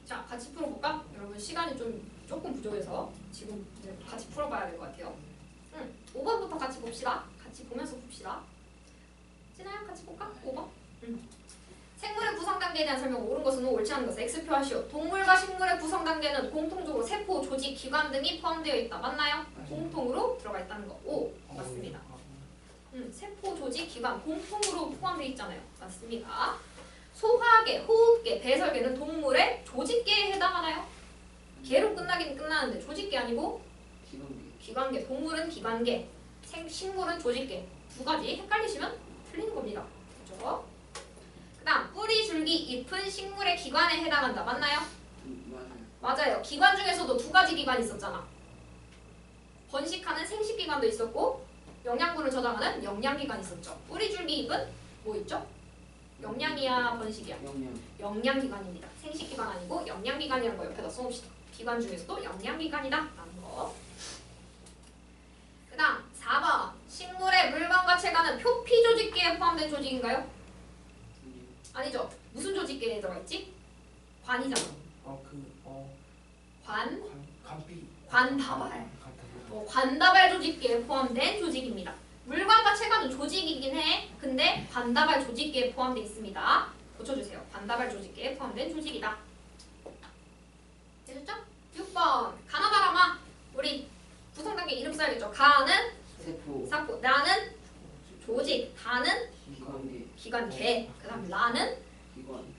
자, 같이 풀어볼까? 여러분 시간이 조금 부족해서 지금 이제 같이 풀어봐야 될 것 같아요. 5번부터 같이 봅시다. 같이 보면서 봅시다. 진아야 같이 볼까? 5번. 생물의 구성 단계에 대한 설명 옳은 것은 O, 옳지 않은 것은 X표 하시오. 동물과 식물의 구성 단계는 공통적으로 세포, 조직, 기관 등이 포함되어 있다. 맞나요? 공통으로 들어가 있다는 거. O. 맞습니다. 세포, 조직, 기관 공통으로 포함되어 있잖아요. 맞습니다. 소화계, 호흡계, 배설계는 동물의 조직계에 해당하나요? 계로 끝나긴 끝나는데 조직계 아니고 기관계. 동물은 기관계, 식물은 조직계. 두 가지 헷갈리시면 틀리는 겁니다. 그렇죠? 그 다음 뿌리, 줄기, 잎은 식물의 기관에 해당한다. 맞나요? 맞아요. 기관 중에서도 두 가지 기관이 있었잖아. 번식하는 생식기관도 있었고 영양분을 저장하는 영양기관이 있었죠. 뿌리, 줄기, 잎은 뭐 있죠? 영양이야 번식이야? 영양기관입니다. 생식기관 아니고 영양기관이라는 거 옆에다 써봅시다. 기관 중에서도 영양기관이다 라는 거. 그 다음 4번 식물의 물건과 체관은 표피조직계에 포함된 조직인가요? 아니죠. 무슨 조직계에 들어있지? 관이잖아. 관다발. 관다발 조직계에 포함된 조직입니다. 물관과 체관은 조직이긴 해. 근데 관다발 조직계에 포함되어 있습니다. 고쳐주세요. 관다발 조직계에 포함된 조직이다. 되셨죠? 6번 가나다라마. 우리 구성단계 이름 써야겠죠. 가는 세포, 나는 조직, 다는 기관계, 그 다음 라는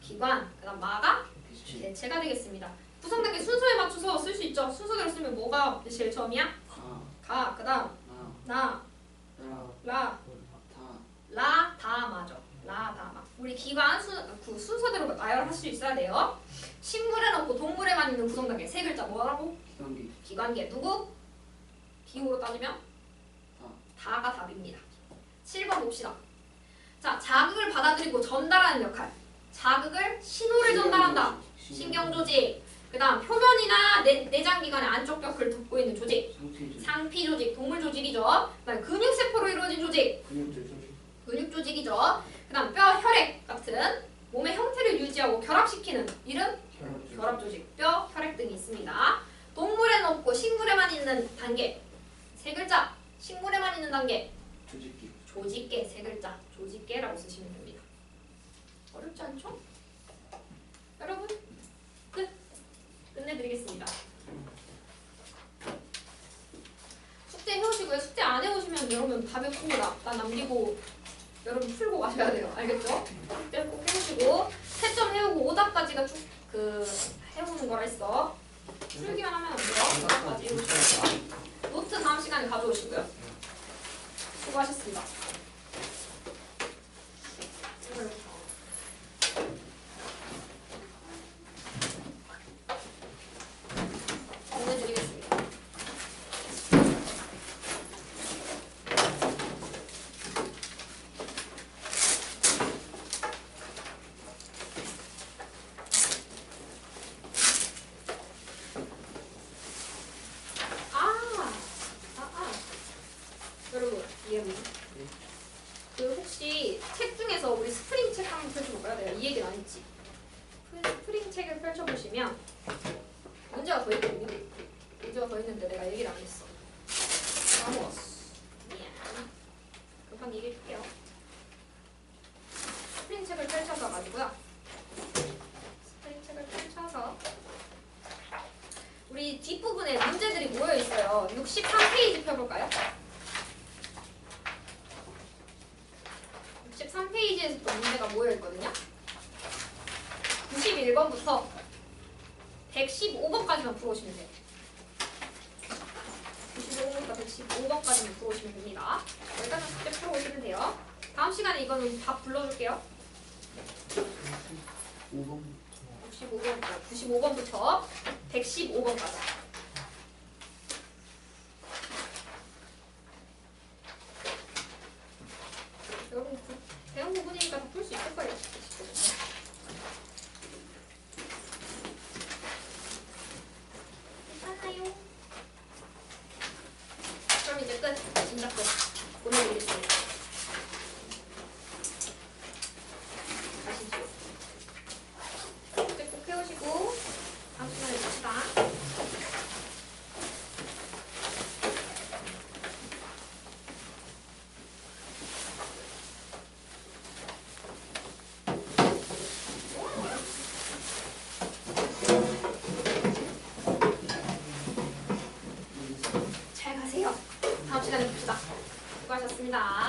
기관, 그 다음 마가 개체가 되겠습니다. 구성단계 순서에 맞춰서 쓸 수 있죠. 순서대로 쓰면 뭐가 제일 처음이야? 가, 그 다음 나, 라, 다 맞아. 라, 다 맞. 우리 기관 순서대로 나열할 수 있어야 돼요. 식물에는 없고 동물에만 있는 구성단계 세 글자 뭐라고? 기관계. 누구? 기호로 따지면 다가 답입니다. 7번 봅시다. 자, 자극을 받아들이고 전달하는 역할. 자극을 신호를 전달한다. 신경조직. 그 다음 표면이나 내장기관의 안쪽 벽을 덮고 있는 조직. 상피조직, 동물조직이죠. 그 다음 근육세포로 이루어진 조직. 근육조직이죠. 그 다음 뼈, 혈액 같은 몸의 형태를 유지하고 결합시키는 이름? 결합조직, 뼈, 혈액 등이 있습니다. 동물에는 없고 식물에만 있는 단계 세 글자. 식물에만 있는 단계 조직계 세 글자. 조직계라고 쓰시면 됩니다. 어렵지 않죠? 여러분 끝! 끝내드리겠습니다. 숙제 해오시고요. 숙제 안 해오시면 여러분 답에 꼭 나 남기고 여러분 풀고 가셔야 돼요. 알겠죠? 숙제 꼭 해오시고 채점 해오고 오답까지가 쭉 해오는 거라 했어. 풀기만 하면 안 돼요. 오답까지 해오시고요. 노트 다음 시간에 가져오시고요. 수고하셨습니다. 보내드리겠습니다. 여러분 이해해보세요. 혹시 책 중에서 우리 스프링 책 한번 펼쳐볼까요? 내가 이 얘기를 안 했지. 스프링 책을 펼쳐보시면 문제가 더 있거든요. 문제가 더 있는데 내가 얘기를 안 했어. 까먹었어. 미안. 금방 얘기해줄게요. 스프링 책을 펼쳐서 가지고요. 스프링 책을 펼쳐서 우리 뒷부분에 문제들이 모여있어요. 63페이지 펴볼까요? 63페이지에서 또 문제가 모여있거든요. 91번부터 115번까지만 풀어오시면 돼요. 95번부터 115번까지만 풀어오시면 됩니다. 여기까지 숙제 풀어오시면 돼요. 다음 시간에 이거는 다 불러줄게요. 95번부터 115번까지. 여러분 배운 부분이니까 다 풀 수 있을 거예요. 괜찮아요. 그럼 이제 끝. 진짜 끝. 보내드리겠습니다. 가시죠. 숙제 꼭 해오시고 수고하셨습니다.